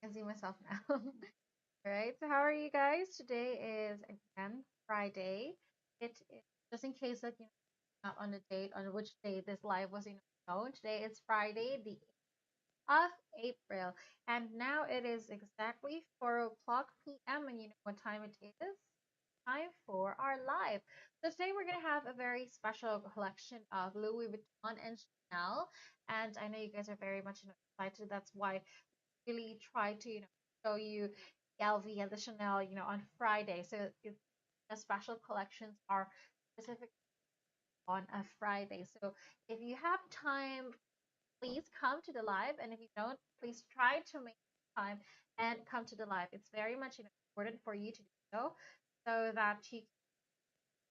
can see myself now. All right. So how are you guys? Today is again Friday. It is just in case that not on the date on which day this live was known. Today is Friday, the 8th of April, and now it is exactly 4 o'clock p.m. And you know what time it is? Time for our live. So today we're gonna have a very special collection of Louis Vuitton and Chanel, and I know you guys are very much excited. That's why really try to show you the LV and the Chanel on Friday. So the special collections are specific on a Friday. So if you have time, please come to the live, and if you don't, please try to make time and come to the live. It's very much important for you to do so that you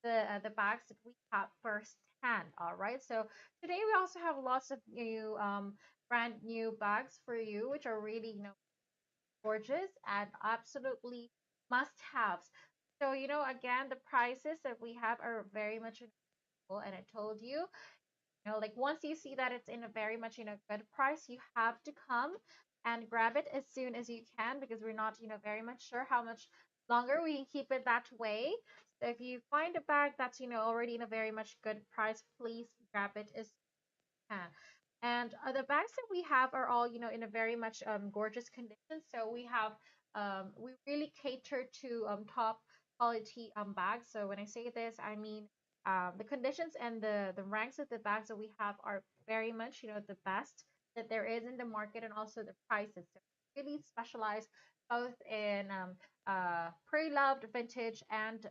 the bags that we have firsthand. All right. So today we also have lots of new brand new bags for you, which are really gorgeous and absolutely must-haves. So, again, the prices that we have are very much reasonable. And I told you, like once you see that it's in a very much, good price, you have to come and grab it as soon as you can because we're not, very much sure how much longer we can keep it that way. So if you find a bag that's, already in a very much good price, please grab it as can. And the bags that we have are all, in a very much gorgeous condition. So we really cater to top quality bags. So when I say this, I mean the conditions and the ranks of the bags that we have are very much, the best that there is in the market, and also the prices. So really specialize both in pre-loved vintage and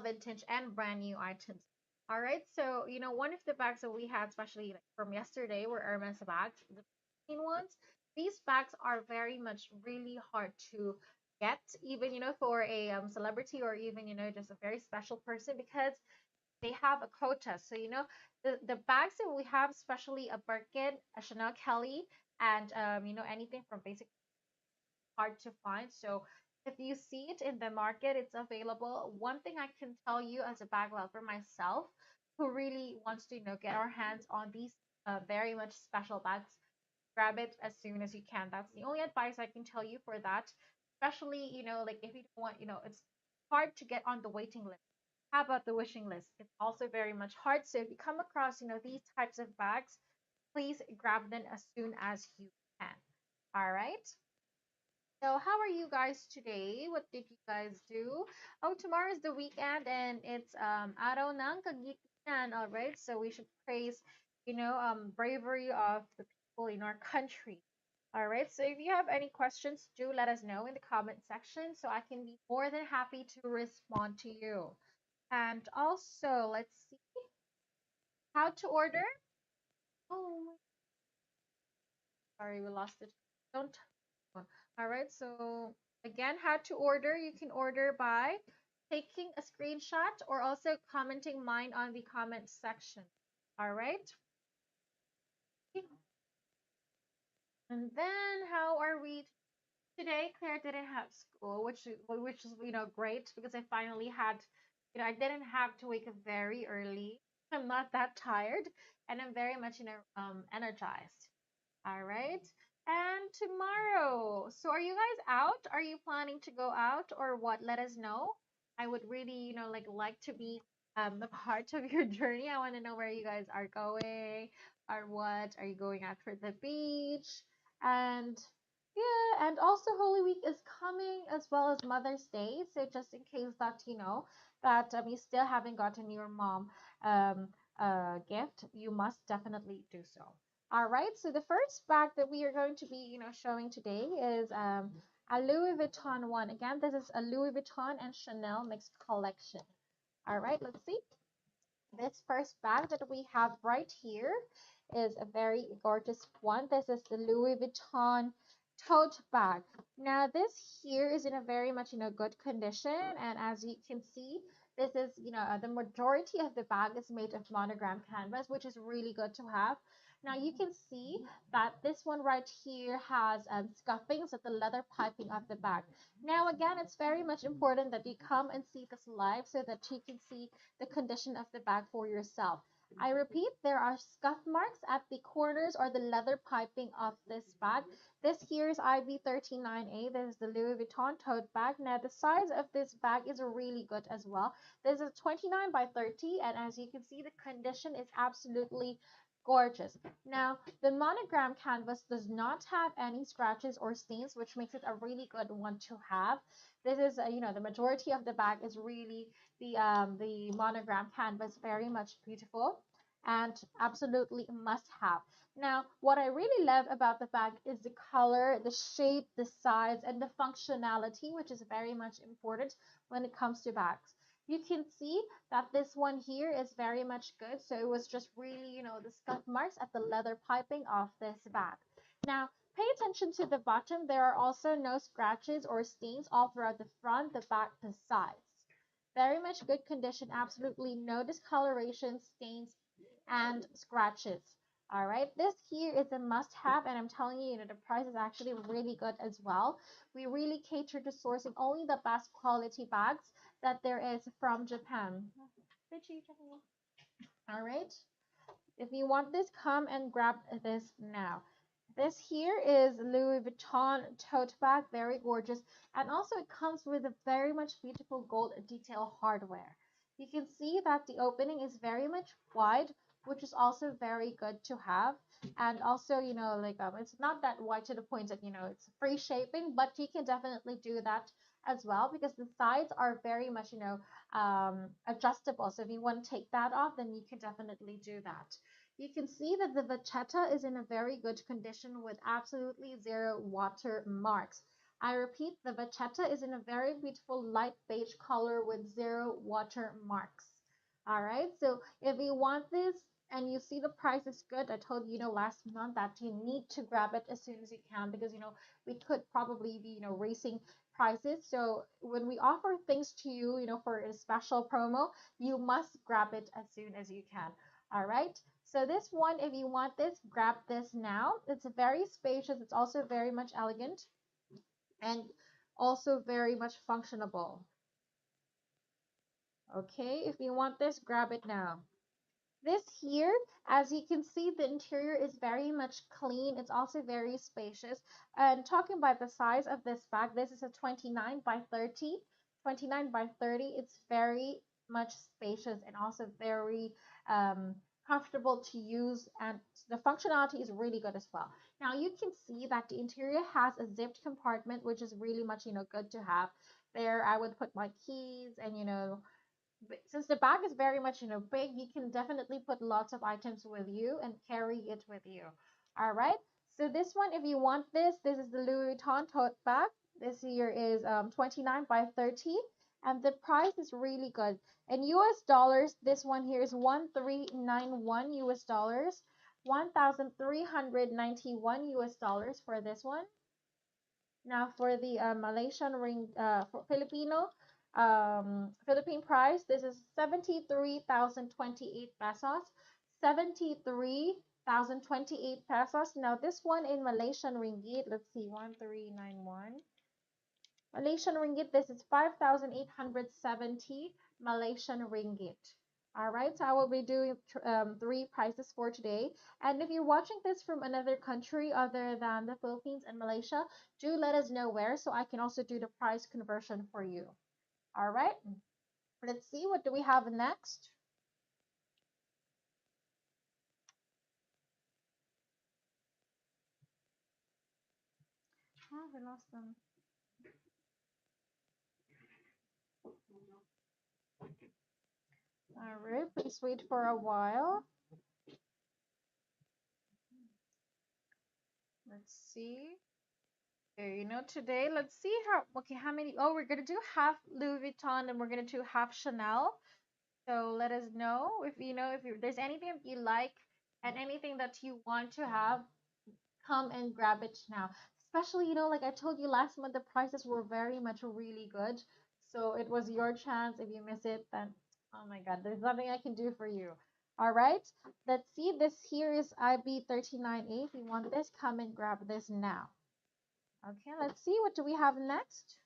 vintage and brand new items. All right, so one of the bags that we had, especially like from yesterday, were Hermes bags, the green ones. These bags are very much really hard to get, even for a celebrity or even just a very special person because they have a quota. So the bags that we have, especially a Birkin, a Chanel Kelly, and anything from basic hard to find. So if you see it in the market, it's available. One thing I can tell you as a bag lover myself, who really wants to, get our hands on these very much special bags, grab it as soon as you can. That's the only advice I can tell you for that. Especially, like if you don't want, it's hard to get on the waiting list. How about the wishing list? It's also very much hard. So if you come across, these types of bags, please grab them as soon as you can. All right. So, how are you guys today? What did you guys do? Oh, tomorrow is the weekend and it's araw ng kagitingan, all right? So we should praise, bravery of the people in our country. All right. So if you have any questions, do let us know in the comment section so I can be more than happy to respond to you. And also, let's see how to order. Oh, sorry, we lost it. Don't. All right, so again, how to order. You can order by taking a screenshot or also commenting mine on the comment section. All right. And then how are we today? Claire didn't have school, which is great because I finally had I didn't have to wake up very early. I'm not that tired and I'm very much energized. All right. And tomorrow. So are you guys out? Are you planning to go out or what? Let us know. I would really, like to be a part of your journey. I want to know where you guys are going or what. Are you going out for the beach? And yeah, and also Holy Week is coming as well as Mother's Day. So just in case that that you still haven't gotten your mom um gift, you must definitely do so. All right, so the first bag that we are going to be, showing today is a Louis Vuitton one. Again, this is a Louis Vuitton and Chanel mixed collection. All right, let's see. This first bag that we have right here is a very gorgeous one. This is the Louis Vuitton tote bag. Now this here is in a very much good condition, and as you can see, this is the majority of the bag is made of monogram canvas, which is really good to have. Now you can see that this one right here has scuffings at the leather piping of the bag. Now again, it's very much important that you come and see this live so that you can see the condition of the bag for yourself. I repeat, there are scuff marks at the corners or the leather piping of this bag. This here is IB39A. This is the Louis Vuitton tote bag. Now, the size of this bag is really good as well. This is 29 by 30, and as you can see, the condition is absolutely gorgeous. Now, the monogram canvas does not have any scratches or stains, which makes it a really good one to have. This is, the majority of the bag is really the monogram canvas, very much beautiful and absolutely must have. Now, what I really love about the bag is the color, the shape, the size, and the functionality, which is very much important when it comes to bags. You can see that this one here is very much good. So it was just really, the scuff marks at the leather piping of this bag. Now, pay attention to the bottom. There are also no scratches or stains all throughout the front, the back, the sides. Very much good condition, absolutely no discoloration, stains, and scratches. All right, this here is a must have, and I'm telling you, the price is actually really good as well. We really cater to sourcing only the best quality bags that there is from Japan. All right, if you want this, come and grab this now. This here is Louis Vuitton tote bag, very gorgeous. And also it comes with a very much beautiful gold detail hardware. You can see that the opening is very much wide, which is also very good to have. And also, it's not that wide to the point that, it's free shaping, but you can definitely do that as well because the sides are very much, adjustable. So if you want to take that off, then you can definitely do that. You can see that the vachetta is in a very good condition with absolutely zero water marks. I repeat, the vachetta is in a very beautiful light beige color with zero water marks. All right, so if you want this and you see the price is good, I told you, last month that you need to grab it as soon as you can because, we could probably be, raising prices. So when we offer things to you, for a special promo, you must grab it as soon as you can. All right. So this one, if you want this, grab this now. It's very spacious. It's also very much elegant and also very much functionable. Okay, if you want this, grab it now. This here, as you can see, the interior is very much clean. It's also very spacious. And talking about the size of this bag, this is a 29 by 30. 29 by 30, it's very much spacious and also very comfortable to use. And the functionality is really good as well. Now you can see that the interior has a zipped compartment, which is really much, good to have. There, I would put my keys and, since the bag is very much big, you can definitely put lots of items with you and carry it with you. All right, so this one, if you want this is the Louis Vuitton tote bag. This here is 29 by 30 and the price is really good. In US dollars, this one here is 1391 US dollars, 1391 US dollars for this one. Now for the Malaysian ring, for Philippine price, this is 73,028 pesos. 73,028 pesos. Now this one in Malaysian ringgit, let's see, 1391. Malaysian ringgit, this is 5,870 Malaysian ringgit. All right, so I will be doing three prices for today. And if you're watching this from another country other than the Philippines and Malaysia, do let us know where so I can also do the price conversion for you. All right, let's see, what do we have next? Oh, we lost them. All right, please wait for a while. Let's see. Okay, today, let's see how many. Oh, we're gonna do half Louis Vuitton and we're gonna do half Chanel. So let us know if there's anything that you like and anything that you want to have, come and grab it now. Especially, like I told you last month, the prices were very much really good. So it was your chance. If you miss it, then oh my God, there's nothing I can do for you. All right, let's see. This here is IB39A. If you want this, come and grab this now. Okay, let's see. What do we have next?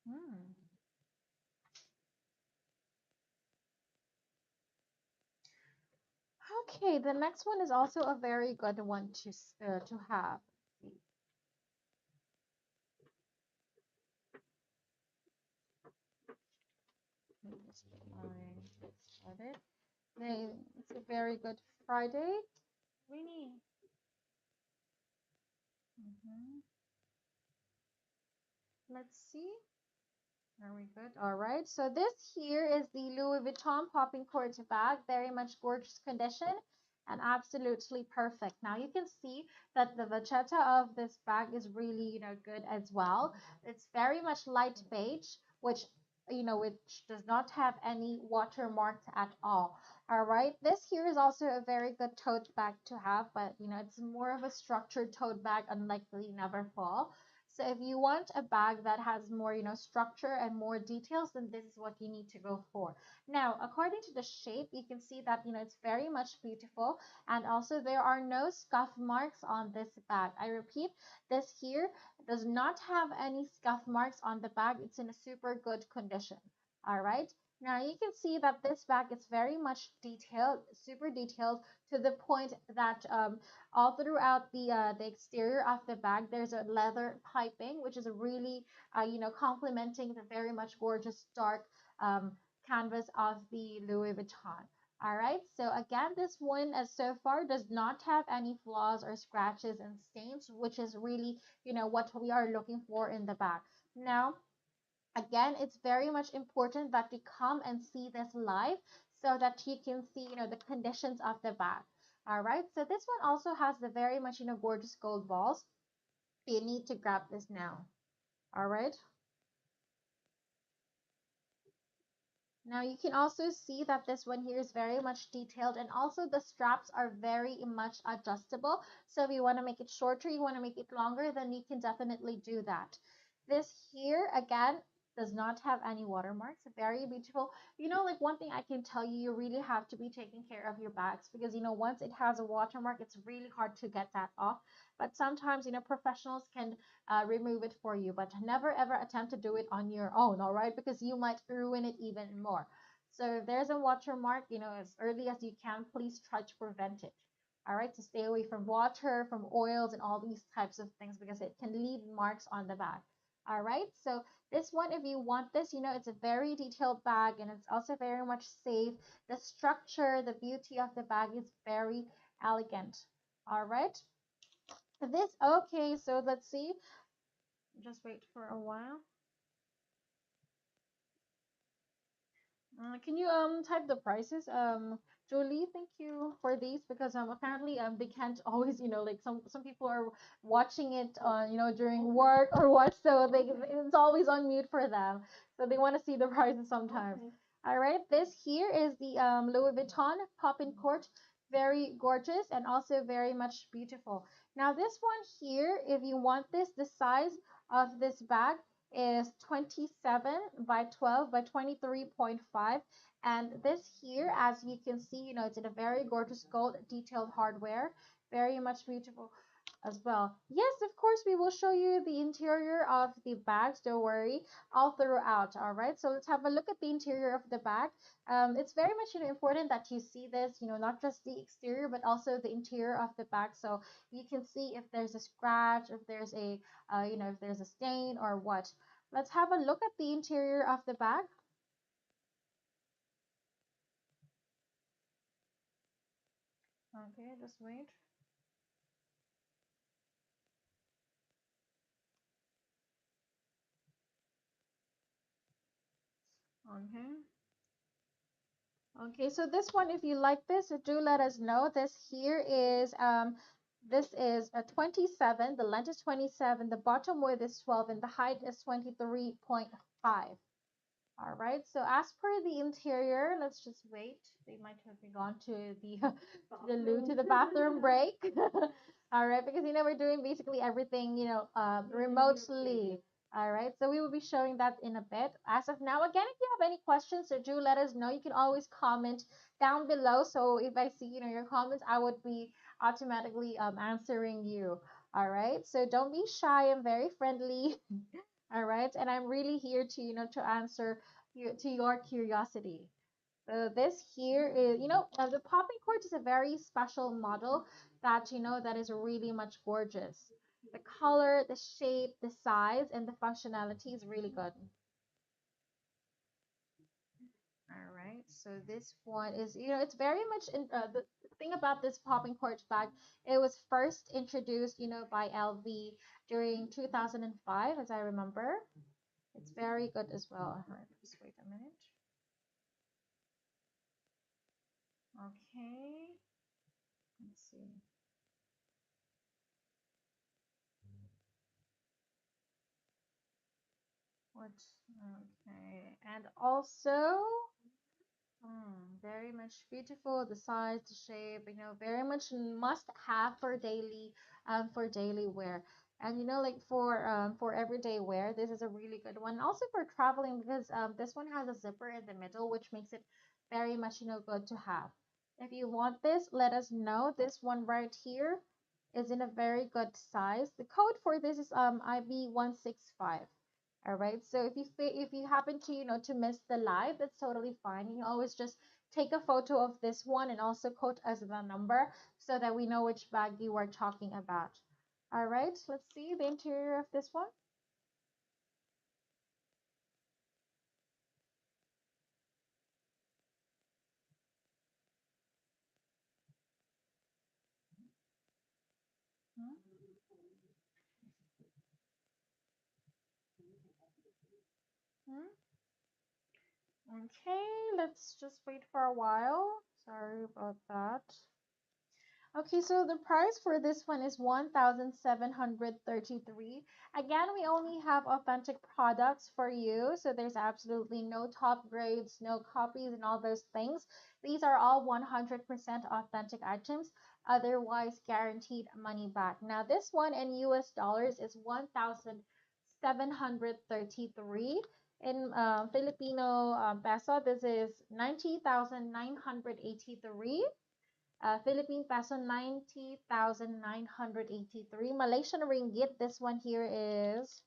Hmm. Okay, the next one is also a very good one to have. Let me just get get started. It's a very good Friday. Winnie. hmm Let's see. Are we good? All right. So this here is the Louis Vuitton popping cord bag. Very much gorgeous condition and absolutely perfect. Now you can see that the vachetta of this bag is really, good as well. It's very much light beige, which does not have any watermarks at all. All right. This here is also a very good tote bag to have, but it's more of a structured tote bag, unlike the Neverfall. So if you want a bag that has more, structure and more details, then this is what you need to go for. Now, according to the shape, you can see that, it's very much beautiful. And also there are no scuff marks on this bag. I repeat, this here does not have any scuff marks on the bag. It's in a super good condition. All right. Now you can see that this bag is very much detailed, super detailed, to the point that all throughout the exterior of the bag, there's a leather piping, which is really, complementing the very much gorgeous dark um, canvas of the Louis Vuitton. All right, so again, this one as so far does not have any flaws or scratches and stains, which is really, what we are looking for in the bag. Now, again, it's very much important that you come and see this live so that you can see, the conditions of the bag. All right, so this one also has the very much, gorgeous gold balls. You need to grab this now. All right. Now you can also see that this one here is very much detailed, and also the straps are very much adjustable. So if you want to make it shorter, you want to make it longer, then you can definitely do that. This here, again, does not have any watermarks. Very beautiful. Like one thing I can tell you, you really have to be taking care of your bags because, once it has a watermark, it's really hard to get that off. But sometimes, professionals can remove it for you, but never ever attempt to do it on your own, all right? Because you might ruin it even more. So if there's a watermark, as early as you can, please try to prevent it. All right, to stay away from water, from oils, and all these types of things because it can leave marks on the bag. All right, so this one, if you want this, it's a very detailed bag and it's also very much safe. The structure, the beauty of the bag is very elegant. All right, this, okay, so let's see. Just wait for a while. Can you type the prices? Julie, thank you for these because apparently they can't always, like some people are watching it on, during work or what, so it's always on mute for them. So they want to see the prices sometimes. Okay. All right, this here is the Louis Vuitton Pop-in Court. Very gorgeous and also very much beautiful. Now this one here, if you want this, the size of this bag is 27 by 12 by 23.5, and this here, as you can see, it's in a very gorgeous gold detailed hardware, very much beautiful as well. Yes, of course, we will show you the interior of the bags, don't worry, all throughout. All right, so let's have a look at the interior of the bag. It's very much, important that you see this, not just the exterior but also the interior of the bag, so you can see if there's a scratch, if there's a if there's a stain or what. Let's have a look at the interior of the bag. Okay, just wait. Okay. Okay, so this one, if you like this, do let us know. This is a 27. The length is 27. The bottom width is 12, and the height is 23.5. All right, so as per the interior, let's just wait. They might have been gone to the to the bathroom break. All right, because we're doing basically everything remotely. All right, so we will be showing that in a bit. As of now, again, if you have any questions, so do let us know. You can always comment down below. So if I see your comments, I would be automatically answering you. All right, so don't be shy. I'm very friendly. All right, and I'm really here to to answer to your curiosity. So this here is, the popping cord is a very special model that, that is really much gorgeous. The color, the shape, the size, and the functionality is really good. All right, so this one is, it's very much the thing about this popping cord bag. It was first introduced, by LV during 2005, as I remember. It's very good as well. All right, just wait a minute. Okay, let's see. What? Okay, and also, very much beautiful. The size, the shape, very much must have for daily wear. And like for everyday wear, this is a really good one. Also for traveling because this one has a zipper in the middle, which makes it very much good to have. If you want this, let us know. This one right here is in a very good size. The code for this is IB165. All right. So if you happen to to miss the live, that's totally fine. You can always just take a photo of this one and also quote us the number so that we know which bag you are talking about. All right. Let's see the interior of this one. Okay, let's just wait for a while. Sorry about that. Okay, so the price for this one is 1,733. Again, we only have authentic products for you, so there's absolutely no top grades, no copies, and all those things. These are all 100% authentic items, otherwise guaranteed money back. Now, this one in US dollars is 1,733. In Filipino peso, this is 90,983. Philippine peso 90,983. Malaysian ringgit, this one here is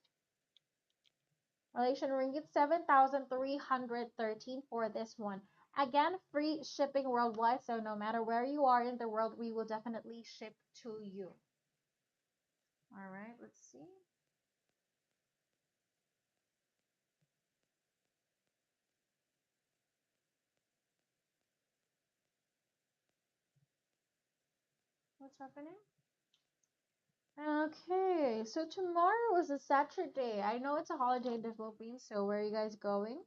Malaysian ringgit 7,313 for this one. Again, free shipping worldwide, so no matter where you are in the world, we will definitely ship to you. All right, let's see. What's happening? Okay, so tomorrow is a Saturday. I know it's a holiday in the Philippines, so where are you guys going?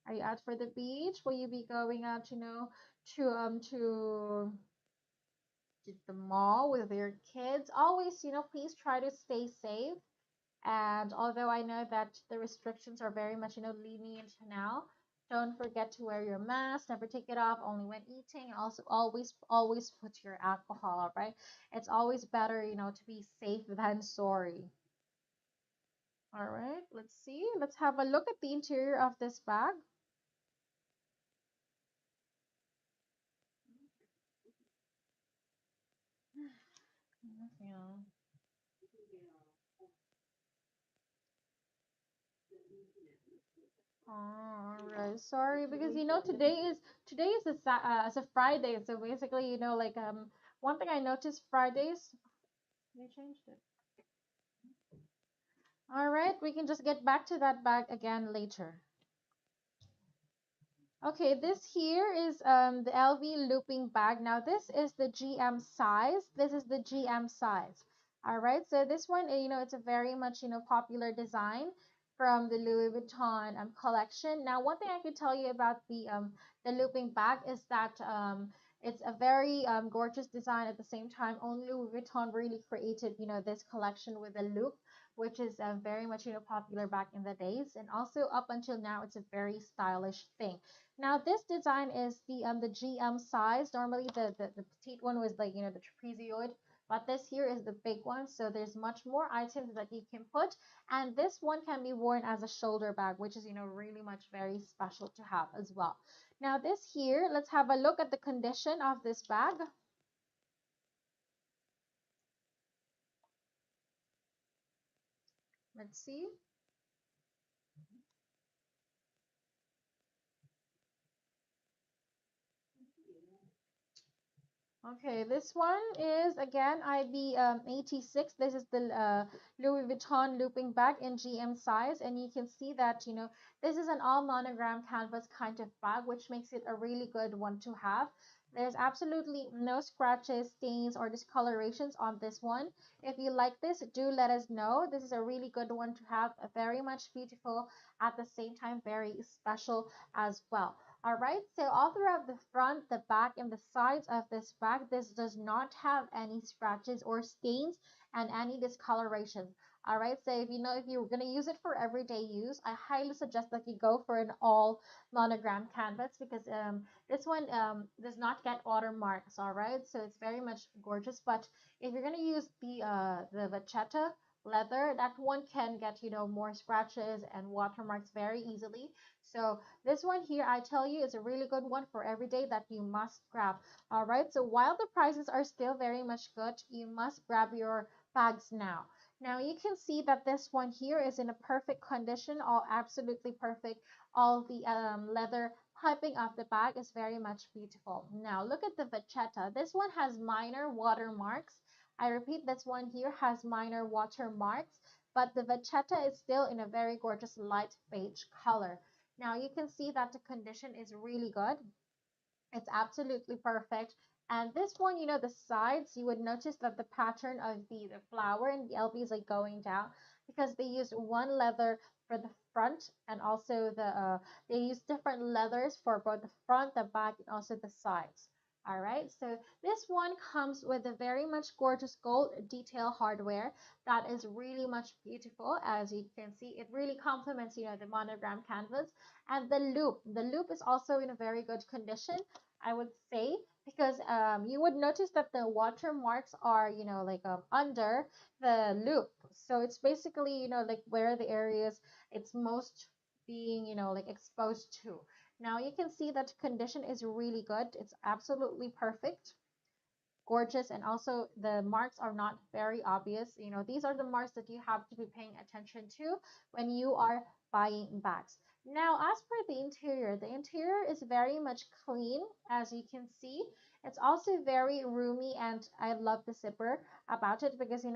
Are you out for the beach? Will you be going out, to the mall with your kids? Always, please try to stay safe. And although I know that the restrictions are very much, lenient now, don't forget to wear your mask, never take it off, only when eating, and also always put your alcohol, all right? It's always better, to be safe than sorry. All right, let's see. Let's have a look at the interior of this bag. Yeah. All right. Sorry, because today is it's a Friday, so basically, one thing I noticed Fridays they changed it. All right, we can just get back to that bag again later. Okay, this here is the LV looping bag. Now this is the GM size. This is the GM size. All right, so this one, it's a very much, popular design from the Louis Vuitton collection. Now, one thing I could tell you about the looping bag is that it's a very gorgeous design at the same time. Only Louis Vuitton really created, this collection with a loop, which is very much, popular back in the days. And also up until now, it's a very stylish thing. Now this design is the GM size. Normally the petite one was like the trapezoid, but this here is the big one. So there's much more items that you can put, and this one can be worn as a shoulder bag, which is really much very special to have as well. Now this here, let's have a look at the condition of this bag. Let's see. Okay, this one is again IB 86. This is the Louis Vuitton looping bag in GM size, and you can see that this is an all monogram canvas kind of bag, which makes it a really good one to have. There's absolutely no scratches, stains, or discolorations on this one. If you like this, do let us know. This is a really good one to have, very much beautiful at the same time, very special as well. All right, so all throughout the front, the back, and the sides of this bag, this does not have any scratches or stains and any discoloration. All right, so if you're going to use it for everyday use, I highly suggest that you go for an all monogram canvas because this one does not get watermarks. All right, so it's very much gorgeous. But if you're going to use the vachetta leather, that one can get more scratches and watermarks very easily. So this one here, I tell you, is a really good one for every day that you must grab. All right, so while the prices are still very much good, you must grab your bags now. Now you can see that this one here is in a perfect condition, all absolutely perfect. All the leather piping of the bag is very much beautiful. Now look at the vachetta. This one has minor watermarks. I repeat, this one here has minor watermarks, but the vachetta is still in a very gorgeous light beige color. Now you can see that the condition is really good. It's absolutely perfect. And this one, the sides, you would notice that the pattern of the flower and the LB is like going down because they use one leather for the front and also they use different leathers for both the front, the back, and also the sides. All right, so this one comes with a very much gorgeous gold detail hardware that is really much beautiful. As you can see, it really complements, the monogram canvas. And the loop is also in a very good condition, I would say, because you would notice that the watermarks are, like under the loop. So it's basically, like where the areas it's most being, like exposed to. Now you can see that condition is really good. It's absolutely perfect, gorgeous, and also the marks are not very obvious. These are the marks that you have to be paying attention to when you are buying bags. Now, as per the interior is very much clean, as you can see. It's also very roomy, and I love the zipper about it because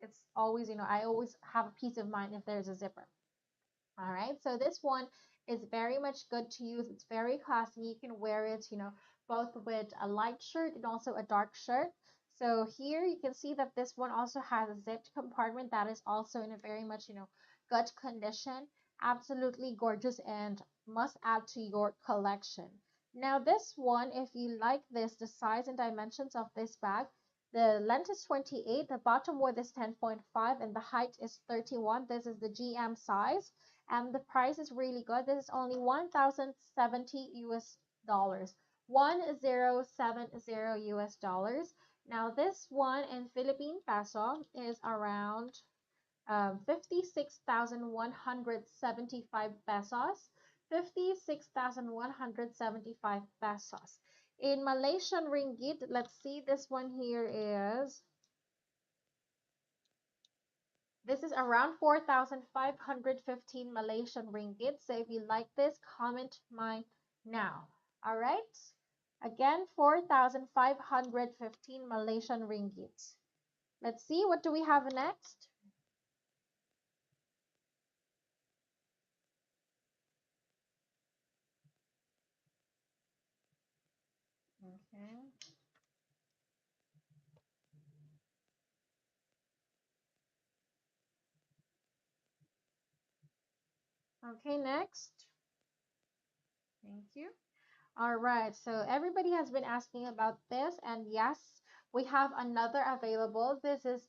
it's always, I always have a peace of mind if there's a zipper. All right, so this one is very much good to use. It's very classy. You can wear it, both with a light shirt and also a dark shirt. So here you can see that this one also has a zipped compartment that is also in a very much, good condition. Absolutely gorgeous and must add to your collection. Now this one, if you like this, the size and dimensions of this bag, the length is 28, the bottom width is 10.5, and the height is 31. This is the GM size, and the price is really good. This is only 1,070 US dollars. 1070 US dollars. Now this one in Philippine peso is around 56,175 pesos. 56,175 pesos. In Malaysian ringgit, let's see, this one here is this is around 4,515 Malaysian ringgit. So if you like this, comment mine now. All right. Again, 4,515 Malaysian ringgit. Let's see, what do we have next? Okay. Okay, next. Thank you. All right, so everybody has been asking about this, and yes, we have another available. This is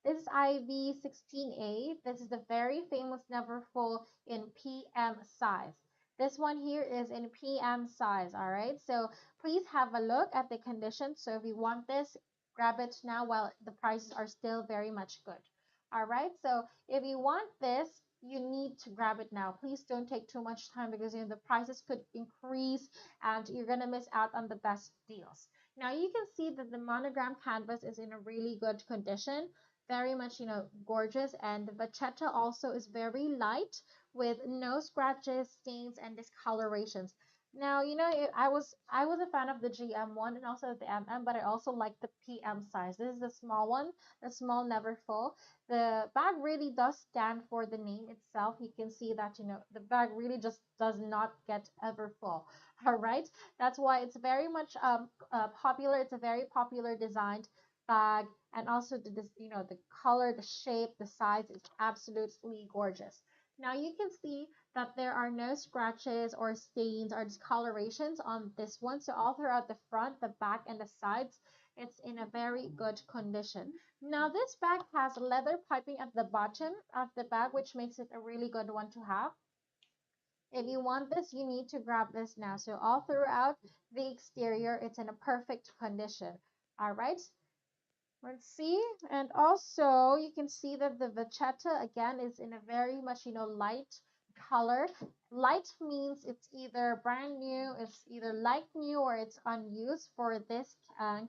IV16A. This is the very famous Neverfull in PM size. This one here is in PM size, all right? So please have a look at the conditions. So if you want this, grab it now while the prices are still very much good. All right, so if you want this, you need to grab it now. Please don't take too much time because the prices could increase and you're gonna miss out on the best deals. Now you can see that the monogram canvas is in a really good condition, very much gorgeous, and the vachetta also is very light with no scratches, stains, and discolorations. Now, I was a fan of the GM one and also the MM, but I also like the PM size. This is the small one, the small never full. The bag really does stand for the name itself. You can see that, the bag really just does not get ever full. All right. That's why it's very much popular. It's a very popular designed bag, and also the color, the shape, the size is absolutely gorgeous. Now you can see that there are no scratches or stains or discolorations on this one. So all throughout the front, the back, and the sides, it's in a very good condition. Now this bag has leather piping at the bottom of the bag, which makes it a really good one to have. If you want this, you need to grab this now. So all throughout the exterior, it's in a perfect condition. All right. Let's see. And also you can see that the vachetta again is in a very much, light color. Light means it's either brand new, it's either light new, or it's unused. For this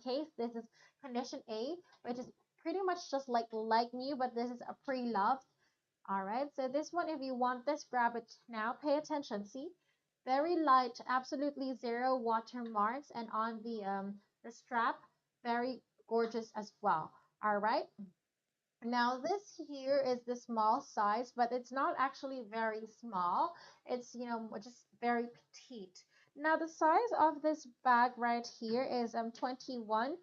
case, this is condition A, which is pretty much just like light new, but this is a pre-loved. All right. So this one, if you want this, grab it now. Pay attention. See, very light, absolutely zero watermarks, and on the strap, very gorgeous as well. All right. Now this here is the small size, but it's not actually very small. It's, just very petite. Now the size of this bag right here is 21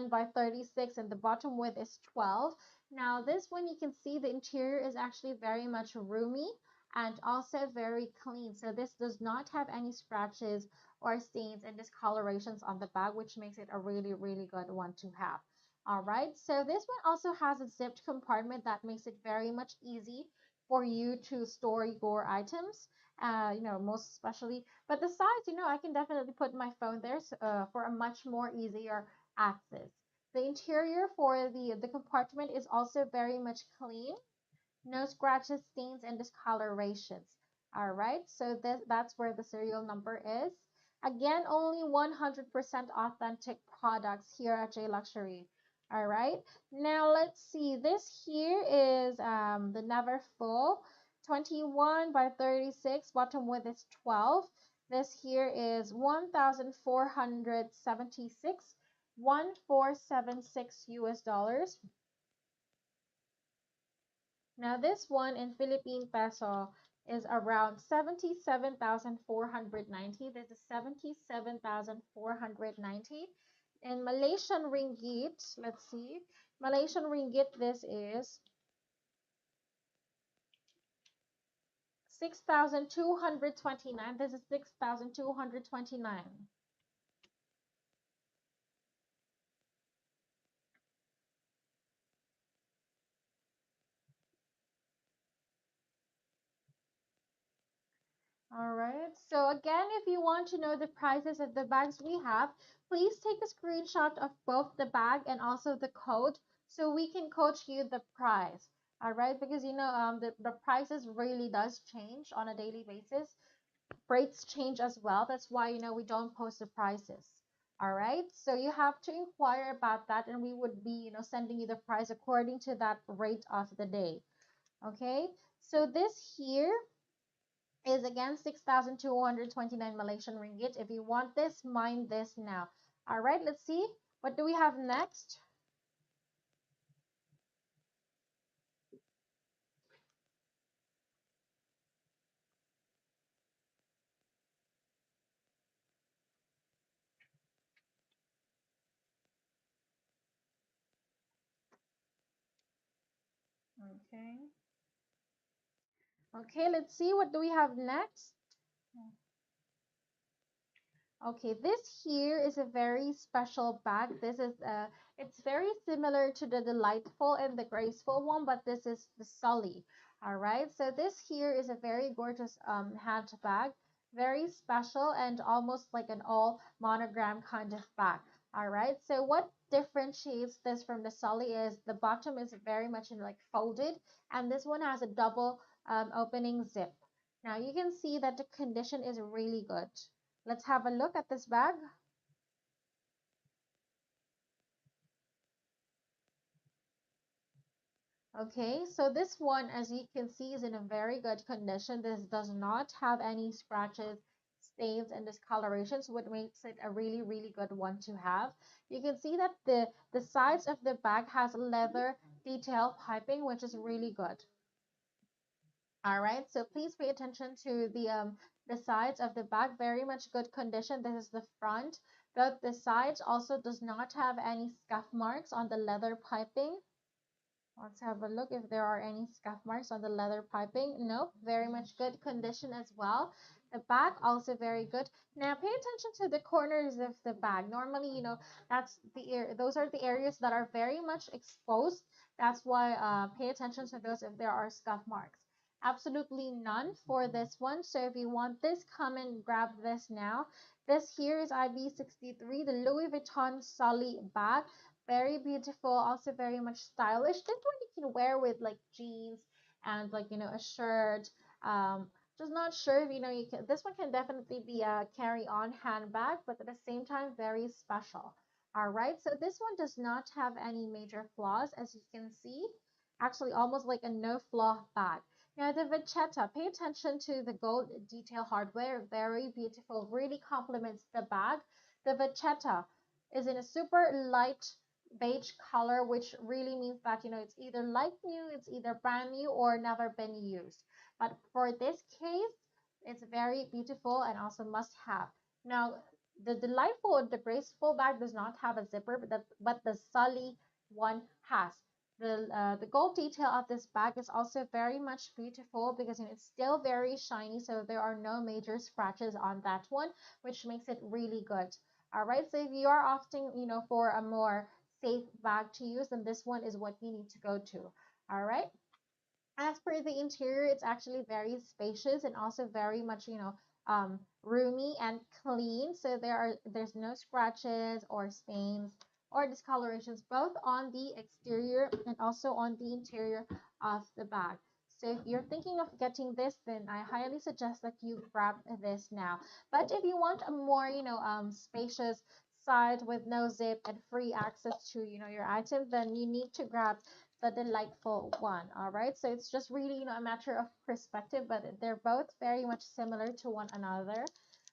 by 36, and the bottom width is 12. Now this one, you can see the interior is actually very much roomy and also very clean. So this does not have any scratches or stains and discolorations on the bag, which makes it a really, really good one to have. All right, so this one also has a zipped compartment that makes it very much easy for you to store your items. Most especially, but the size, I can definitely put my phone there, for a much more easier access. The interior for the compartment is also very much clean. No scratches, stains, and discolorations. All right, so that's where the serial number is. Again, only 100% authentic products here at J Luxury. All right, now let's see. This here is the Never Full, 21 by 36. Bottom width is 12. This here is 1,476, 1476 US dollars. Now this one in Philippine peso is around 77,490. This is 77,490. In Malaysian ringgit, let's see. Malaysian ringgit, this is 6,229. This is 6,229. All right. So again, if you want to know the prices of the bags we have, please take a screenshot of both the bag and also the code so we can quote you the price. All right, because the prices really does change on a daily basis. Rates change as well. That's why we don't post the prices. All right. So you have to inquire about that, and we would be sending you the price according to that rate of the day. Okay. So this here is again 6,229 Malaysian ringgit. If you want this, mind this now. All right, let's see. What do we have next? Okay. Okay, let's see. What do we have next? Okay, this here is a very special bag. It's very similar to the Delightful and the Graceful one, but this is the Sully. All right, so this here is a very gorgeous handbag, very special and almost like an all monogram kind of bag. All right, so what differentiates this from the Sully is the bottom is very much like folded, and this one has a double opening zip. Now you can see that the condition is really good. Let's have a look at this bag. Okay, so this one, as you can see, is in a very good condition. This does not have any scratches, stains and discolorations, what makes it a really, really good one to have. You can see that the sides of the bag has leather detail piping, which is really good. All right, so please pay attention to the sides of the bag. Very much good condition. This is the front, but the sides also does not have any scuff marks on the leather piping. Let's have a look if there are any scuff marks on the leather piping. Nope, very much good condition as well. The back also very good. Now pay attention to the corners of the bag. Normally, that's those are the areas that are very much exposed. That's why pay attention to those if there are scuff marks. Absolutely none for this one. So if you want this, come and grab this now. This here is IV63, the Louis Vuitton Sully bag. Very beautiful, also very much stylish. This one you can wear with like jeans and like a shirt. Just not sure if you can. This one can definitely be a carry-on handbag, but at the same time very special. All right, so this one does not have any major flaws, as you can see. Actually, almost like a no-flaw bag. Now the Vachetta, pay attention to the gold detail hardware. Very beautiful, really complements the bag. The Vachetta is in a super light beige color, which really means that it's either like new, it's either brand new, or never been used. But for this case, it's very beautiful and also must have. Now, the delightful, the graceful bag does not have a zipper, but the Sully one has. The gold detail of this bag is also very much beautiful because it's still very shiny, so there are no major scratches on that one, which makes it really good. All right, so if you are opting, for a more safe bag to use, then this one is what you need to go to. All right. As per the interior, it's actually very spacious and also very much, roomy and clean. So there's no scratches or stains or discolorations, both on the exterior and also on the interior of the bag. So if you're thinking of getting this, then I highly suggest that you grab this now. But if you want a more, spacious side with no zip and free access to, your items, then you need to grab the delightful one. All right, so it's just really a matter of perspective, but they're both very much similar to one another.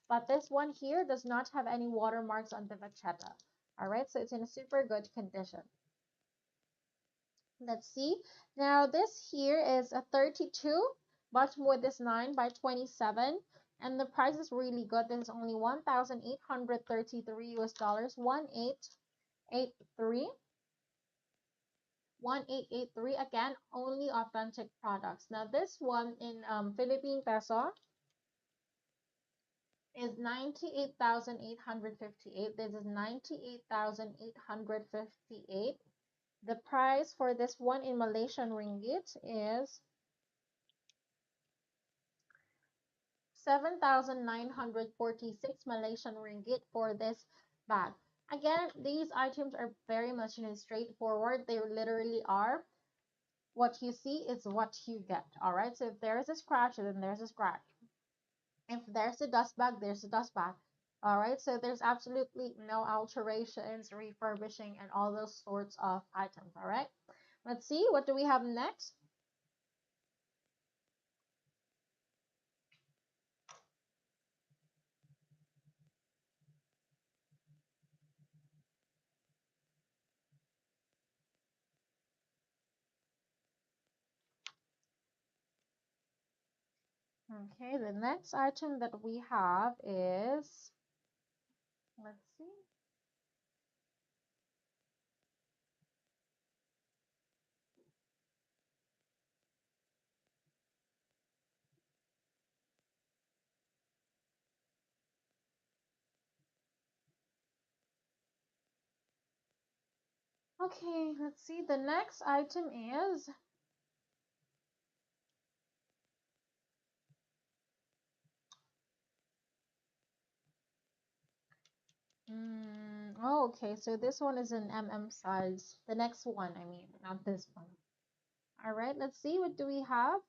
But this one here does not have any watermarks on the vachetta. All right, so it's in a super good condition. Let's see. Now this here is a 32, bottom width is 9 by 27, and the price is really good. This is only 1,833 US dollars, 1883. 1883, again, only authentic products. Now this one in Philippine peso is 98,858. This is 98,858. The price for this one in Malaysian ringgit is 7,946 Malaysian ringgit for this bag. Again, these items are very much straightforward. They literally are. What you see is what you get. All right. So if there is a scratch, then there's a scratch. If there's a dust bag, there's a dust bag. All right. So there's absolutely no alterations, refurbishing, and all those sorts of items. All right. Let's see. What do we have next? Okay. The next item that we have is, let's see. Okay, let's see. The next item is, oh, okay. So this one is an size. The next one, I mean, not this one. All right, let's see. What do we have?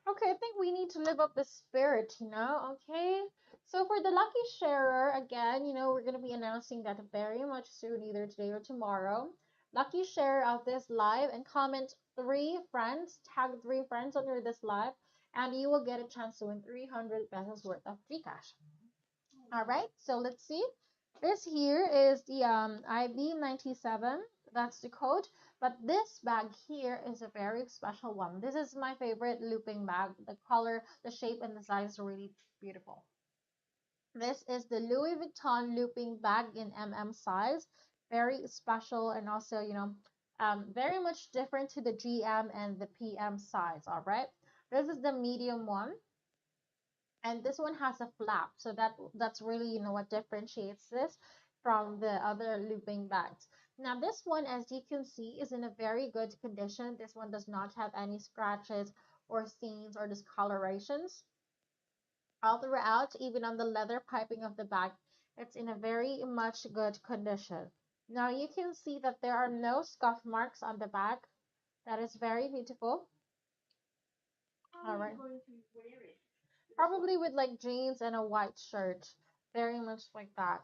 Okay, I think we need to live up the spirit, Okay. So for the lucky sharer, again, we're gonna be announcing that very much soon, either today or tomorrow. Lucky share of this live and comment three friends, tag three friends under this live, and you will get a chance to win 300 pesos worth of free cash. All right, so let's see. This here is the IB97. That's the code. But this bag here is a very special one. This is my favorite looping bag. The color, the shape, and the size are really beautiful. This is the Louis Vuitton looping bag in size. Very special and also, very much different to the GM and the PM size. All right. This is the medium one, and this one has a flap, so that's really what differentiates this from the other looping bags. Now this one, as you can see, is in a very good condition. This one does not have any scratches or stains or discolorations all throughout. Even on the leather piping of the bag, it's in a very much good condition. Now you can see that there are no scuff marks on the bag. That is very beautiful. All right. Probably with like jeans and a white shirt. Very much like that.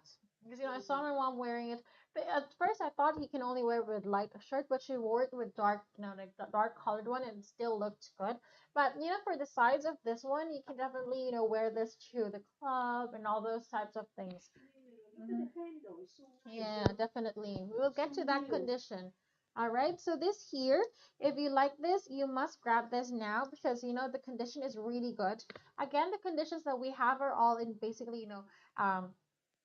Because I saw my mom wearing it. But at first I thought he can only wear it with light shirt, but she wore it with dark, like the dark colored one, and it still looked good. But for the size of this one, you can definitely, wear this to the club and all those types of things. Mhm. Yeah, definitely. We will get to that condition. All right, so this here, if you like this, you must grab this now because the condition is really good. Again, the conditions that we have are all in basically, A,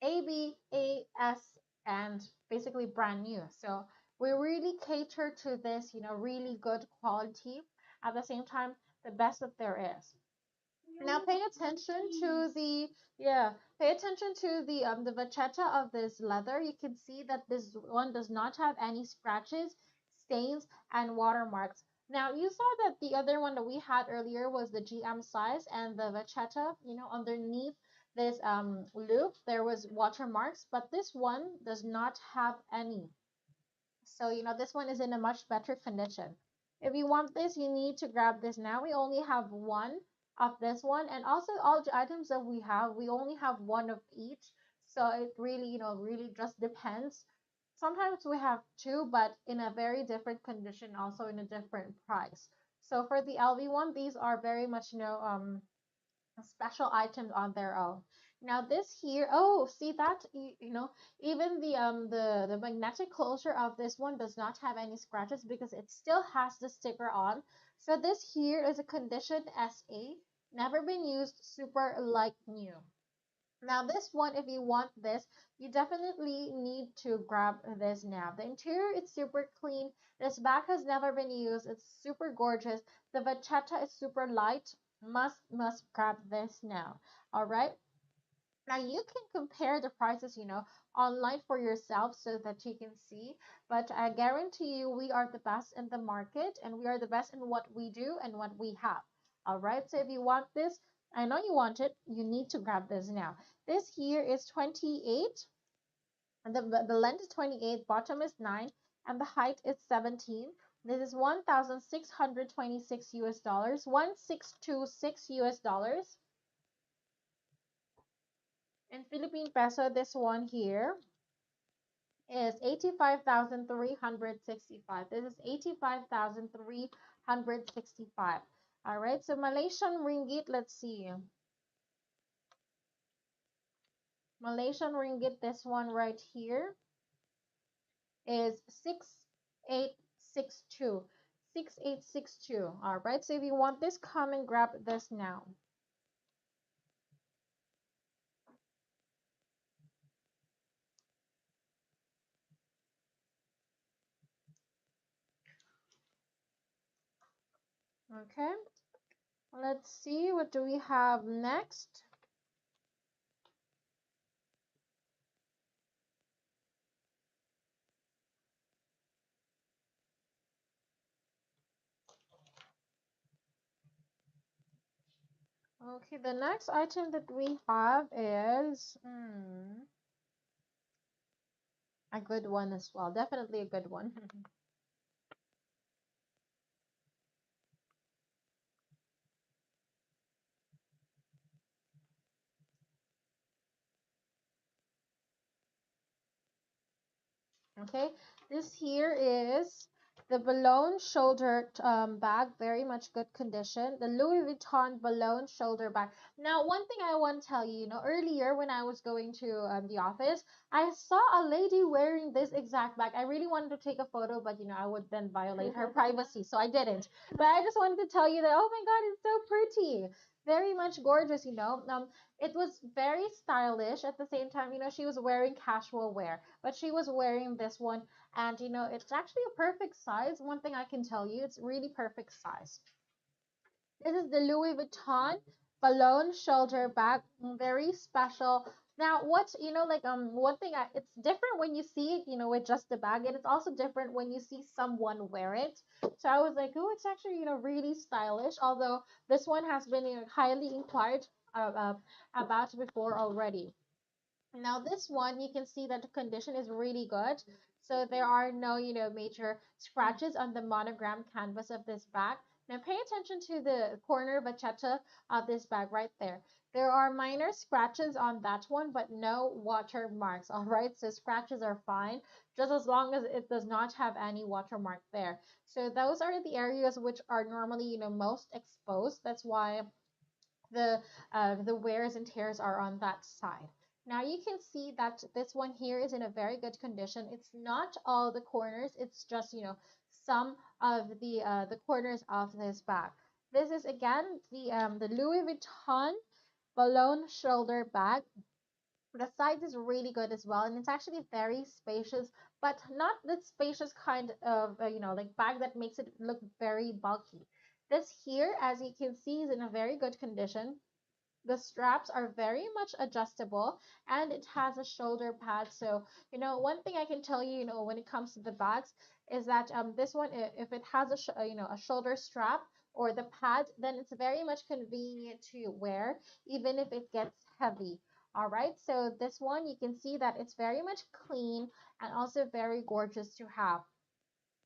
B, A, S, and basically brand new. So we really cater to this, really good quality. At the same time, the best that there is. Now pay attention to the yeah, pay attention to the vachetta of this leather. You can see that this one does not have any scratches, stains, and watermarks. Now you saw that the other one that we had earlier was the GM size and the vachetta, underneath this loop there was watermarks, but this one does not have any. So, this one is in a much better condition. If you want this, you need to grab this now. We only have one of this one. And also all the items that we have, we only have one of each. So it really, really just depends. Sometimes we have two, but in a very different condition, also in a different price. So for the LV one, these are very much, special items on their own. Now this here, oh, see that even the magnetic closure of this one does not have any scratches because it still has the sticker on. So this here is a conditioned SA, never been used, super like new. Now this one, if you want this, you definitely need to grab this now. The interior is super clean. This bag has never been used. It's super gorgeous. The vachetta is super light. Must grab this now. All right. Now you can compare the prices, online for yourself so that you can see. But I guarantee you, we are the best in the market and we are the best in what we do and what we have. All right. So if you want this, I know you want it. You need to grab this now. This here is 28, and the length is 28, bottom is 9, and the height is 17. This is 1,626 US dollars, 1,626 US dollars. In Philippine peso, this one here is 85,365. This is 85,365. All right, so Malaysian ringgit, let's see. Malaysian ringgit, this one right here is 6862. 6862. All right, so if you want this, come and grab this now. Okay, let's see, what do we have next? Okay, the next item that we have is a good one as well. Definitely a good one. Okay, this here is the balloon shoulder bag, very much good condition. The Louis Vuitton balloon shoulder bag. Now, one thing I want to tell you, earlier when I was going to the office, I saw a lady wearing this exact bag. I really wanted to take a photo, but I would then violate her privacy, so I didn't. But I just wanted to tell you that, oh my God, it's so pretty. Very much gorgeous. It was very stylish at the same time. She was wearing casual wear, but she was wearing this one, and it's actually a perfect size. One thing I can tell you, it's really perfect size. This is the Louis Vuitton balloon shoulder bag, very special. Now, what like one thing it's different when you see it, with just the bag, and it's also different when you see someone wear it. So I was like, oh, it's actually really stylish. Although this one has been highly inquired uh, uh, about before already. Now this one, you can see that the condition is really good. So there are no, major scratches on the monogram canvas of this bag. Now pay attention to the corner vachetta of this bag right there. There are minor scratches on that one, but no watermarks. All right, so scratches are fine, just as long as it does not have any watermark there. So those are the areas which are normally, most exposed. That's why the wears and tears are on that side. Now you can see that this one here is in a very good condition. It's not all the corners, it's just some of the corners of this bag. This is again the Louis Vuitton balloon shoulder bag. The size is really good as well, and it's actually very spacious, but not the spacious kind of like bag that makes it look very bulky. This here, as you can see, is in a very good condition. The straps are very much adjustable, and it has a shoulder pad. So one thing I can tell you, when it comes to the bags, is that this one, if it has a shoulder strap or the pad, then it's very much convenient to wear, even if it gets heavy. All right, so this one, you can see that it's very much clean and also very gorgeous to have.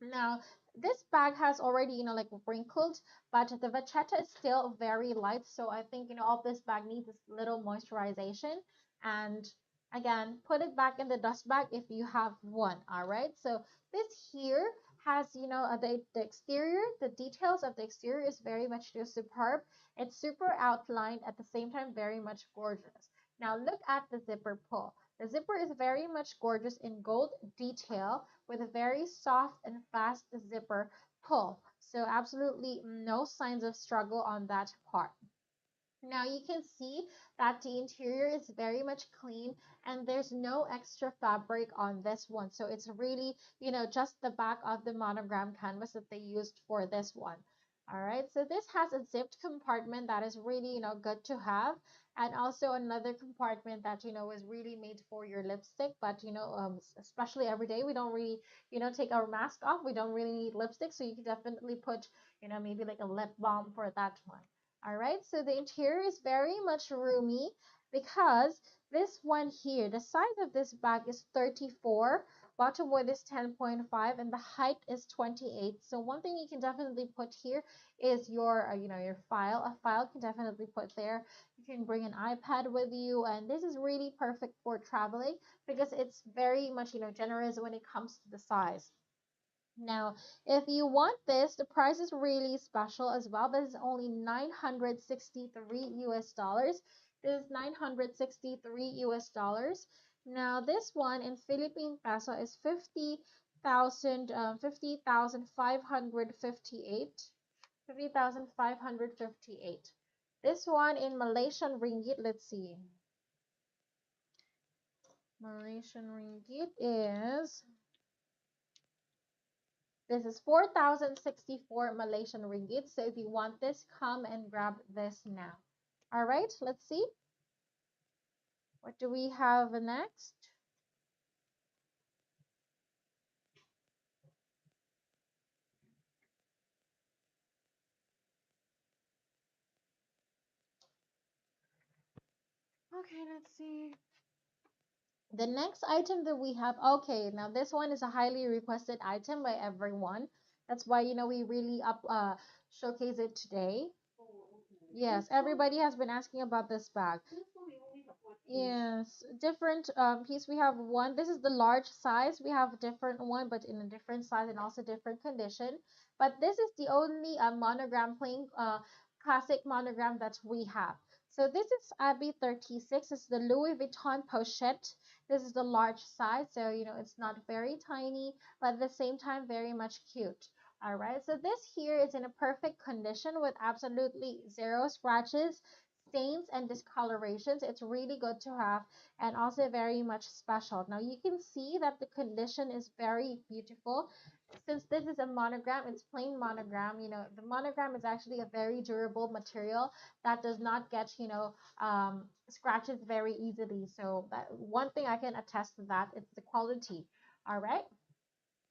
Now, this bag has already, like wrinkled, but the vachetta is still very light. So I think, all this bag needs is little moisturization. And again, put it back in the dust bag if you have one. All right. So this here has, the exterior, the details of the exterior is very much just superb. It's super outlined at the same time, very much gorgeous. Now look at the zipper pull. The zipper is very much gorgeous in gold detail with a very soft and fast zipper pull. So absolutely no signs of struggle on that part. Now you can see that the interior is very much clean, and there's no extra fabric on this one. So it's really, just the back of the monogram canvas that they used for this one. All right, so this has a zipped compartment that is really, good to have. And also another compartment that, is really made for your lipstick. But, especially every day, we don't really, take our mask off. We don't really need lipstick. So you can definitely put, maybe like a lip balm for that one. All right, so the interior is very much roomy because this one here, the size of this bag is 34, bottom width is 10.5, and the height is 28. So one thing you can definitely put here is your file. A file can definitely put there. You can bring an iPad with you, and this is really perfect for traveling because it's very much, generous when it comes to the size. Now, if you want this, the price is really special as well. This is only 963 US dollars. This is 963 US dollars. Now, this one in Philippine peso is 50,558. 50,558. This one in Malaysian ringgit, let's see. Malaysian ringgit is This is 4,064 Malaysian ringgit. So if you want this, come and grab this now. All right, let's see. What do we have next? Okay, let's see. The next item that we have, okay, now this one is a highly requested item by everyone. That's why, we really showcase it today. Yes, everybody has been asking about this bag. Yes, different piece. We have one. This is the large size. We have a different one, but in a different size and also different condition. But this is the only monogram plain classic monogram that we have. So this is Abbey 36. It's the Louis Vuitton pochette. This is the large size, so it's not very tiny, but at the same time very much cute. All right, so this here is in a perfect condition with absolutely zero scratches, stains, and discolorations. It's really good to have and also very much special. Now you can see that the condition is very beautiful. Since this is a monogram, it's plain monogram. The monogram is actually a very durable material that does not get, scratches very easily. So that one thing I can attest to that, it's the quality. All right.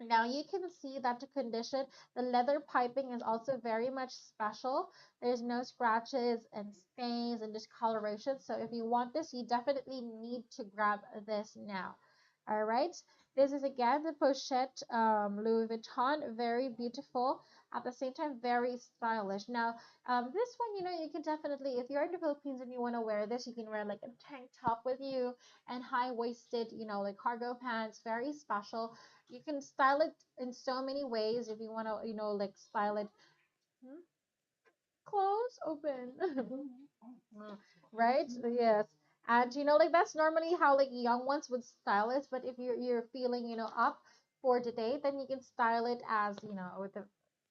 Now you can see that the condition, the leather piping is also very much special. There's no scratches and stains and discoloration. So if you want this, you definitely need to grab this now. All right. This is again the pochette Louis Vuitton, very beautiful. At the same time, very stylish. Now, this one, you can definitely, if you're in the Philippines and you want to wear this, you can wear like a tank top with you and high-waisted, like cargo pants, very special. You can style it in so many ways if you want to, like style it. Hmm? Close, open. Right? Yes. And like that's normally how like young ones would style it, but if you're feeling, up for today, then you can style it as,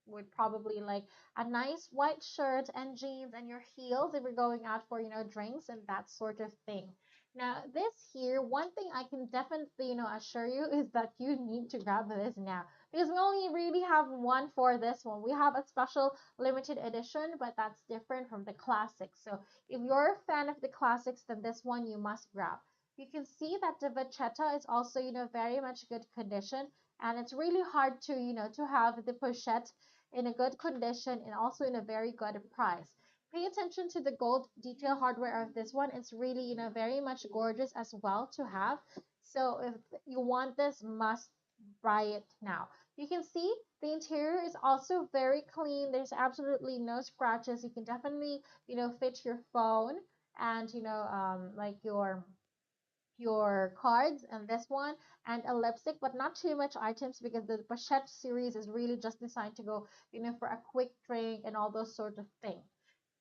with probably like a nice white shirt and jeans and your heels if you're going out for, drinks and that sort of thing. Now, this here, one thing I can definitely, assure you is that you need to grab this now because we only really have one for this one. We have a special limited edition, but that's different from the classics. So if you're a fan of the classics, then this one you must grab. You can see that the Vachetta is also, very much good condition, and it's really hard to, to have the pochette in a good condition and also in a very good price. Pay attention to the gold detail hardware of this one. It's really, very much gorgeous as well to have. So if you want this, must buy it now. You can see the interior is also very clean. There's absolutely no scratches. You can definitely, fit your phone and, like your cards and this one and a lipstick, but not too much items because the pochette series is really just designed to go, for a quick drink and all those sort of things.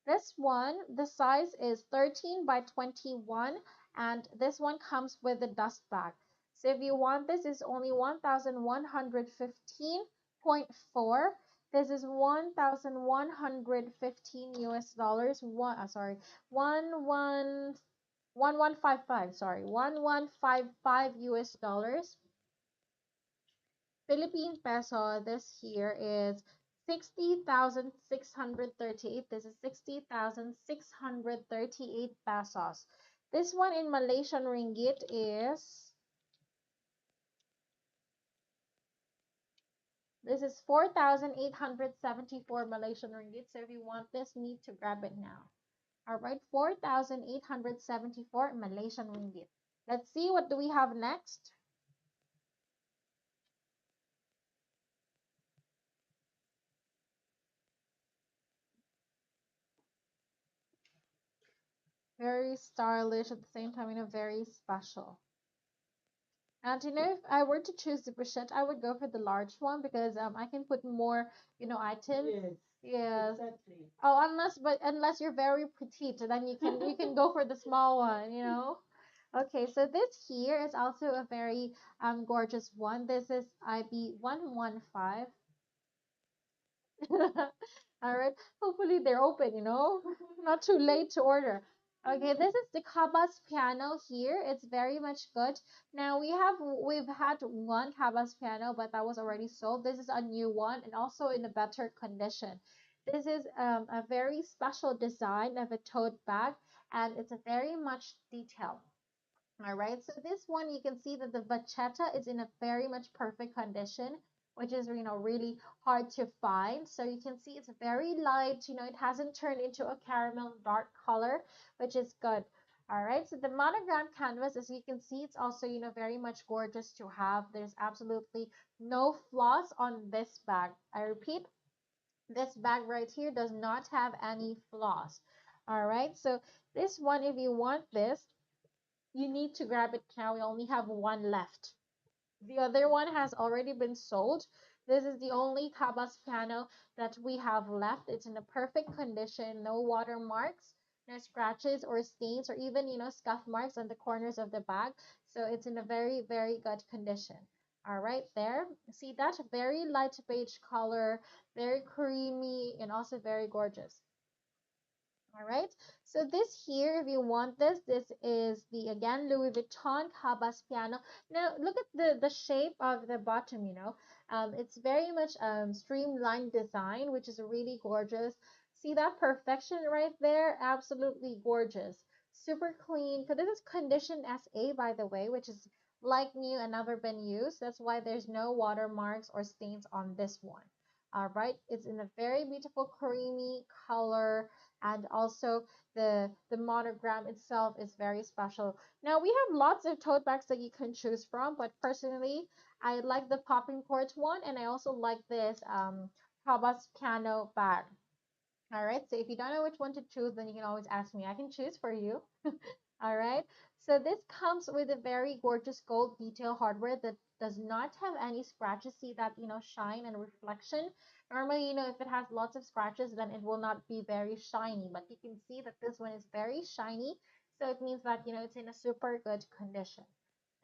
This one, the size is 13 by 21, and this one comes with a dust bag. So if you want this, it's only 1,115.4. This is 1,115 US dollars. Sorry, 1155. Sorry, 1155 US dollars. Philippine peso, this here is 60,638. This is 60,638 pesos. This one in Malaysian ringgit is, this is 4,874 Malaysian ringgit. So if you want this, need to grab it now. All right, 4,874 Malaysian ringgit. Let's see what do we have next. Very stylish at the same time, very special. And if I were to choose the bruschetta, I would go for the large one because I can put more, items. Yes. Yes. Exactly. Oh, unless you're very petite, then you can go for the small one. Okay, so this here is also a very gorgeous one. This is IB 115. All right. Hopefully they're open, not too late to order. Okay, this is the Cabas piano here. It's very much good. Now we've had one Cabas piano, but that was already sold. This is a new one and also in a better condition. This is a very special design of a tote bag, and it's a very much detail. All right, so this one you can see that the vachetta is in a very much perfect condition, which is really hard to find. So you can see it's very light, it hasn't turned into a caramel dark color, which is good. All right, so the monogram canvas, as you can see, it's also very much gorgeous to have. There's absolutely no flaws on this bag. I repeat, this bag right here does not have any flaws. All right, so this one, if you want this, You need to grab it now. We only have one left. The other one has already been sold. This is the only Cabas piano that we have left. It's in a perfect condition, no watermarks, no scratches or stains, or even, scuff marks on the corners of the bag. So it's in a very, very good condition. All right, there. See that? Very light beige color, very creamy, and also very gorgeous. All right. So this here, if you want this, this is the again Louis Vuitton Cabas piano. Now look at the shape of the bottom. It's very much streamlined design, which is really gorgeous. See that perfection right there? Absolutely gorgeous. Super clean. Because this is condition SA, by the way, which is like new and never been used. That's why there's no watermarks or stains on this one. All right. It's in a very beautiful creamy color, and also the monogram itself is very special. Now we have lots of tote bags that you can choose from, but personally I like the popping cords one, and I also like this Habas piano bag. All right, so if you don't know which one to choose, then you can always ask me. I can choose for you. All right, so this comes with a very gorgeous gold detail hardware that does not have any scratches. See that, shine and reflection. Normally, if it has lots of scratches, then it will not be very shiny, but you can see that this one is very shiny. So it means that, it's in a super good condition.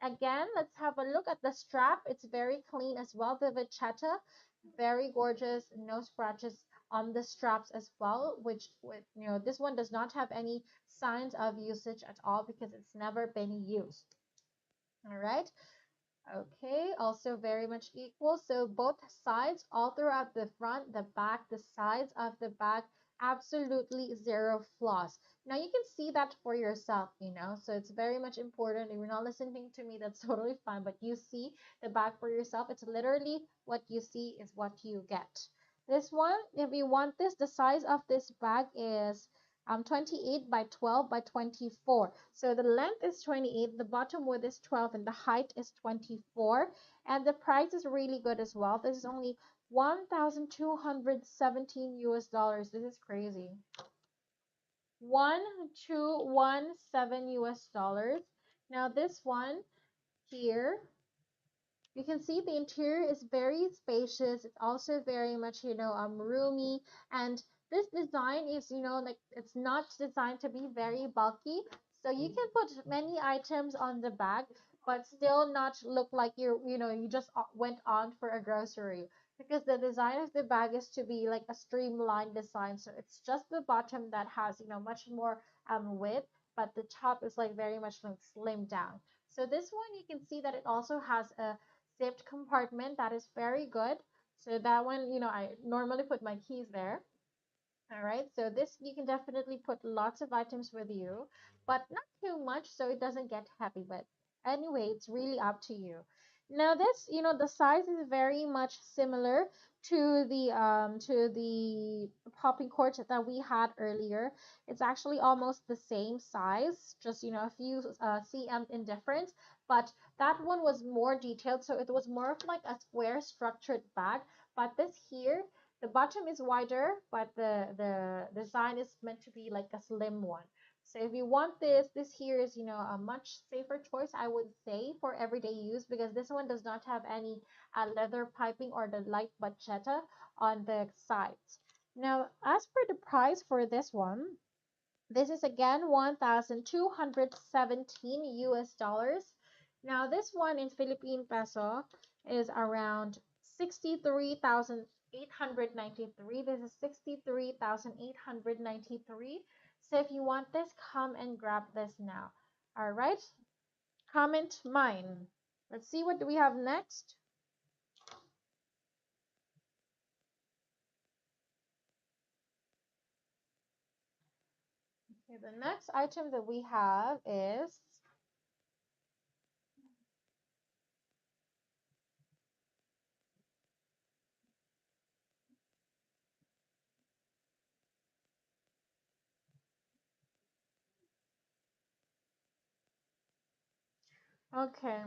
Again, let's have a look at the strap. It's very clean as well. The Vachetta, very gorgeous, no scratches on the straps as well, which with this one does not have any signs of usage at all because it's never been used. All right. Okay, also very much equal. So both sides, all throughout the front, the back, the sides of the bag, absolutely zero flaws. Now you can see that for yourself, so it's very much important. If you're not listening to me, that's totally fine, but you see the bag for yourself. It's literally what you see is what you get. This one, if you want this, the size of this bag is 28 by 12 by 24. So the length is 28, the bottom width is 12, and the height is 24. And the price is really good as well. This is only 1,217 US dollars. This is crazy. 1,217 US dollars. Now this one here, you can see the interior is very spacious. It's also very much, roomy. And this design is, like it's not designed to be very bulky. So you can put many items on the bag, but still not look like you just went on for a grocery. Because the design of the bag is to be like a streamlined design. So it's just the bottom that has, much more width, but the top is like very much like slimmed down. So this one, you can see that it also has a zipped compartment. That is very good. So that one, I normally put my keys there. All right, so this you can definitely put lots of items with you, but not too much so it doesn't get heavy. But anyway, it's really up to you. Now this, the size is very much similar to the popping cords that we had earlier. It's actually almost the same size, just a few cm in difference. But that one was more detailed, so it was more of like a square structured bag. But this here, the bottom is wider, but the design is meant to be like a slim one. So if you want this here is, a much safer choice, I would say, for everyday use, because this one does not have any leather piping or the light bachetta on the sides. Now, as for the price for this one, this is again 1,217 US dollars. Now, this one in Philippine peso is around 63,893. This is 63,893. So if you want this, come and grab this now. All right, comment mine. Let's see what do we have next. Okay, the next item that we have is okay.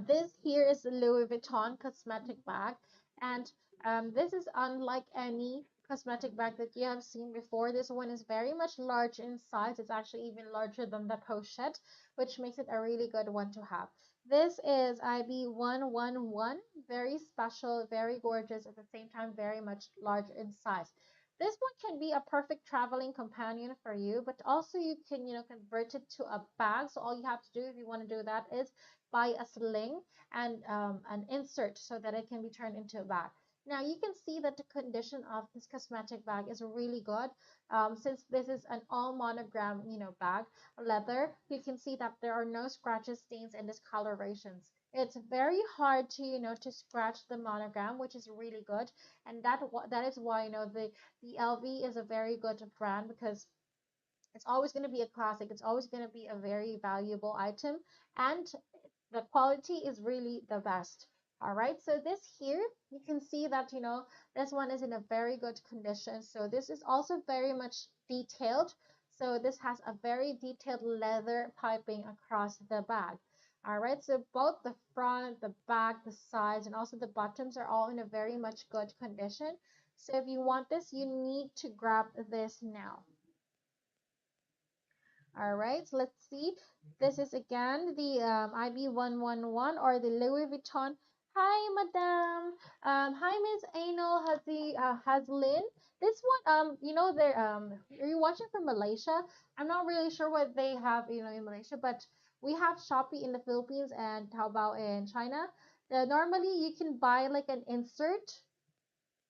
This here is the Louis Vuitton cosmetic bag, and this is unlike any cosmetic bag that you have seen before. This one is very much large in size. It's actually even larger than the pochette, which makes it a really good one to have. This is IB111, very special, very gorgeous, at the same time, very much large in size. This one can be a perfect traveling companion for you, but also you can, convert it to a bag. So all you have to do if you want to do that is buy a sling and an insert so that it can be turned into a bag. Now you can see that the condition of this cosmetic bag is really good. Since this is an all monogram, bag, leather, you can see that there are no scratches, stains, and discolorations. It's very hard to, to scratch the monogram, which is really good. And that is why, the LV is a very good brand because it's always going to be a classic. It's always going to be a very valuable item. And the quality is really the best. All right, so this here, you can see that, this one is in a very good condition. So this is also very much detailed. So this has a very detailed leather piping across the bag. All right, so both the front, the back, the sides, and also the bottoms are all in a very much good condition. So if you want this, you need to grab this now. All right, so let's see. This is again the IB111 or the Louis Vuitton. Hi, Madam. Hi, Miss Anal Haslin. This one, they're are you watching from Malaysia? I'm not really sure what they have, in Malaysia, but we have Shopee in the Philippines and Taobao in China. Normally, you can buy like an insert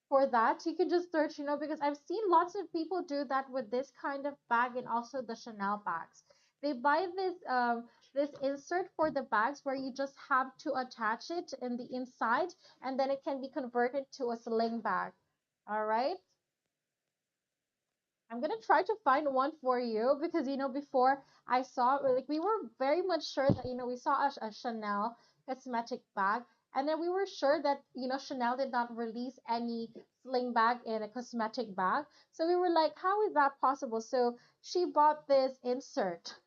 for that. You can just search, because I've seen lots of people do that with this kind of bag and also the Chanel bags. They buy this insert for the bags where you just have to attach it in the inside and then it can be converted to a sling bag. All right. I'm gonna try to find one for you because before I saw like we were very much sure that we saw a Chanel cosmetic bag and then we were sure that Chanel did not release any sling bag in a cosmetic bag. So we were like, how is that possible? So she bought this insert.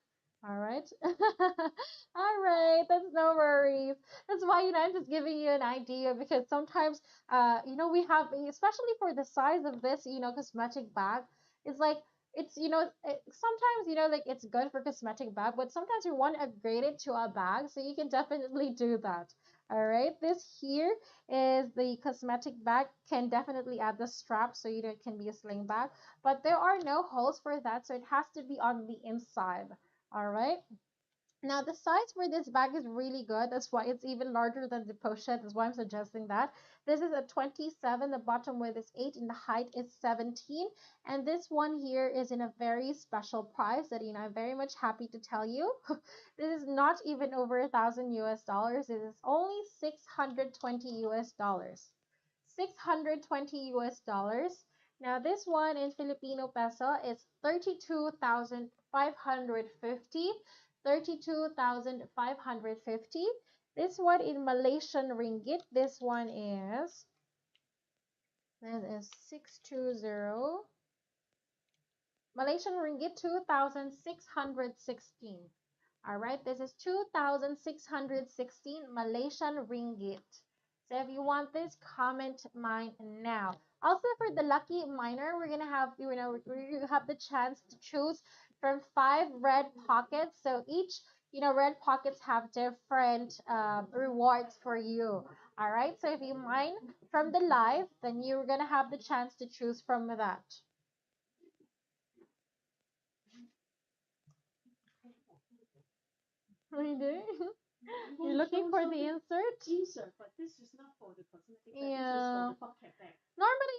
All right. All right. That's no worries. That's why, I'm just giving you an idea because sometimes, we have, especially for the size of this, cosmetic bag, it's like, sometimes, like it's good for cosmetic bag, but sometimes you want to upgrade it to a bag. So you can definitely do that. All right. This here is the cosmetic bag. Can definitely add the strap so it can be a sling bag, but there are no holes for that. So it has to be on the inside. All right. Now the size for this bag is really good. That's why it's even larger than the pochette. That's why I'm suggesting that. This is a 27. The bottom width is 8 and the height is 17. And this one here is in a very special price that I'm very much happy to tell you. This is not even over 1,000 US dollars. It is only 620 US dollars. 620 US dollars. Now this one in Filipino peso is 32,550. 32,550. This one in Malaysian ringgit. This is 620. Malaysian ringgit 2,616. All right, this is 2,616 Malaysian ringgit. So if you want this, comment mine now. Also for the lucky miner, we're gonna have you have the chance to choose from 5 red pockets. So each red pockets have different rewards for you. All right, so if you mine from the live, then you're gonna have the chance to choose from that. Really? You're looking for the insert? Yeah. Normally,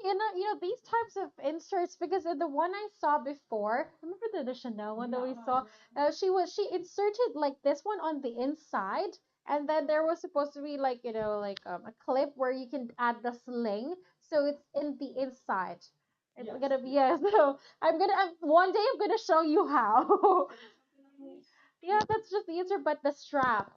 these types of inserts, because the one I saw before, remember the Chanel one that we saw? She inserted like this one on the inside, and then there was supposed to be like, a clip where you can add the sling, so it's in the inside. It's gonna be, yeah, so one day I'm gonna show you how. Yeah, that's just the answer, but the strap.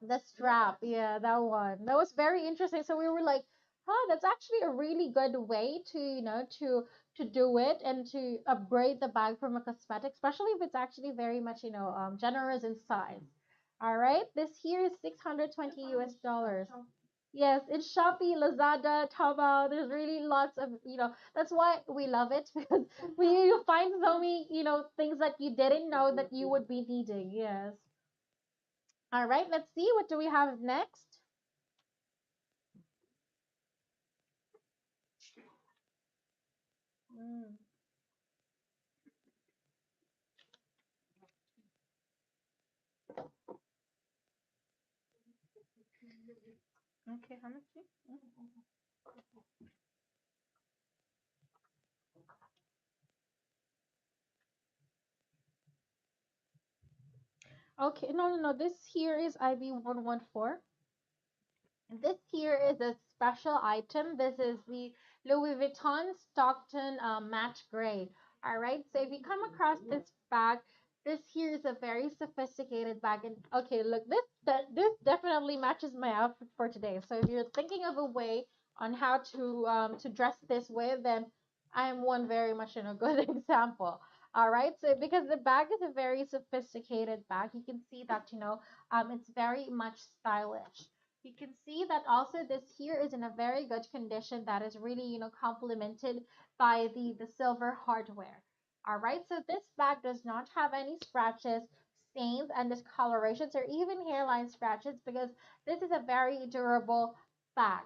The strap, yeah, that one. That was very interesting. So we were like, huh, that's actually a really good way to, to do it and to upgrade the bag from a cosmetic, especially if it's actually very much, generous in size. All right, this here is 620 US dollars. Yes, it's Shopee, Lazada, Taobao. There's really lots of, that's why we love it because you find so many, things that you didn't know that you would be needing. Yes. All right, let's see. What do we have next? Mm. Okay, how much? Okay, no, no, no. This here is IB 114. This here is a special item. This is the Louis Vuitton Stockton matte gray. All right. So if you come across this bag, this here is a very sophisticated bag. And okay, look, this definitely matches my outfit for today. So if you're thinking of a way on how to dress this way, then I am one very much good example. All right. So because the bag is a very sophisticated bag, you can see that it's very much stylish. You can see that also this here is in a very good condition that is really, complemented by the silver hardware. All right, so this bag does not have any scratches, stains, and discolorations or even hairline scratches because this is a very durable bag.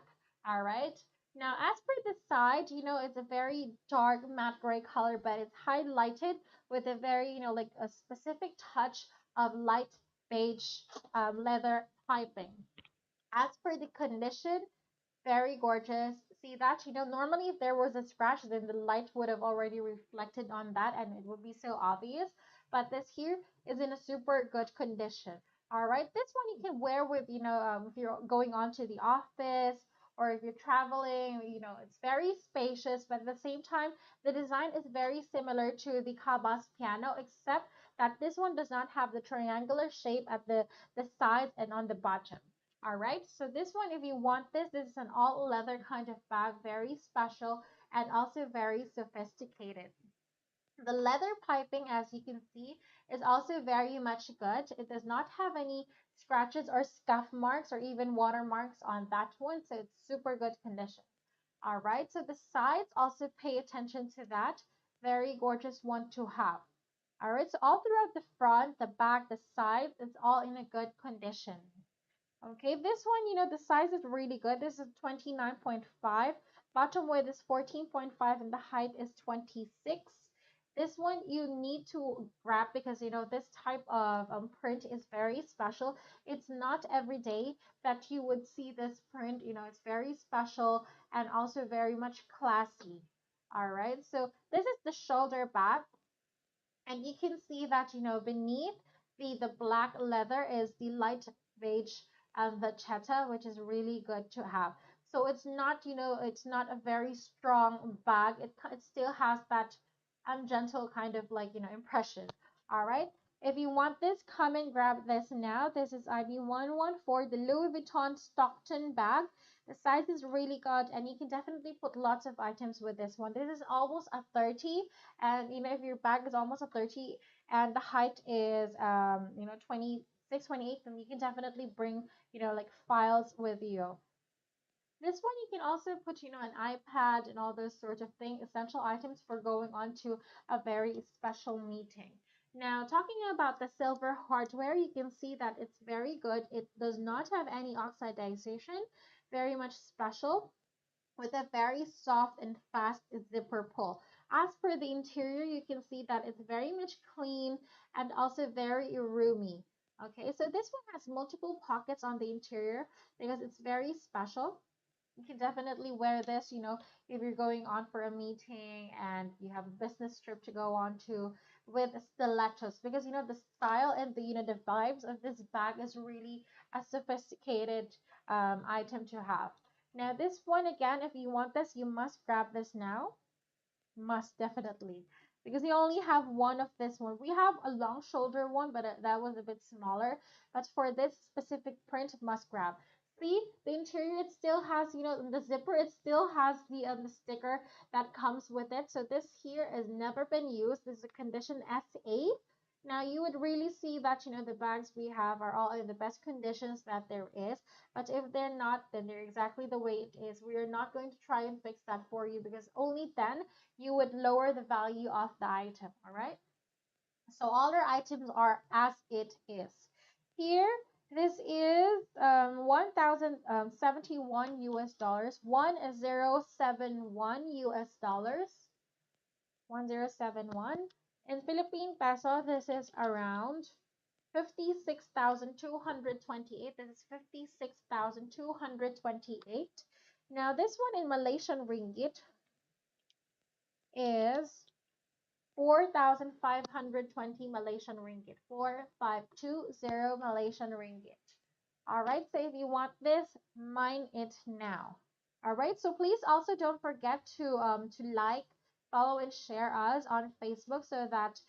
All right. Now, as per the side, it's a very dark matte gray color, but it's highlighted with a very, like a specific touch of light beige leather piping. As per the condition, very gorgeous. See that? Normally if there was a scratch, then the light would have already reflected on that and it would be so obvious. But this here is in a super good condition. All right. This one you can wear with, if you're going on to the office or if you're traveling, it's very spacious, but at the same time, the design is very similar to the Cabas piano, except that this one does not have the triangular shape at the sides and on the bottom. All right, so this one, if you want this is an all leather kind of bag, very special and also very sophisticated. The leather piping, as you can see, is also very much good. It does not have any scratches or scuff marks or even watermarks on that one, so it's super good condition. All right, so the sides also pay attention to that. Very gorgeous one to have. All right, so all throughout the front, the back, the sides, it's all in a good condition. Okay, this one, the size is really good. This is 29.5. Bottom width is 14.5 and the height is 26. This one you need to grab because, this type of print is very special. It's not every day that you would see this print. It's very special and also very much classy. All right, so this is the shoulder bag. And you can see that, beneath the black leather is the light beige and the cheetah, which is really good to have. So it's not a very strong bag. It still has that gentle kind of like, impression. All right. If you want this, come and grab this now. This is IB114, the Louis Vuitton Stockton bag. The size is really good, and you can definitely put lots of items with this one. This is almost a 30, and if your bag is almost a 30 and the height is 26, 28, then you can definitely bring like files with you. This one you can also put an iPad and all those sorts of things, essential items for going on to a very special meeting. Now, talking about the silver hardware, you can see that it's very good. It does not have any oxidization, very much special with a very soft and fast zipper pull. As per the interior, you can see that it's very much clean and also very roomy. Okay, so this one has multiple pockets on the interior because it's very special. You can definitely wear this, if you're going on for a meeting and you have a business trip to go on to with stilettos because the style and the vibes of this bag is really a sophisticated item to have. Now this one again, if you want this, you must grab this now. Must definitely. Because we only have one of this one. We have a long shoulder one, but that was a bit smaller. But for this specific print, must grab. See, the interior, it still has, the zipper, it still has the sticker that comes with it. So this here has never been used. This is a condition SA. Now you would really see that the bags we have are all in the best conditions that there is. But if they're not, then they're exactly the way it is. We are not going to try and fix that for you because only then you would lower the value of the item. All right. So all our items are as it is. Here, this is 1,071 US dollars, 1071 US dollars, 1071. In Philippine peso, this is around 56,228. This is 56,228. Now, this one in Malaysian ringgit is 4,520 Malaysian ringgit. 4,520 Malaysian ringgit. All right, so if you want this, mine it now. All right, so please also don't forget to like, follow, and share us on Facebook so that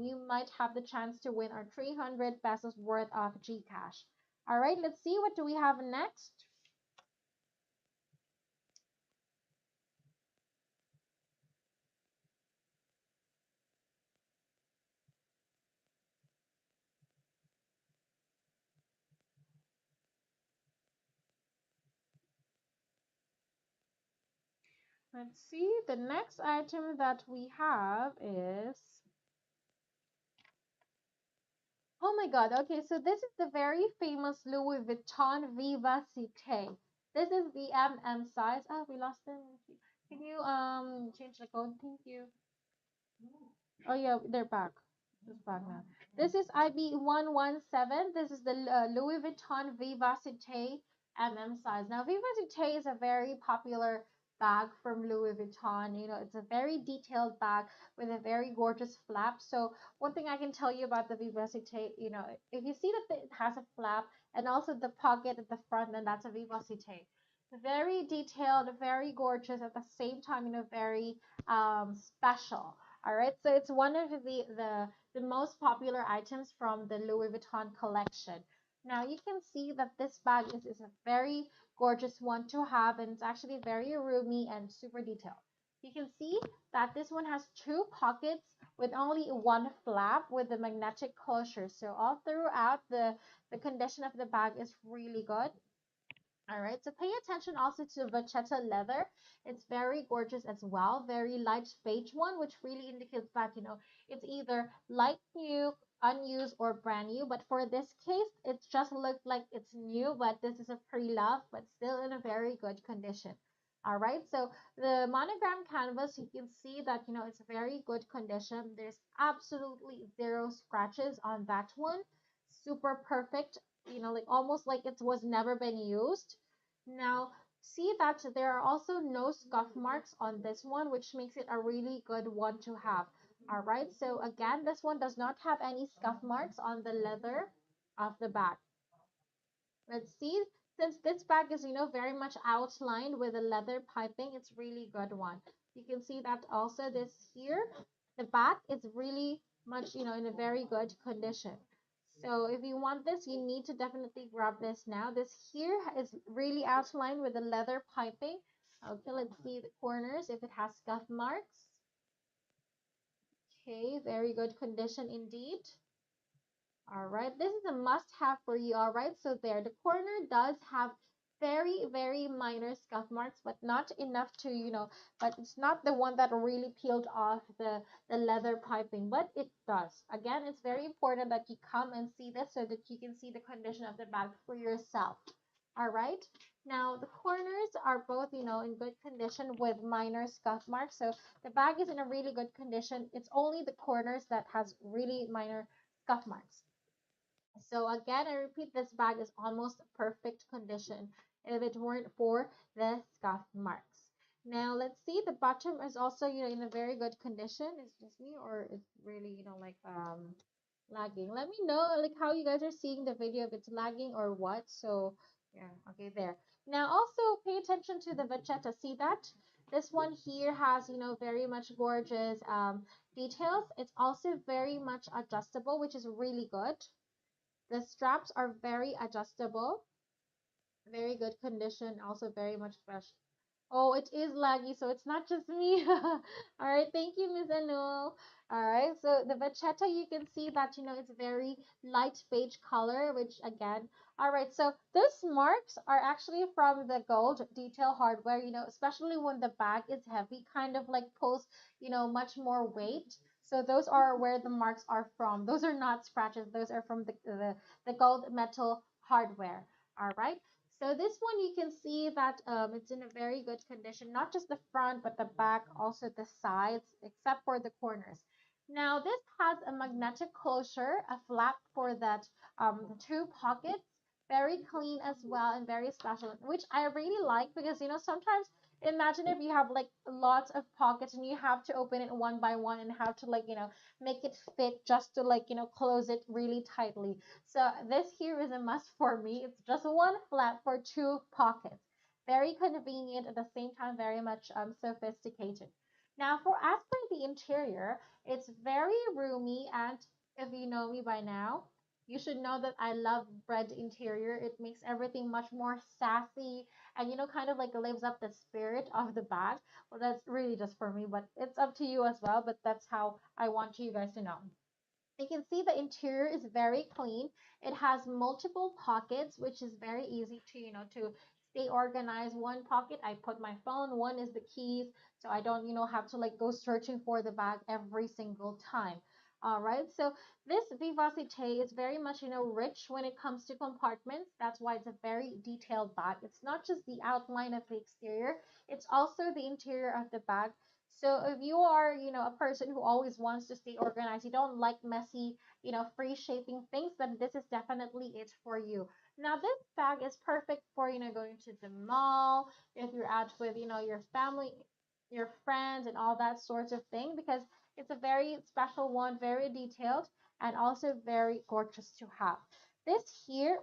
you might have the chance to win our 300 pesos worth of Gcash. All right, let's see what do we have next. Let's see. The next item that we have is, oh my God. Okay, so this is the very famous Louis Vuitton Vivacity. This is the MM size. Ah, we lost them. Can you change the code? Thank you. Oh yeah, they're back. Just back now. This is IB117. This is the Louis Vuitton Vivacity MM size. Now, Vivacity is a very popular bag from Louis Vuitton. It's a very detailed bag with a very gorgeous flap. So, one thing I can tell you about the Vivacity, if you see that it has a flap and also the pocket at the front, then that's a Vivacity. Very detailed, very gorgeous at the same time, very special. All right, so it's one of the most popular items from the Louis Vuitton collection. Now you can see that this bag is a very gorgeous one to have, and it's actually very roomy and super detailed. You can see that this one has two pockets with only one flap with the magnetic closure. So all throughout the condition of the bag is really good. All right, so pay attention also to Vachetta leather. It's very gorgeous as well, very light beige one, which really indicates that, it's either light new, unused, or brand new. But for this case, it just looked like it's new, but this is a pre-love, but still in a very good condition. All right, so the monogram canvas, you can see that, it's a very good condition. There's absolutely zero scratches on that one. Super perfect, like almost like it was never been used. Now, see that there are also no scuff marks on this one, which makes it a really good one to have. All right, so again, this one does not have any scuff marks on the leather of the bag. Let's see. Since this bag is, very much outlined with a leather piping, it's really good one. You can see that also this here, the back is really much, in a very good condition. So if you want this, you need to definitely grab this now. This here is really outlined with the leather piping. Okay, let's see the corners if it has scuff marks. Okay, very good condition indeed. All right, this is a must-have for you. All right, so there, the corner does have very, very minor scuff marks, but not enough to, but it's not the one that really peeled off the leather piping, but it does. Again, it's very important that you come and see this so that you can see the condition of the bag for yourself. All right, now the corners are both, in good condition with minor scuff marks. So the bag is in a really good condition. It's only the corners that has really minor scuff marks. So again, I repeat, this bag is almost perfect condition if it weren't for the scuff marks. Now let's see, the bottom is also, in a very good condition. It's just me or it's really, like lagging. Let me know like how you guys are seeing the video, if it's lagging or what. So yeah, okay, there. Now also pay attention to the vachetta. See that? This one here has, very much gorgeous details. It's also very much adjustable, which is really good. The straps are very adjustable, very good condition, also very much fresh. Oh, it is laggy, so it's not just me. All right, thank you, Miss Anu. All right, so the Vachetta, you can see that, it's a very light beige color, which again, all right, so those marks are actually from the gold detail hardware, especially when the bag is heavy, kind of like pulls, much more weight. So those are where the marks are from. Those are not scratches. Those are from the gold metal hardware. All right. So this one you can see that it's in a very good condition, not just the front, but the back, also the sides, except for the corners. Now this has a magnetic closure, a flap for that two pockets, very clean as well and very special, which I really like because sometimes imagine if you have like lots of pockets and you have to open it one by one and have to like make it fit just to like close it really tightly. So this here is a must for me. It's just one flap for two pockets. Very convenient at the same time, very much sophisticated. Now, for as for the interior, it's very roomy, and if you know me by now, you should know that I love red interior. It makes everything much more sassy and kind of like lives up the spirit of the bag. Well, that's really just for me, but it's up to you as well. But that's how I want you guys to know. You can see the interior is very clean. It has multiple pockets, which is very easy to, to stay organized. One pocket, I put my phone. One is the keys, so I don't, have to like go searching for the bag every single time. All right, so this Vivacity is very much, rich when it comes to compartments. That's why it's a very detailed bag. It's not just the outline of the exterior, it's also the interior of the bag. So if you are, a person who always wants to stay organized, you don't like messy, free shaping things, then this is definitely it for you. Now this bag is perfect for, going to the mall, if you're out with, your family, your friends and all that sorts of thing, because it's a very special one, very detailed and also very gorgeous to have. This here,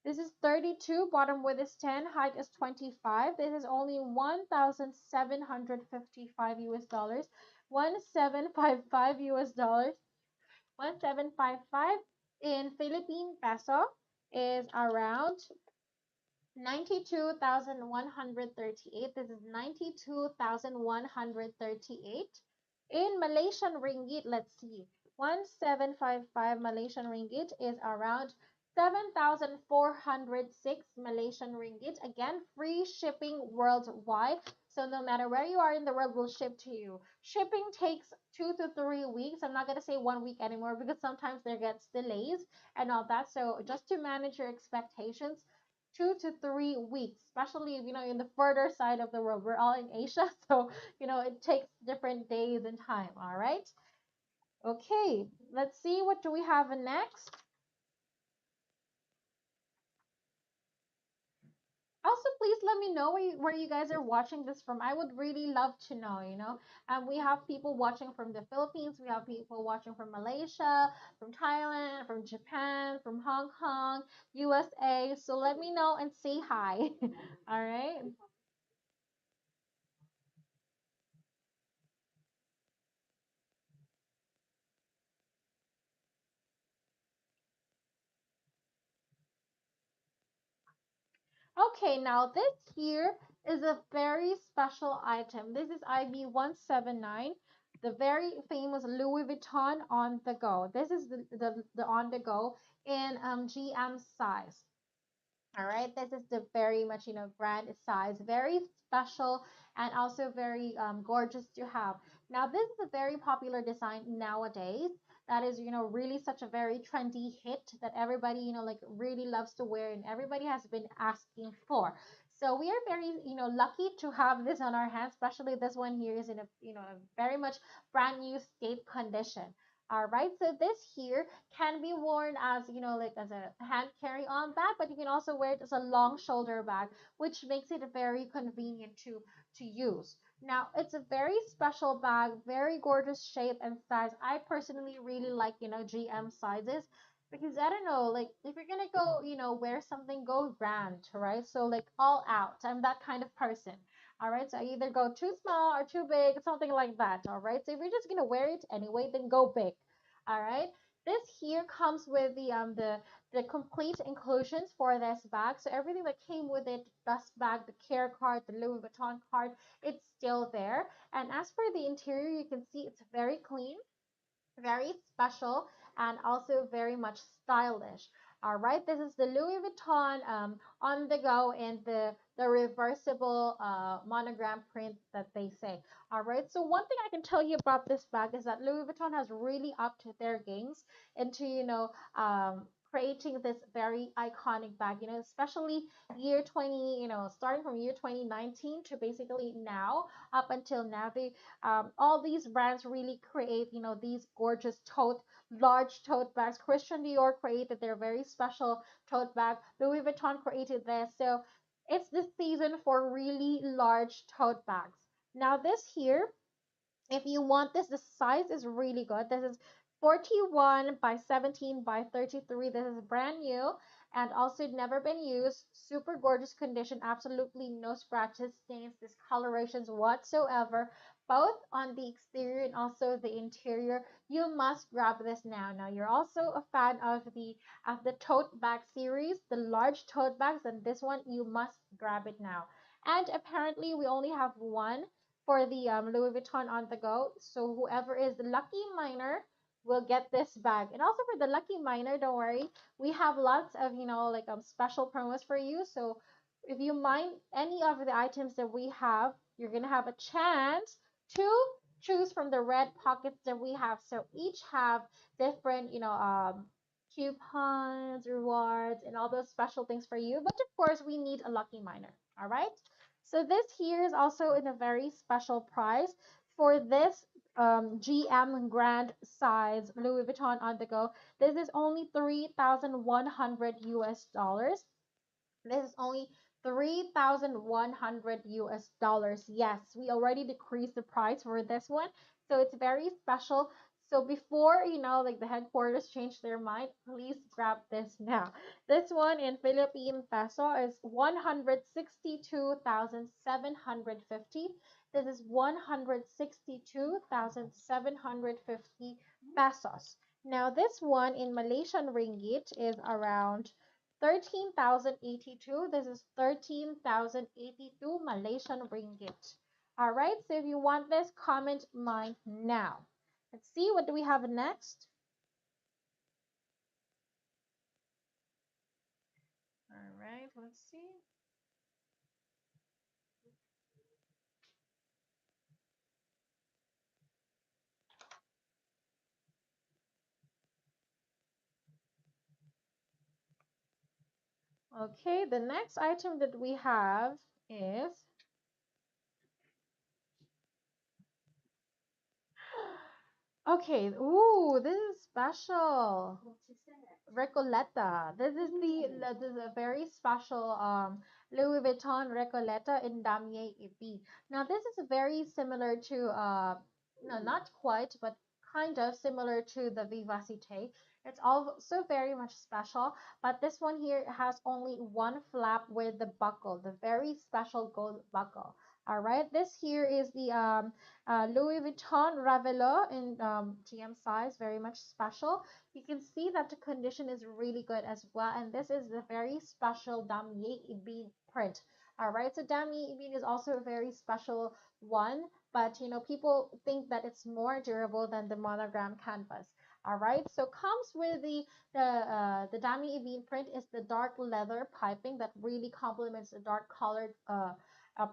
this is 32, bottom width is 10, height is 25. This is only 1,755 US dollars. 1,755 US dollars. 1,755 in Philippine peso is around 92,138. This is 92,138. In Malaysian ringgit, let's see. 1,755 Malaysian ringgit is around 7,406 Malaysian ringgit. Again, free shipping worldwide. So no matter where you are in the world, we'll ship to you. Shipping takes 2 to 3 weeks. I'm not going to say 1 week anymore because sometimes there gets delays and all that. So just to manage your expectations, 2 to 3 weeks, especially in the further side of the world. We're all in Asia, so it takes different days and time. All right. Okay, let's see what do we have next. Also, please let me know where you guys are watching this from. I would really love to know. We have people watching from the Philippines. We have people watching from Malaysia, from Thailand, from Japan, from Hong Kong, USA. So let me know and say hi. All right. Okay, now this here is a very special item. This is IB 179, the very famous Louis Vuitton on the go. This is the on the go in GM size. All right, this is the very much brand size, very special and also very gorgeous to have. Now this is a very popular design nowadays. That is really such a very trendy hit that everybody like really loves to wear and everybody has been asking for. So we are very lucky to have this on our hands, especially this one here is in a a very much brand new state condition. All right, so this here can be worn as like as a hand carry on bag, but you can also wear it as a long shoulder bag, which makes it very convenient to use. Now it's a very special bag, very gorgeous shape and size. I personally really like GM sizes because I don't know, like if you're gonna go wear something, go grand, right? So like all out, I'm that kind of person. All right, so I either go too small or too big, something like that. All right, so if you're just gonna wear it anyway, then go big. All right, this here comes with the the complete inclusions for this bag. So everything that came with it, dust bag, the care card, the Louis Vuitton card, it's still there. And as for the interior, you can see it's very clean, very special, and also very much stylish. All right, this is the Louis Vuitton on the go in the reversible monogram print that they say. All right, so one thing I can tell you about this bag is that Louis Vuitton has really upped their games into, creating this very iconic bag, especially year 20, starting from year 2019 to basically now, up until now, all these brands really create, these gorgeous large tote bags. Christian Dior created their very special tote bag. Louis Vuitton created this. So it's the season for really large tote bags. Now this here, if you want this, the size is really good. This is 41 by 17 by 33. This is brand new and also never been used. Super gorgeous condition. Absolutely no scratches, stains, discolorations whatsoever. Both on the exterior and also the interior. You must grab this now. Now you're also a fan of the tote bag series, the large tote bags, and this one you must grab it now. And apparently we only have one for the Louis Vuitton on the go. So whoever is the lucky miner will get this bag. And also for the lucky miner, don't worry, we have lots of like special promos for you. So if you mine any of the items that we have, you're gonna have a chance to choose from the red pockets that we have. So each have different coupons, rewards, and all those special things for you. But of course, we need a lucky miner. All right. So this here is also in a very special price for this GM Grand size Louis Vuitton on the go. This is only 3,100 US dollars. This is only 3,100 US dollars. Yes, we already decreased the price for this one. So it's very special. So before, like the headquarters change their mind, please grab this now. This one in Philippine peso is 162,750. This is 162,750 pesos. Now this one in Malaysian ringgit is around 13,082. This is 13,082 Malaysian ringgit. All right, so if you want this, comment mine now. Let's see, what do we have next? All right, let's see. Okay, the next item that we have is okay. Ooh, this is special. Recoleta. This is a very special Louis Vuitton Recoleta in Damier EP. Now this is very similar to no, not quite, but kind of similar to the Vivacity. It's also very much special, but this one here has only one flap with the buckle, the very special gold buckle. All right, this here is the Louis Vuitton Ravelo in GM size, very much special. You can see that the condition is really good as well, and this is the very special Damier Ibin print. All right, so Damier Ibin is also a very special one, but people think that it's more durable than the monogram canvas. All right, so comes with the Damier Ibin print is the dark leather piping that really complements the dark colored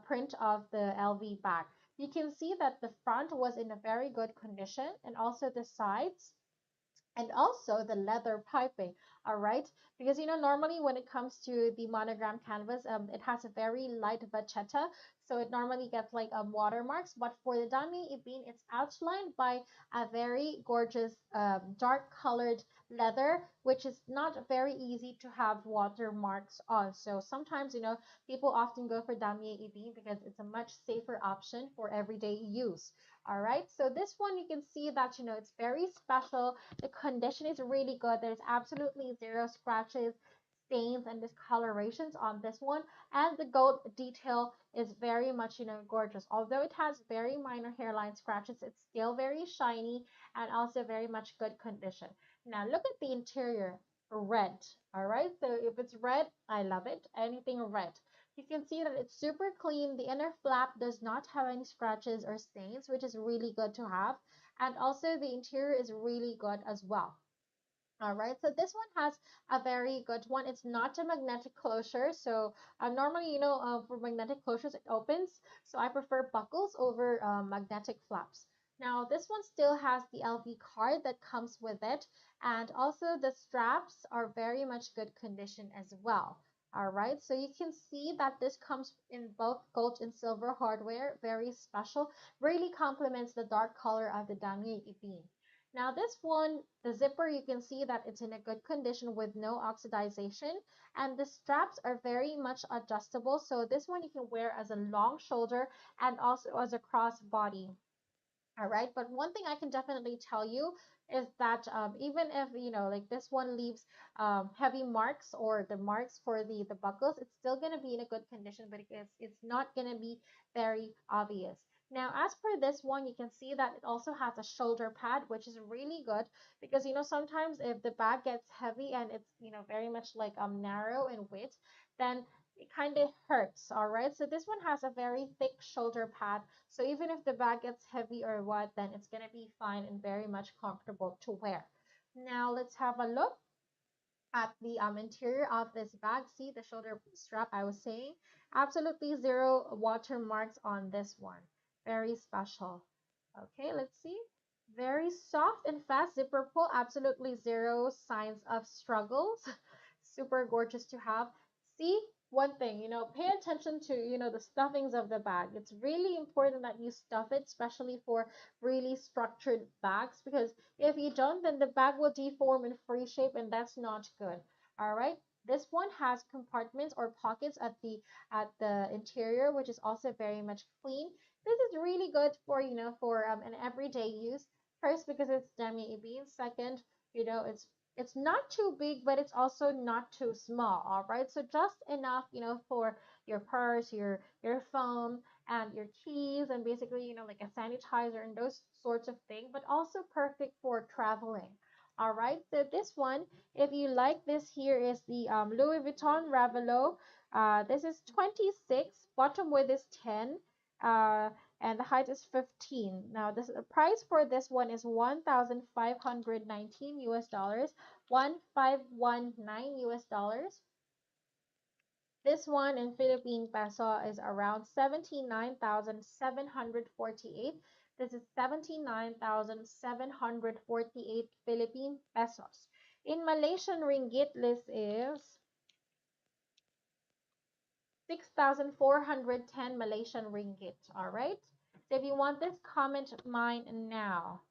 print of the LV bag. You can see that the front was in a very good condition, and also the sides and also the leather piping. All right, because normally when it comes to the monogram canvas, it has a very light vachetta, so it normally gets like watermarks, but for the Dami Ibin, it's outlined by a very gorgeous dark colored leather, which is not very easy to have watermarks on. So sometimes people often go for Damier Ibin because it's a much safer option for everyday use. All right, so this one you can see that it's very special. The condition is really good. There's absolutely zero scratches, stains, and discolorations on this one. And the gold detail is very much, gorgeous. Although it has very minor hairline scratches, it's still very shiny and also very much good condition. Now look at the interior. red. All right, so if it's red, I love it. Anything red. You can see that it's super clean. The inner flap does not have any scratches or stains, which is really good to have. And also the interior is really good as well. All right, so this one has a very good one. It's not a magnetic closure. So normally, for magnetic closures, it opens. So I prefer buckles over magnetic flaps. Now, this one still has the LV card that comes with it. And also the straps are very much good condition as well. All right, so you can see that this comes in both gold and silver hardware, very special, really complements the dark color of the Damier Ibin. Now this one, the zipper, you can see that it's in a good condition with no oxidization, and the straps are very much adjustable. So this one you can wear as a long shoulder and also as a crossbody. All right, but one thing I can definitely tell you is that even if like this one leaves heavy marks or the marks for the buckles, it's still going to be in a good condition, but it's not going to be very obvious. Now, as per this one, you can see that it also has a shoulder pad, which is really good because sometimes if the bag gets heavy and it's very much like narrow in width, then it kind of hurts. All right, so this one has a very thick shoulder pad, so even if the bag gets heavy or what, then it's going to be fine and very much comfortable to wear. Now let's have a look at the interior of this bag. See the shoulder strap I was saying? Absolutely zero watermarks on this one. Very special. Okay, let's see. Very soft and fast zipper pull. Absolutely zero signs of struggles. Super gorgeous to have. See, one thing, pay attention to, the stuffings of the bag. It's really important that you stuff it, especially for really structured bags, because if you don't, then the bag will deform and free shape, and that's not good. All right. This one has compartments or pockets at the interior, which is also very much clean. This is really good for for an everyday use. First, because it's demi-bean. Second, it's not too big, but it's also not too small. All right, so just enough for your purse, your phone, and your keys, and basically like a sanitizer and those sorts of things, but also perfect for traveling. All right, so this one, if you like, this here is the Louis Vuitton Ravelo. This is 26, bottom width is 10, uh, and the height is 15. Now, the price for this one is 1,519 US dollars, 1,519 US dollars. This one in Philippine peso is around 79,748. This is 79,748 Philippine pesos. In Malaysian ringgit, this is 6,410 Malaysian ringgit. All right. So if you want this, comment mine now.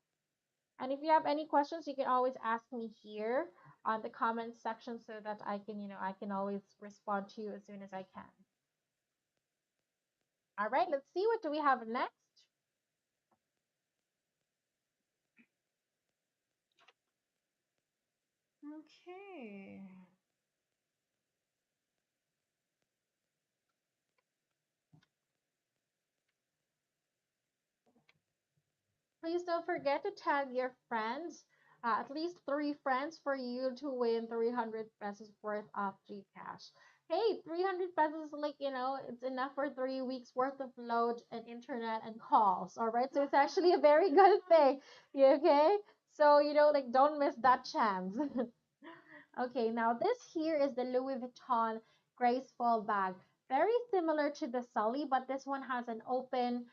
And if you have any questions, you can always ask me here on the comment section so that I can always respond to you as soon as I can. All right, let's see what do we have next. Okay. Please don't forget to tag your friends, at least 3 friends for you to win 300 pesos worth of Gcash. Hey, 300 pesos, like, it's enough for 3 weeks worth of load and internet and calls. All right. So it's actually a very good thing. You okay? So, like, don't miss that chance. Okay, now this here is the Louis Vuitton Graceful bag. Very similar to the Sully, but this one has an open,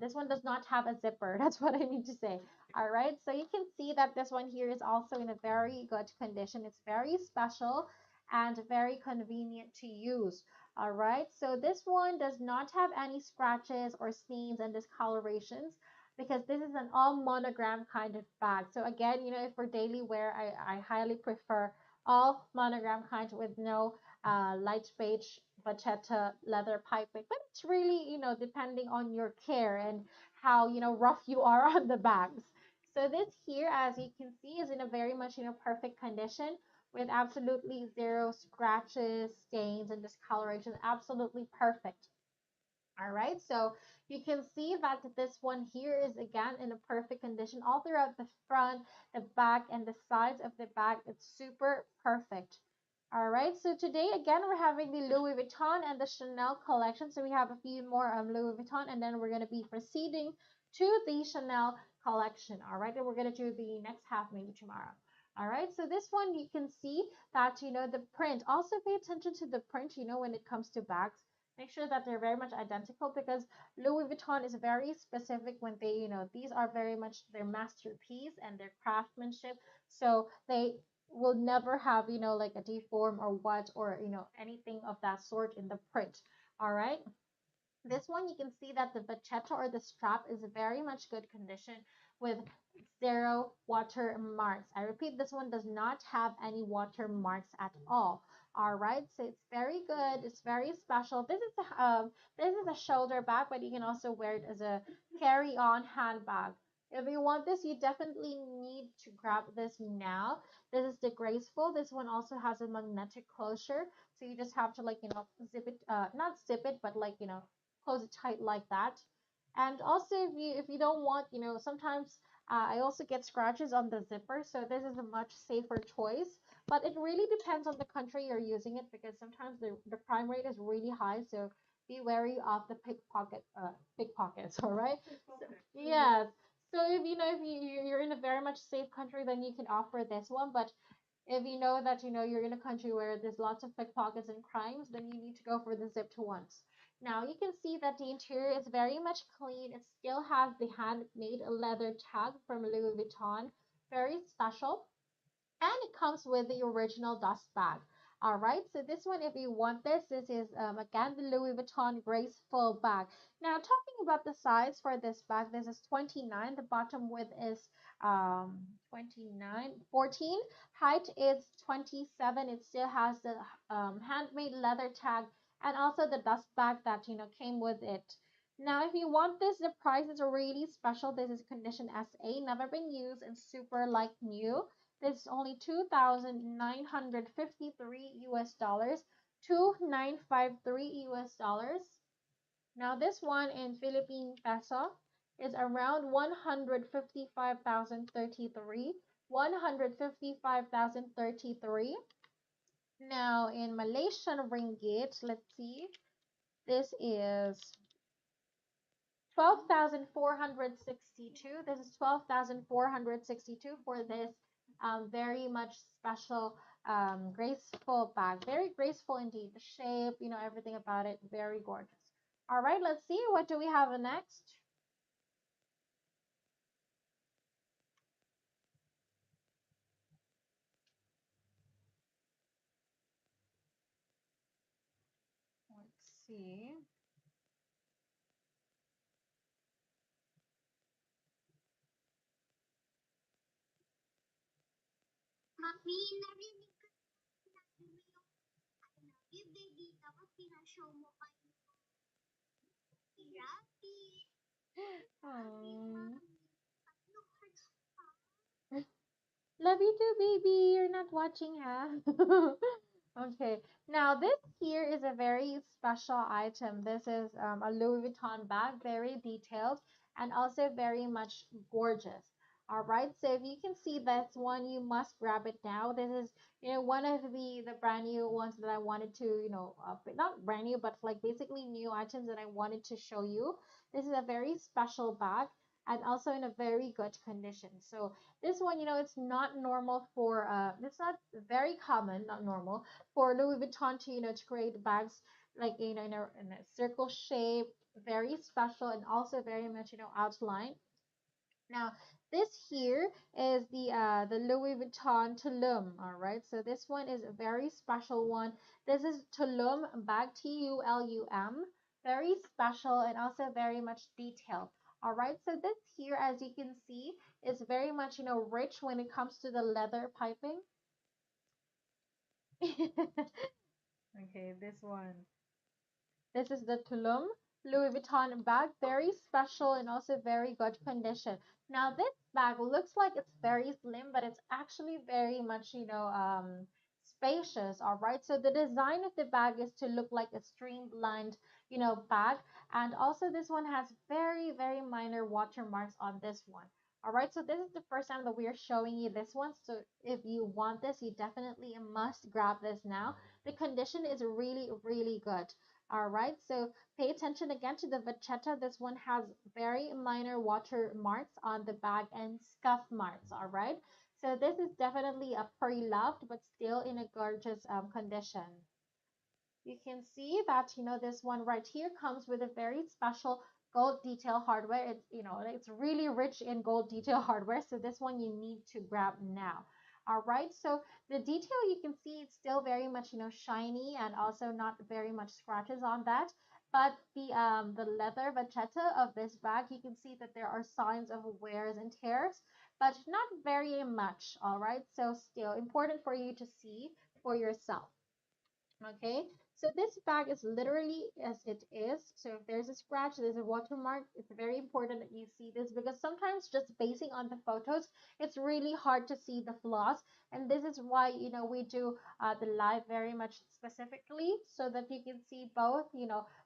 this one does not have a zipper. That's what I mean to say. All right, so you can see that this one here is also in a very good condition. It's very special and very convenient to use. All right, so this one does not have any scratches or stains and discolorations because this is an all monogram kind of bag. So again, if for daily wear, I highly prefer all monogram kind with no light beige vachetta leather piping. But it's really, depending on your care and how, rough you are on the bags. So this here, as you can see, is in a very much, perfect condition with absolutely zero scratches, stains, and discoloration. Absolutely perfect. All right, so you can see that this one here is again in a perfect condition all throughout the front, the back, and the sides of the bag. It's super perfect. All right, so today again we're having the Louis Vuitton and the Chanel collection. So we have a few more Louis Vuitton, and then we're gonna be proceeding to the Chanel collection. All right, and we're gonna do the next half maybe tomorrow. All right, so this one you can see that the print. Also pay attention to the print. When it comes to bags, make sure that they're very much identical because Louis Vuitton is very specific when these are very much their masterpiece and their craftsmanship. So they will never have, like a deform or what or, anything of that sort in the print. All right. This one, you can see that the vachetta or the strap is very much good condition with zero watermarks. I repeat, this one does not have any watermarks at all. All right, so it's very good. It's very special. This is a shoulder bag, but you can also wear it as a carry-on handbag. If you want this, you definitely need to grab this now. This is the Graceful. This one also has a magnetic closure, so you just have to zip it, not zip it, but close it tight like that. And also, if you don't want, sometimes I also get scratches on the zipper, so this is a much safer choice. But it really depends on the country you're using it because sometimes the crime rate is really high, so be wary of the pickpockets. All right. So, yes. So if you're in a very much safe country, then you can offer this one. But if you know that you're in a country where there's lots of pickpockets and crimes, then you need to go for the zipped ones. Now you can see that the interior is very much clean. It still has the handmade leather tag from Louis Vuitton, very special, and it comes with the original dust bag. All right, so this one, if you want this is again the Louis Vuitton Graceful bag. Now, talking about the size for this bag, this is 29. The bottom width is 29, 14. Height is 27. It still has the handmade leather tag and also the dust bag that came with it. Now, if you want this, the price is really special. This is condition SA, never been used, and super like new. This is only 2,953 US dollars, 2,953 US dollars. Now this one in Philippine peso is around 155,033, 155,033. Now in Malaysian ringgit, let's see. This is 12,462. This is 12,462 for this very much special graceful bag. Very graceful indeed. The shape, everything about it, very gorgeous. All right, let's see. What do we have next? Let's see. Mami, narinig ko sinabi mo yung I love you, baby. Tapos pinashow mo pa yung Rapi. Aww. Tatlong hearts pa. Love you too, baby. You're not watching, huh? Okay. Now, this here is a very special item. This is a Louis Vuitton bag, very detailed and also very much gorgeous. All right. So if you can see this one, you must grab it now. This is, one of the brand new ones that I wanted to, not brand new, but like basically new items that I wanted to show you. This is a very special bag and also in a very good condition. So this one, it's not normal for it's not very common, not normal for Louis Vuitton to to create bags like in a circle shape, very special and also very much outlined. Now this here is the Louis Vuitton Tulum. All right, so this one is a very special one. This is Tulum Bag, Tulum, very special and also very much detailed. All right, so this here, as you can see, is very much rich when it comes to the leather piping. Okay, this one. This is the Tulum Louis Vuitton bag, very special and also very good condition. Now this bag looks like it's very slim, but it's actually very much, spacious. All right. So the design of the bag is to look like a streamlined, bag. And also this one has very, very minor watermarks on this one. All right. So this is the first time that we are showing you this one. So if you want this, you definitely must grab this now. The condition is really, really good. All right. So pay attention again to the vachetta. This one has very minor watermarks on the bag and scuff marks. All right. So this is definitely a pre-loved, but still in a gorgeous condition. You can see that, this one right here comes with a very special gold detail hardware. It's really rich in gold detail hardware. So this one you need to grab now. All right. So the detail you can see it's still very much, shiny and also not very much scratches on that. But the leather vachetta of this bag, you can see that there are signs of wears and tears, but not very much. All right. So still important for you to see for yourself. Okay, so this bag is literally as it is. So if there's a scratch, there's a watermark, it's very important that you see this because sometimes just basing on the photos, it's really hard to see the flaws. And this is why, we do the live very much specifically so that you can see both,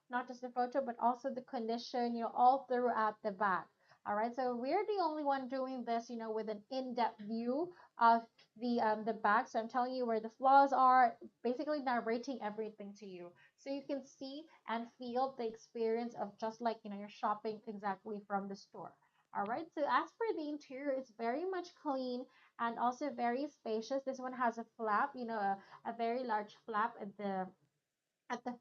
not just the photo, but also the condition, all throughout the bag. All right, so we're the only one doing this, with an in-depth view of the bag. So I'm telling you where the flaws are, basically narrating everything to you so you can see and feel the experience of just like you're shopping exactly from the store. All right, so as for the interior, it's very much clean and also very spacious. This one has a flap, a very large flap at the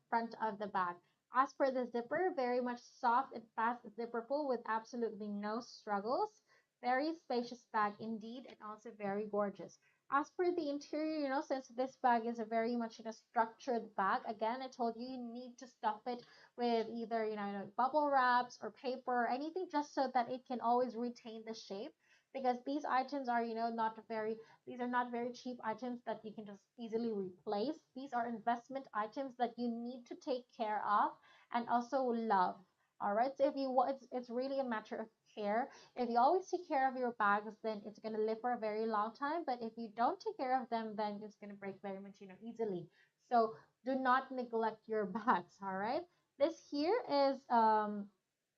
front of the bag. As for the zipper, very much soft and fast zipper pull with absolutely no struggles. Very spacious bag indeed, and also very gorgeous. As for the interior, since this bag is a very much structured bag, again, I told you you need to stuff it with either bubble wraps or paper or anything, just so that it can always retain the shape. Because these items are, not very these are not very cheap items that you can just easily replace. These are investment items that you need to take care of and also love. All right. So if you want, it's really a matter of care. If you always take care of your bags, then it's gonna live for a very long time. But if you don't take care of them, then it's gonna break very much, easily. So do not neglect your bags. All right. This here is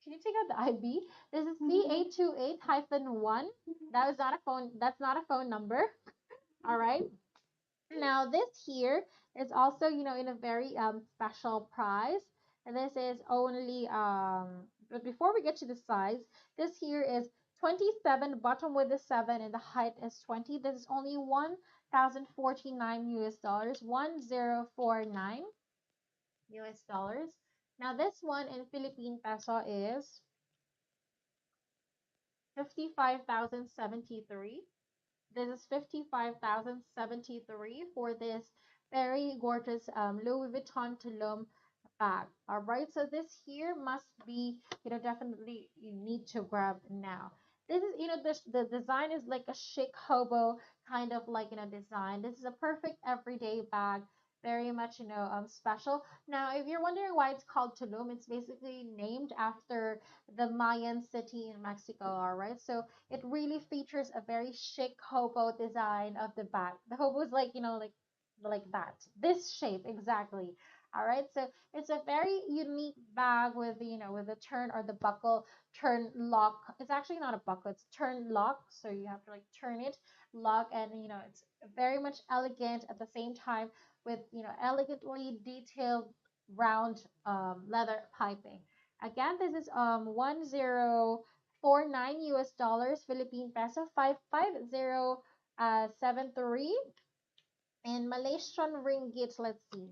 Can you take out the IB? This is C828-1. That is not a phone. That's not a phone number. All right. Now this here is also, in a very special price. And this is only but before we get to the size, this here is 27, bottom with the 7, and the height is 20. This is only 1,049 US dollars, 1049 US dollars. Now this one in Philippine peso is 55,073. This is 55,073 for this very gorgeous Louis Vuitton Tulum bag. All right, so this here must be, definitely you need to grab now. This is, the design is like a chic hobo kind of like, design. This is a perfect everyday bag, very much, special. Now, if you're wondering why it's called Tulum, it's basically named after the Mayan city in Mexico. All right, so it really features a very chic hobo design of the bag. The hobo is like, like that. This shape exactly. All right, so it's a very unique bag with with the turn or the buckle turn lock. It's actually not a buckle, it's turn lock. So you have to like turn it, lock, and it's very much elegant at the same time with elegantly detailed round leather piping. Again, this is 1049 US dollars, Philippine peso 55073 in Malaysian ringgit. Let's see.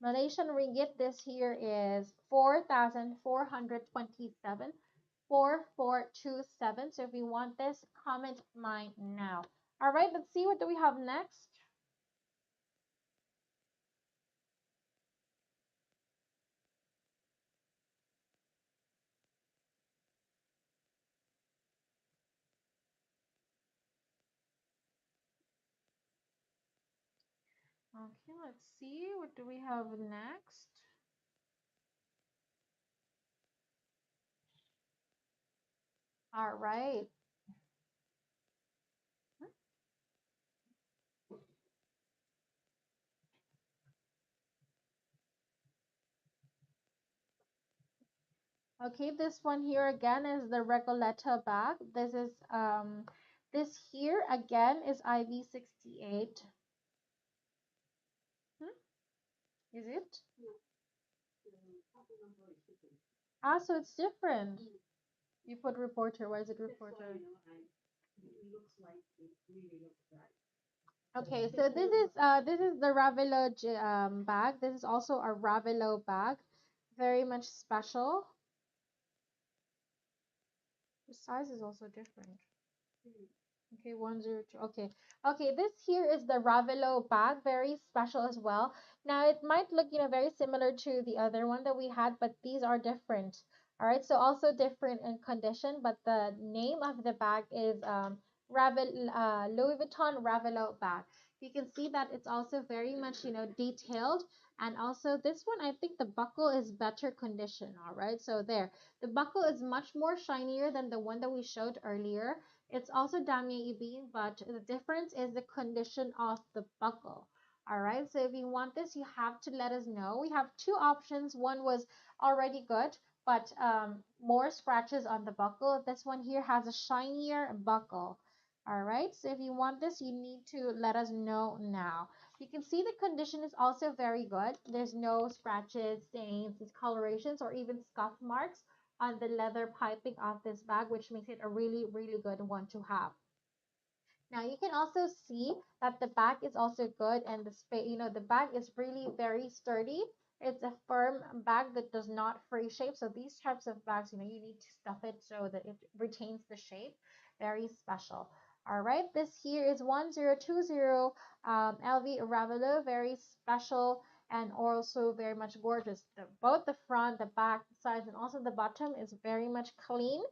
Malaysian ringgit this here is 4,427, 4427. So if you want this, comment mine now. All right, let's see what do we have next. Okay, let's see what do we have next. All right. Okay, this one here again is the Recoleta bag. This here again is IV68. Hmm? Is it? Ah, so it's different. You put reporter. Why is it reporter? Okay, so this is the Ravelo bag. This is also a Ravelo bag, very much special. The size is also different. Okay, 102. Okay. Okay, this here is the Ravelo bag, very special as well. Now it might look, very similar to the other one that we had, but these are different. All right, so also different in condition, but the name of the bag is Louis Vuitton Ravelo bag. You can see that it's also very much, detailed. And also this one, I think the buckle is better condition. All right, so there. The buckle is much more shinier than the one that we showed earlier. It's also Damier, but the difference is the condition of the buckle. All right, so if you want this, you have to let us know. We have two options. One was already good, but more scratches on the buckle. This one here has a shinier buckle. All right, so if you want this, you need to let us know now. You can see the condition is also very good. There's no scratches, stains, discolorations, or even scuff marks on the leather piping of this bag, which makes it a really, really good one to have. Now you can also see that the bag is also good and the space, the bag is really very sturdy. It's a firm bag that does not free shape. So these types of bags, you need to stuff it so that it retains the shape. Very special. All right, this here is 1020 LV Ravelo, very special and also very much gorgeous. Both the front, the back, the sides, and also the bottom is very much clean.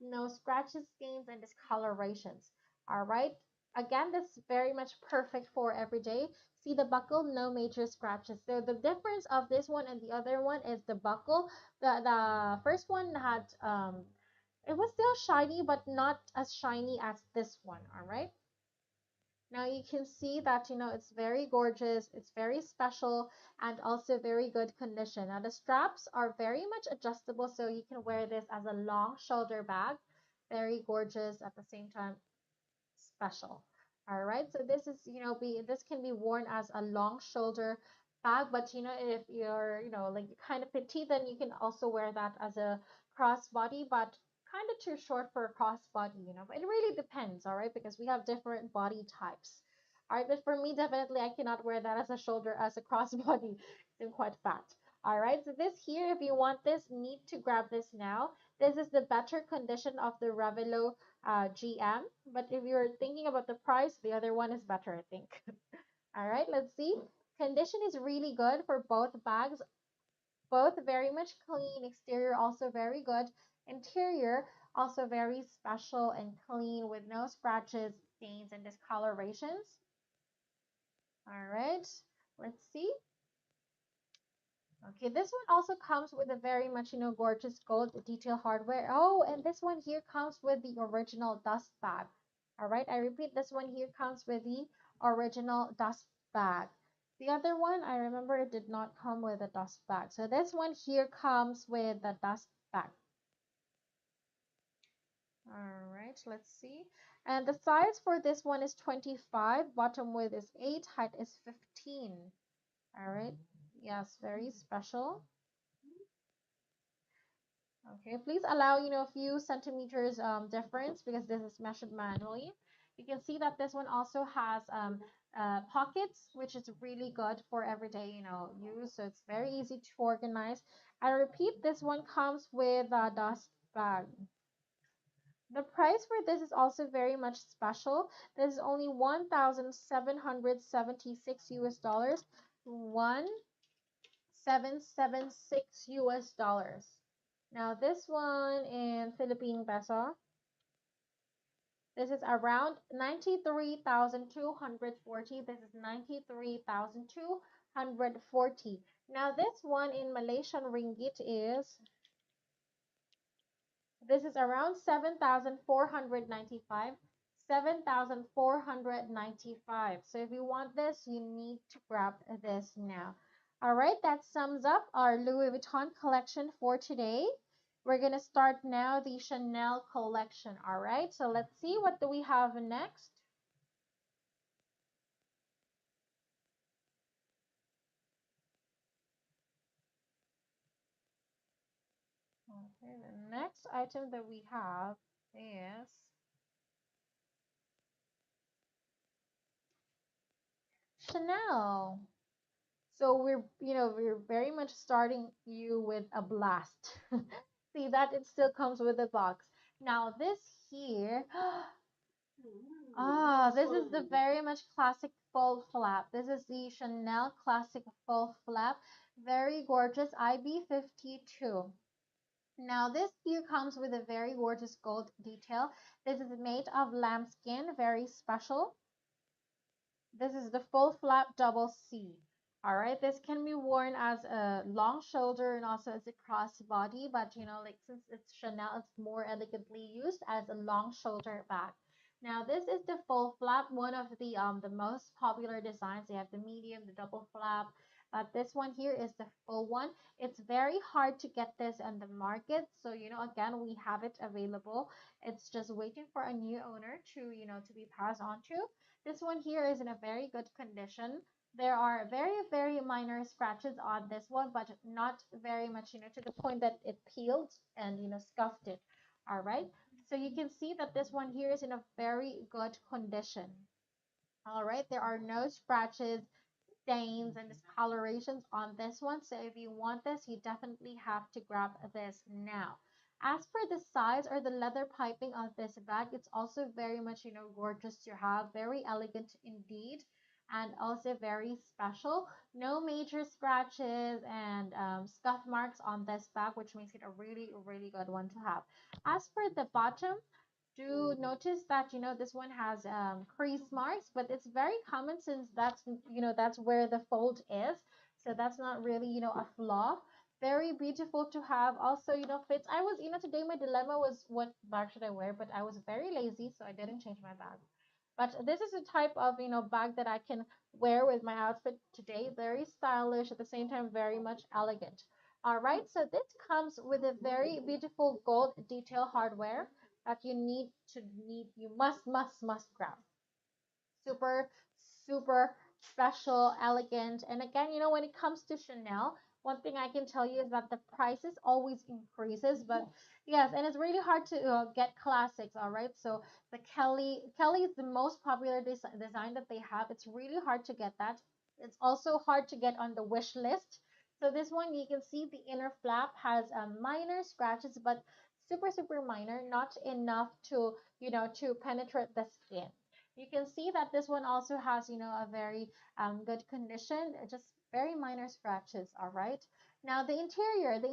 No scratches, stains, and discolorations. All right, again, that's very much perfect for every day. See the buckle, no major scratches. So the difference of this one and the other one is the buckle. The first one had it was still shiny, but not as shiny as this one. All right. Now you can see that it's very gorgeous, it's very special, and also very good condition. Now the straps are very much adjustable, so you can wear this as a long shoulder bag. Very gorgeous at the same time special. All right, so this is, this can be worn as a long shoulder bag, but if you're, like kind of petite, then you can also wear that as a crossbody, but kind of too short for a crossbody, but it really depends, all right, because we have different body types. All right, but for me, definitely, I cannot wear that as a shoulder, as a crossbody. I'm quite fat. All right, so this here, if you want this, need to grab this now. This is the better condition of the Ravelo GM. But if you're thinking about the price, the other one is better, I think. All right, let's see. Condition is really good for both bags. Both very much clean. Exterior also very good. Interior also very special and clean with no scratches, stains, and discolorations. All right, let's see. Okay, this one also comes with a very much, gorgeous gold detail hardware. Oh, and this one here comes with the original dust bag. All right, I repeat, this one here comes with the original dust bag. The other one, I remember it did not come with a dust bag. So this one here comes with the dust bag. All right, let's see. And the size for this one is 25, bottom width is 8, height is 15. All right, yes, very special. Okay, please allow, a few centimeters difference because this is measured manually. You can see that this one also has pockets, which is really good for everyday, use. So it's very easy to organize. I repeat, this one comes with a dust bag. The price for this is also very much special. This is only 1,776 US dollars. 1,776 US dollars. Now this one in Philippine peso, this is around 93,240. This is 93,240. Now this one in Malaysian ringgit is, this is around 7,495. 7,495. So if you want this, you need to grab this now. All right, that sums up our Louis Vuitton collection for today. We're gonna start now the Chanel collection. All right, so let's see what do we have next. Okay, the next item that we have is Chanel. So we're very much starting you with a blast. See that it still comes with a box. Now this here, this is the very much classic full flap. This is the Chanel classic full flap. Very gorgeous IB52. Now this here comes with a very gorgeous gold detail. This is made of lambskin, very special. This is the full flap double C. All right, this can be worn as a long shoulder and also as a crossbody, but like since it's Chanel, it's more elegantly used as a long shoulder bag. Now this is the full flap, one of the most popular designs. They have the medium, the double flap, but this one here is the full one. It's very hard to get this on the market, so again we have it available. It's just waiting for a new owner to be passed on to. This one here is in a very good condition. There are very, very minor scratches on this one, but not very much, to the point that it peeled and, scuffed it. All right. So you can see that this one here is in a very good condition. All right. There are no scratches, stains, and discolorations on this one. So if you want this, you definitely have to grab this now. As for the size or the leather piping of this bag, it's also very much, gorgeous to have, very elegant indeed, and also very special. No major scratches and scuff marks on this bag, which makes it a really, really good one to have. As for the bottom, do notice that this one has crease marks, but it's very common since that's where the fold is, so that's not really a flaw. Very beautiful to have. Also fits. I was today my dilemma was what bag should I wear, but I was very lazy, so I didn't change my bag. But this is a type of bag that I can wear with my outfit today. Very stylish, at the same time very much elegant. All right, so this comes with a very beautiful gold detail hardware that you must grab. Super, super special, elegant. And again, when it comes to Chanel, one thing I can tell you is that the prices always increases, but yes, and it's really hard to get classics. All right, so the Kelly is the most popular design that they have. It's really hard to get that. It's also hard to get on the wish list. So this one, you can see the inner flap has minor scratches, but super minor, not enough to penetrate the skin. You can see that this one also has, a very good condition, just very minor scratches, all right? Now the interior is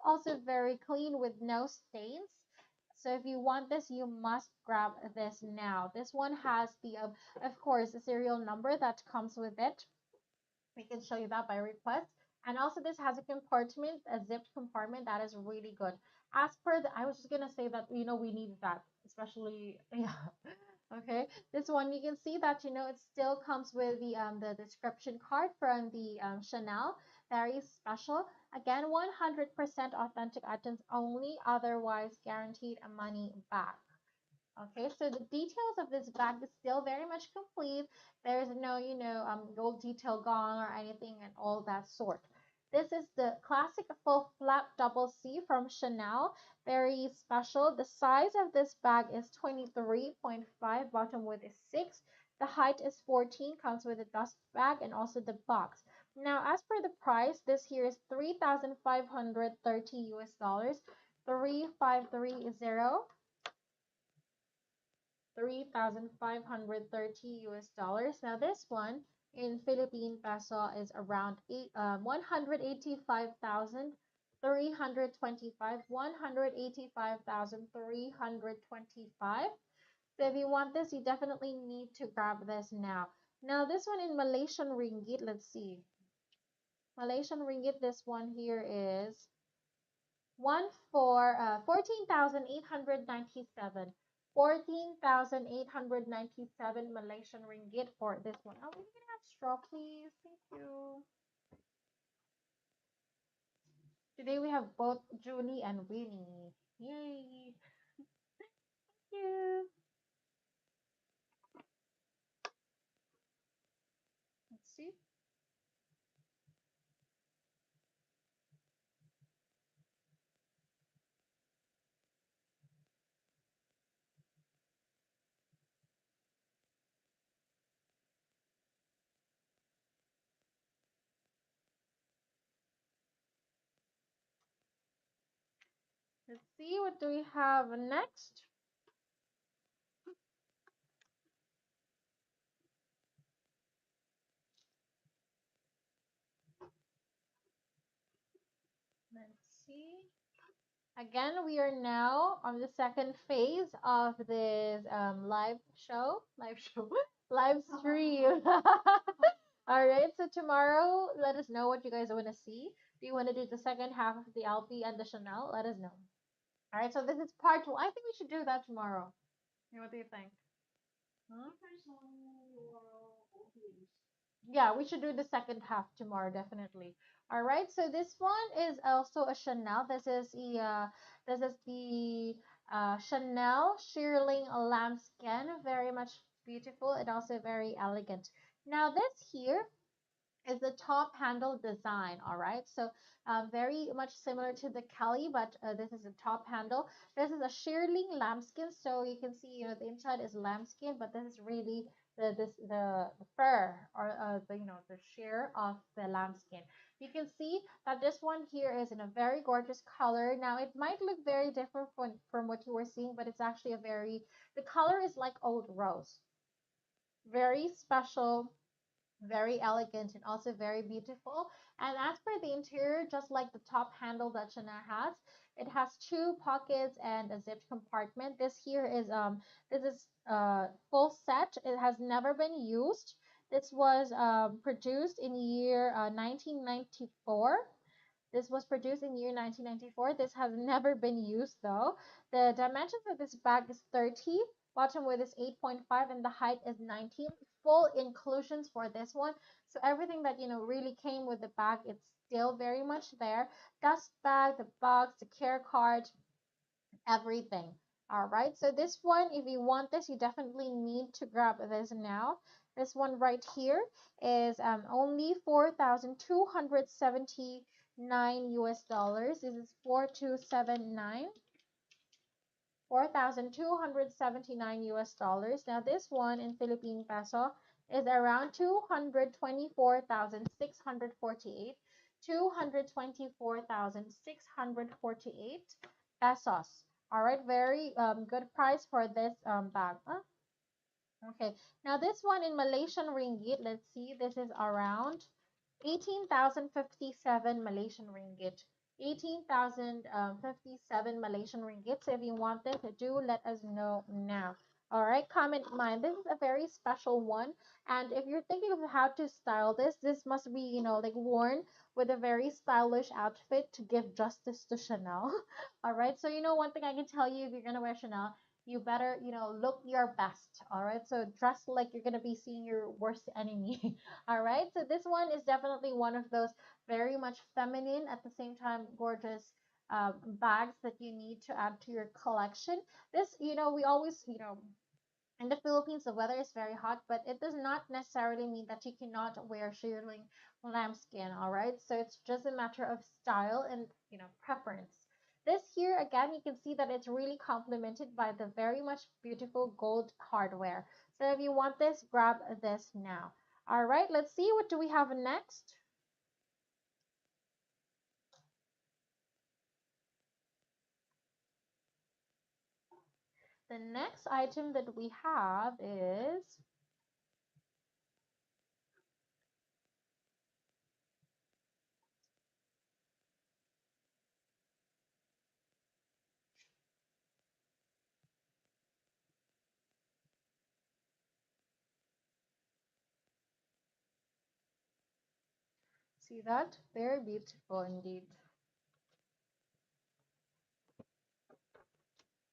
also very clean with no stains. So if you want this, you must grab this now. This one has of course, the serial number that comes with it. We can show you that by request. And also this has a compartment, a zipped compartment that is really good. As per I was just gonna say that we need that, especially yeah. Okay, this one you can see that it still comes with the description card from the Chanel. Very special. Again, 100% authentic items only, otherwise guaranteed a money back. Okay, so the details of this bag is still very much complete. There's no, gold detail gone or anything and all that sort. This is the classic full flap double C from Chanel. Very special. The size of this bag is 23.5, bottom width is 6. The height is 14, comes with a dust bag and also the box. Now, as for the price, this here is 3,530 US dollars, 3530. 3,530 US dollars. Now this one in Philippine peso is around 185,325, 185,325. So if you want this, you definitely need to grab this now. Now this one in Malaysian ringgit, let's see. Malaysian ringgit, this one here is 14,897. 14,897 Malaysian ringgit for this one. Oh, we can have straw, please. Thank you. Today we have have both Julie and Winnie. Yay! Thank you. Let's see. Let's see. What do we have next? Let's see. Again, we are now on the second phase of this live show, live stream. All right, so tomorrow, let us know what you guys want to see. Do you want to do the second half of the LP and the Chanel? Let us know. All right, so this is part two. I think we should do that tomorrow. What do you think? Huh? Yeah, we should do the second half tomorrow, definitely. All right, so this one is also a Chanel. This is the Chanel Shearling lambskin, very much beautiful and also very elegant. Now this here is the top handle design. All right, so very much similar to the Kelly, but this is a top handle. This is a shearling lambskin, so you can see, the inside is lambskin, but this is really the fur, or the the shear of the lambskin. You can see that this one here is in a very gorgeous color. Now it might look very different from what you were seeing, but it's actually a very, the color is like old rose, very special, very elegant, and also very beautiful. And as for the interior, just like the top handle that Chanel has, it has two pockets and a zipped compartment. This is full set. It has never been used. This was produced in year 1994. This was produced in year 1994. This has never been used though. The dimensions of this bag is 30, bottom width is 8.5, and the height is 19. Full inclusions for this one. So everything that really came with the bag, it's still very much there. Dust bag, the box, the care card, everything. All right, so this one, if you want this, you definitely need to grab this now. This one right here is only 4,279 US dollars. This is 4279. 4,279 US dollars. Now this one in Philippine peso is around 224,648. 224,648 pesos. All right, very good price for this bag. Okay, now this one in Malaysian ringgit, let's see, this is around 18,057 Malaysian ringgit. 18,057 Malaysian ringgit. So if you want this, do let us know now. All right, comment mine. This is a very special one. And if you're thinking of how to style this, this must be, like worn with a very stylish outfit to give justice to Chanel. All right, so one thing I can tell you, if you're gonna wear Chanel, you better, look your best. All right, so dress like you're gonna be seeing your worst enemy. All right, so this one is definitely one of those very much feminine, at the same time gorgeous bags that you need to add to your collection. This, we always, in the Philippines, the weather is very hot, but it does not necessarily mean that you cannot wear shearling lambskin, all right? So it's just a matter of style and, preference. This here, again, you can see that it's really complemented by the very much beautiful gold hardware. So if you want this, grab this now. All right, let's see, what do we have next? The next item that we have is, see that? Very beautiful indeed.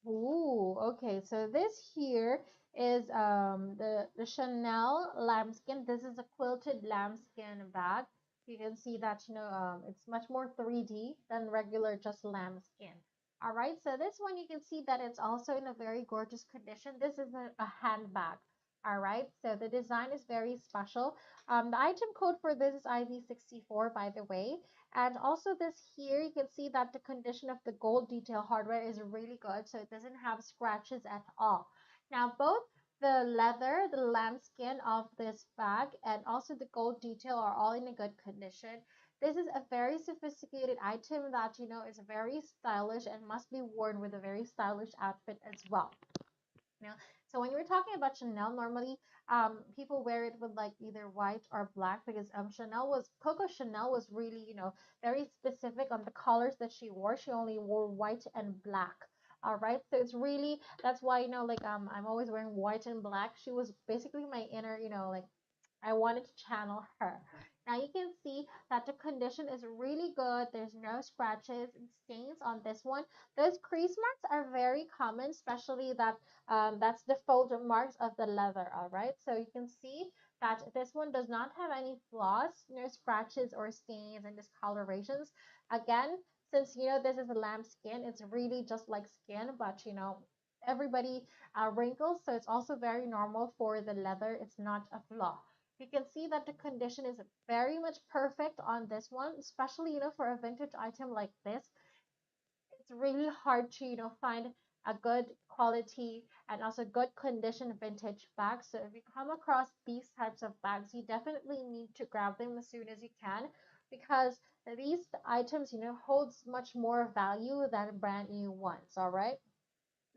Ooh, okay. So this here is the Chanel lambskin. This is a quilted lambskin bag. You can see that, it's much more 3D than regular just lambskin. All right, so this one you can see that it's also in a very gorgeous condition. This is a handbag. All right, so the design is very special. The item code for this is IV64, by the way. And also this here, you can see that the condition of the gold detail hardware is really good, so it doesn't have scratches at all. Now, both the leather, the lambskin of this bag, and also the gold detail are all in a good condition. This is a very sophisticated item that, is very stylish and must be worn with a very stylish outfit as well. You know, so when you're talking about Chanel, normally people wear it with like either white or black because Coco Chanel was really, very specific on the colors that she wore. She only wore white and black. All right, so it's really that's why like I'm always wearing white and black. She was basically my inner, like I wanted to channel her. Now you can see that the condition is really good. There's no scratches and stains on this one. Those crease marks are very common, especially that's the fold marks of the leather. All right, so you can see that this one does not have any flaws, no scratches or stains and discolorations. Again, since this is a lamb skin, it's really just like skin, but everybody wrinkles, so it's also very normal for the leather. It's not a flaw. You can see that the condition is very much perfect on this one, especially, for a vintage item like this. It's really hard to, find a good quality and also good condition vintage bag. So if you come across these types of bags, you definitely need to grab them as soon as you can because these items, holds much more value than brand new ones, all right?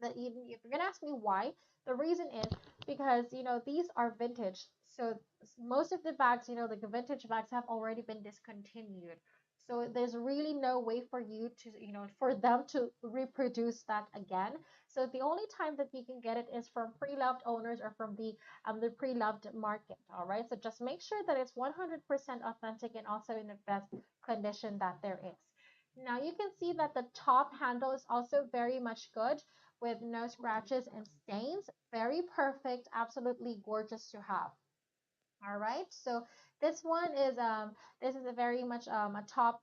That even if you're gonna ask me why, the reason is because these are vintage. So most of the bags, like the vintage bags, have already been discontinued. So there's really no way for you to, for them to reproduce that again. So the only time that you can get it is from pre-loved owners or from the pre-loved market. All right. So just make sure that it's 100% authentic and also in the best condition that there is. Now you can see that the top handle is also very much good with no scratches and stains. Very perfect, absolutely gorgeous to have. All right, so this is a very much a top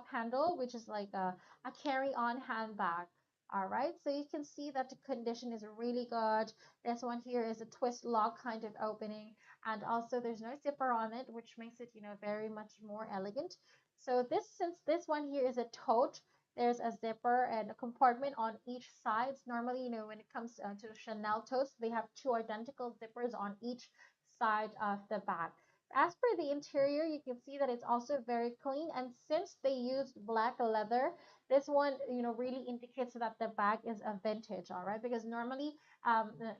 handle, which is like a carry-on handbag. All right, so you can see that the condition is really good. This one here is a twist lock kind of opening, and also there's no zipper on it, which makes it very much more elegant. So since this one here is a tote, there's a zipper and a compartment on each side. Normally, when it comes to Chanel totes, they have two identical zippers on each side of the bag. As per the interior, you can see that it's also very clean. And since they used black leather, this one, really indicates that the bag is a vintage, all right? Because normally,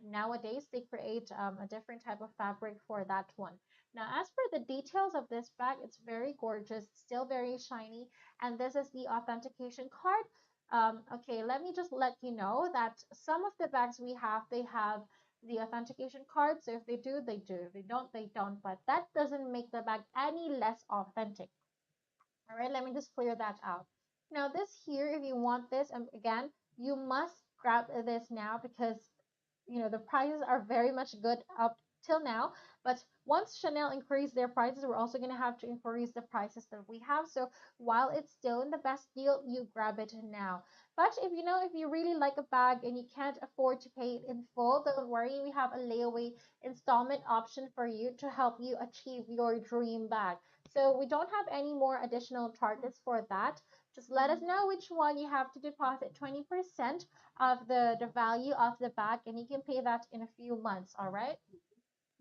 nowadays, they create a different type of fabric for that one. Now, as per the details of this bag, it's very gorgeous, still very shiny. And this is the authentication card. Okay, let me just let you know that some of the bags we have, they have the authentication card. So if they do, they do. If they don't, they don't. But that doesn't make the bag any less authentic. All right, let me just clear that out. Now, this here, if you want this, again, you must grab this now because the prices are very much good up till now. But once Chanel increase their prices, we're also going to have to increase the prices that we have. So while it's still in the best deal, you grab it now. But if you really like a bag and you can't afford to pay it in full, don't worry. We have a layaway installment option for you to help you achieve your dream bag. So we don't have any more additional charges for that. Just let us know which one you have to deposit 20% of the value of the bag, and you can pay that in a few months. All right,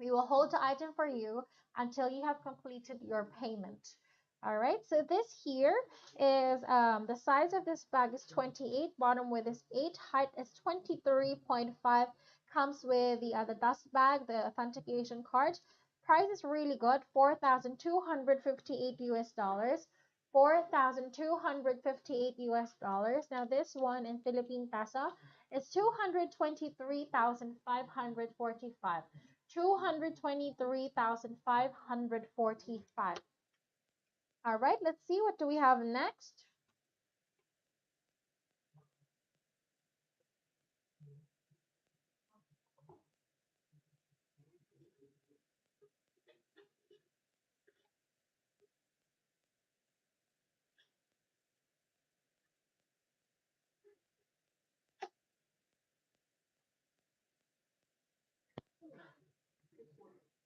we will hold the item for you until you have completed your payment. All right, so this here is the size of this bag is 28, bottom width is 8, height is 23.5. Comes with the dust bag, the authentication card. Price is really good, 4,258 US dollars. 4,258 US dollars. Now this one in Philippine peso is 223,545. 223,545. All right, let's see what do we have next.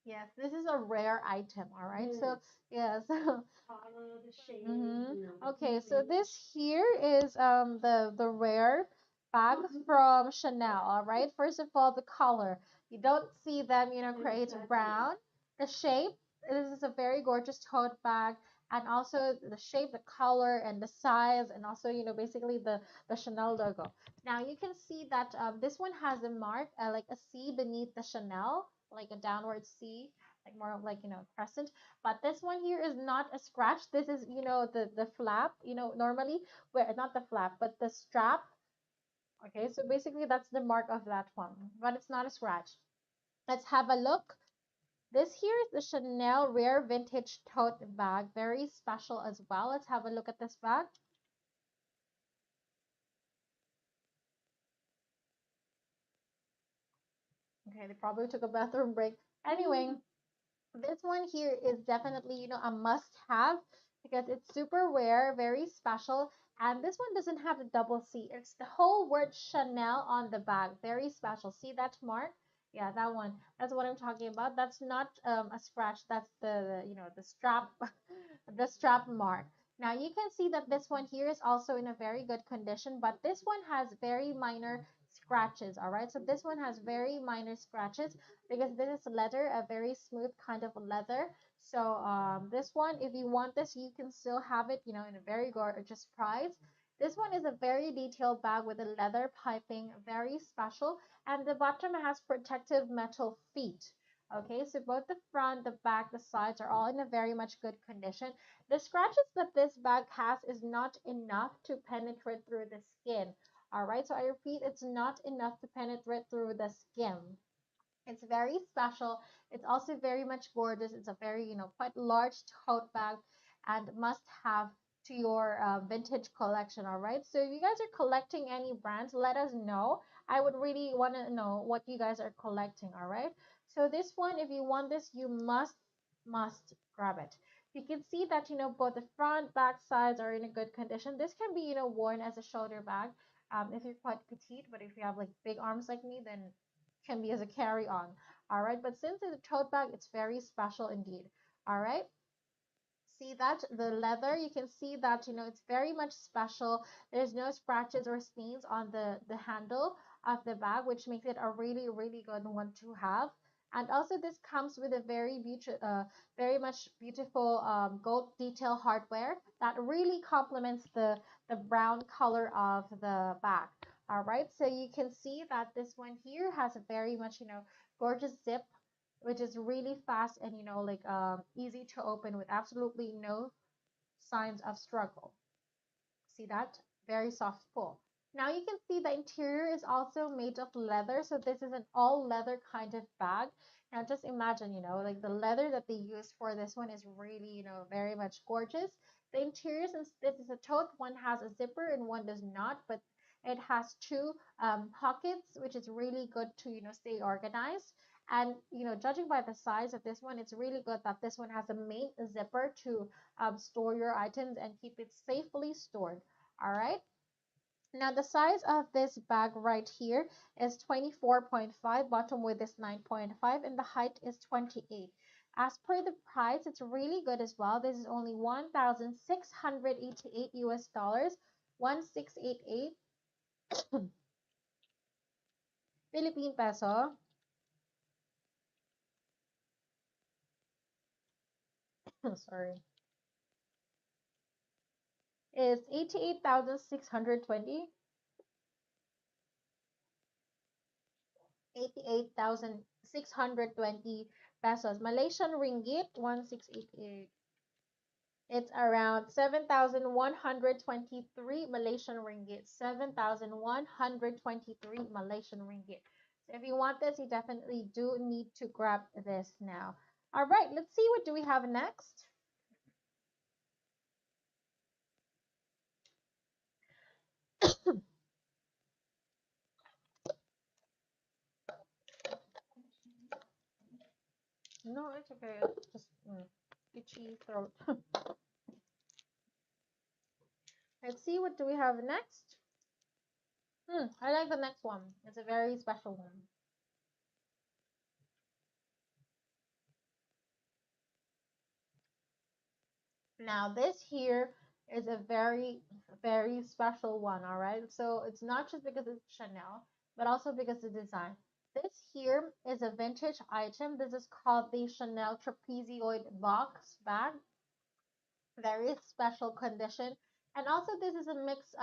Yes, this is a rare item, all right? So, yes. Okay, so this here is the rare bag from Chanel, all right? First of all, the color. You don't see them, create brown. The shape, this is a very gorgeous tote bag, and also the shape, the color, and the size, and also, basically the Chanel logo. Now you can see that this one has a mark, like a C beneath the Chanel, like a downward C, like more of like, crescent. But this one here is not a scratch. This is, the flap, normally, where not the flap, but the strap. Okay, so basically that's the mark of that one, but it's not a scratch. Let's have a look. This here is the Chanel Rare Vintage Tote Bag, very special as well. Let's have a look at this bag. Okay, they probably took a bathroom break. Anyway, this one here is definitely, a must have because it's super rare, very special. And this one doesn't have the double C. It's the whole word Chanel on the bag. Very special. See that mark? Yeah, that one. That's what I'm talking about. That's not a scratch. That's the strap, the strap mark. Now you can see that this one here is also in a very good condition, but this one has very minor scratches. All right. So this one has very minor scratches because this is leather, a very smooth kind of leather. So this one, if you want this, you can still have it, in a very gorgeous price. This one is a very detailed bag with a leather piping, very special, and the bottom has protective metal feet. Okay, so both the front, the back, the sides are all in a very much good condition. The scratches that this bag has is not enough to penetrate through the skin. All right, so I repeat, it's not enough to penetrate through the skin. It's very special. It's also very much gorgeous. It's a very, quite large tote bag and must have to your vintage collection. All right. So if you guys are collecting any brands, let us know. I would really want to know what you guys are collecting. All right. So this one, if you want this, you must grab it. You can see that, both the front, back sides are in a good condition. This can be, worn as a shoulder bag if you're quite petite, but if you have like big arms like me, then can be as a carry on. All right, but since it's a tote bag, it's very special indeed. All right, see that the leather, you can see that, it's very much special. There's no scratches or stains on the handle of the bag, which makes it a really, really good one to have. And also this comes with a very much beautiful gold detail hardware that really complements the brown color of the bag. All right, so you can see that this one here has a very much, gorgeous zip, which is really fast and, like easy to open with absolutely no signs of struggle. See that? Very soft pull. Now you can see the interior is also made of leather. So this is an all leather kind of bag. Now just imagine, like the leather that they use for this one is really, very much gorgeous. The interior, since this is a tote, one has a zipper and one does not, but it has two pockets, which is really good to, stay organized. And, judging by the size of this one, it's really good that this one has a main zipper to store your items and keep it safely stored. All right. Now the size of this bag right here is 24.5, bottom width is 9.5, and the height is 28. As per the price, it's really good as well. This is only 1,688 US dollars, 1688 Philippine peso. Sorry. Is 88,620 pesos. Malaysian ringgit, 1688. It's around 7,123 Malaysian ringgit. 7,123 Malaysian ringgit. So if you want this, you definitely do need to grab this now. All right, let's see what do we have next. No, it's okay. It's just itchy throat. Let's see what do we have next. I like the next one. It's a very special one. Now, this here is a very, very special one, all right? So it's not just because it's Chanel, but also because the design. This here is a vintage item. This is called the Chanel Trapezoid Box Bag. Very special condition. And also this is a mixed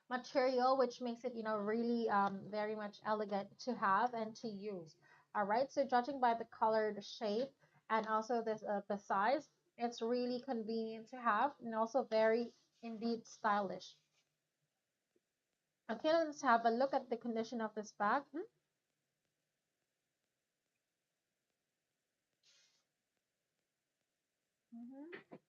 material, which makes it, really very much elegant to have and to use. All right, so judging by the color, the shape, and also this the size, it's really convenient to have and also very indeed stylish. Okay, let's have a look at the condition of this bag. Mhm.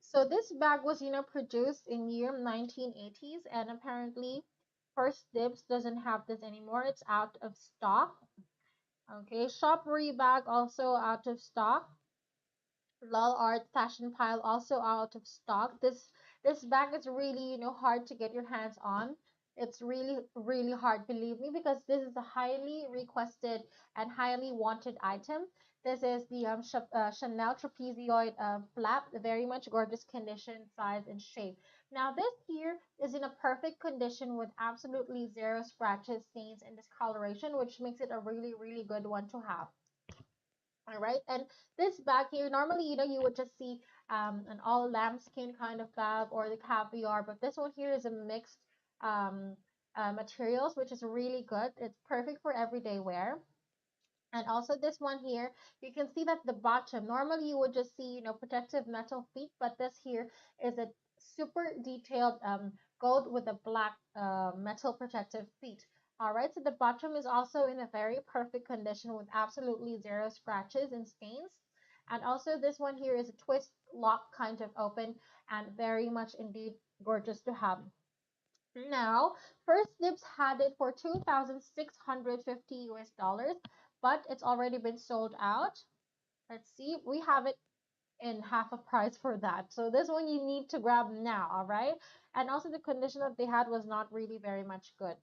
So this bag was, produced in year 1980s, and apparently First Dibs doesn't have this anymore. It's out of stock. Okay, Shop Bag also out of stock. Lol Art Fashion Pile also out of stock. This bag is really, hard to get your hands on. It's really, really hard, believe me, because this is a highly requested and highly wanted item. This is the Chanel Trapezoid flap, very much gorgeous condition, size, and shape. Now, this here is in a perfect condition with absolutely zero scratches, stains, and discoloration, which makes it a really, really good one to have. All right, and this bag here, normally, you would just see an all lambskin kind of bag or the caviar, but this one here is a mixed um, materials, which is really good. It's perfect for everyday wear. And also this one here, you can see that the bottom, normally you would just see, protective metal feet, but this here is a super detailed gold with a black metal protective feet. All right, so the bottom is also in a very perfect condition with absolutely zero scratches and stains. And also this one here is a twist lock kind of open and very much indeed gorgeous to have. Now, First Dibs had it for 2,650 US dollars, but it's already been sold out. Let's see, we have it in half a price for that. So this one you need to grab now, all right? And also the condition that they had was not really very much good.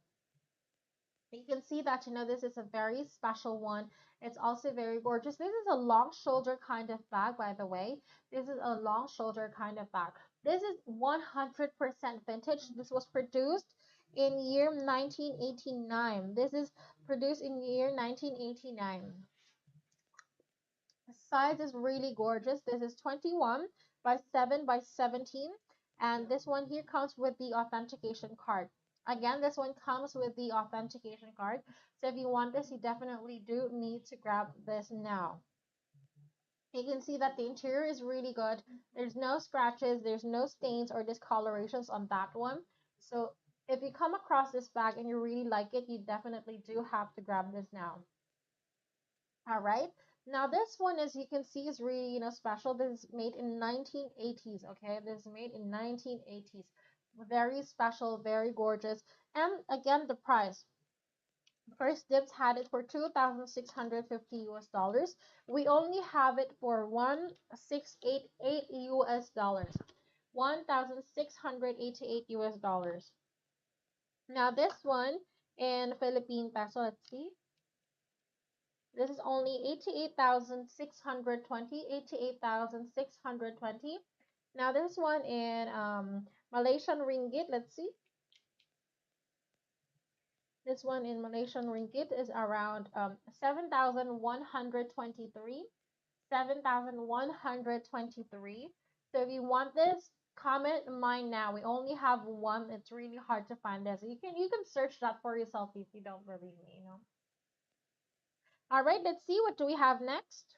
You can see that, this is a very special one. It's also very gorgeous. This is a long shoulder kind of bag, by the way. This is a long shoulder kind of bag. This is 100% vintage. This was produced in year 1989. This is produced in year 1989. The size is really gorgeous. This is 21 by 7 by 17. And this one here comes with the authentication card. Again, this one comes with the authentication card. So if you want this, you definitely do need to grab this now. You can see that the interior is really good. There's no scratches, there's no stains or discolorations on that one. So if you come across this bag and you really like it, you definitely do have to grab this now. All right. Now this one, as you can see, is really, special. This is made in 1980s. Okay, this is made in 1980s. Very special, very gorgeous. And again, the price. First Dibs had it for 2,650 US dollars. We only have it for 1,688 US dollars. 1,688 US dollars. Now this one in Philippine peso, let's see. This is only 88,620. 88,620. Now this one in Malaysian ringgit, let's see. This one in Malaysian ringgit is around 7,123. 7,123. So if you want this, comment mine now. We only have one. It's really hard to find this. You can search that for yourself if you don't believe me. All right, let's see what do we have next.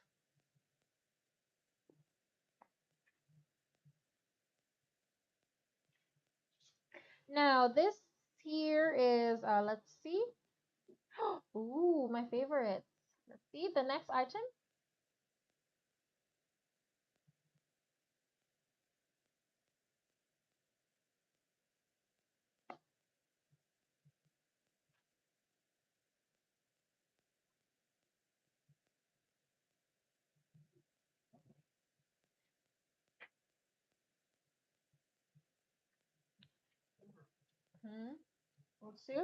Now, this here is, let's see. Ooh, my favorite. Let's see the next item. Hmm. Let's see.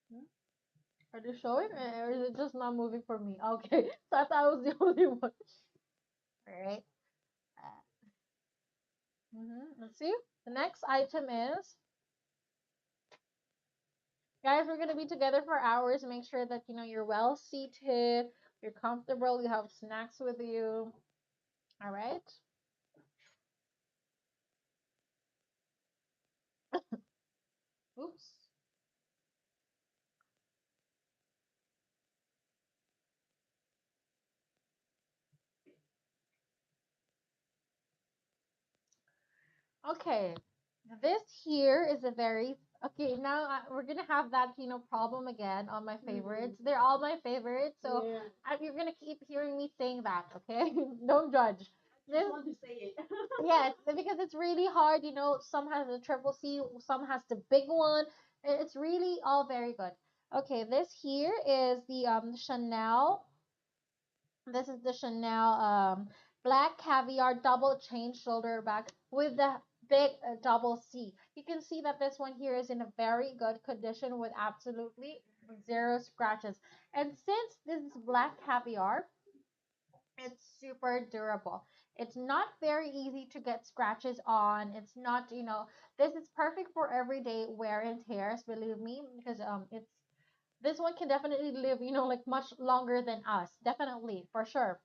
Hmm. Are they showing, or is it just not moving for me? Okay, so I thought I was the only one. All right. Let's see. The next item is, guys, we're gonna be together for hours. Make sure that you're well seated, you're comfortable, you have snacks with you. All right. Oops. Okay, this here is a very okay. Now we're gonna have that problem again on my favorites. They're all my favorites, so yeah. You're gonna keep hearing me saying that. Okay, don't judge. This, want to say it. Yes, because it's really hard. Some has the triple C, some has the big one. It's really all very good. Okay, this here is the Chanel. This is the Chanel black caviar double chain shoulder bag with the big double C. You can see that this one here is in a very good condition with absolutely zero scratches. And since this is black caviar, it's super durable. It's not very easy to get scratches on. It's not, this is perfect for everyday wear and tears, believe me, because it's this one can definitely live, like much longer than us. Definitely, for sure.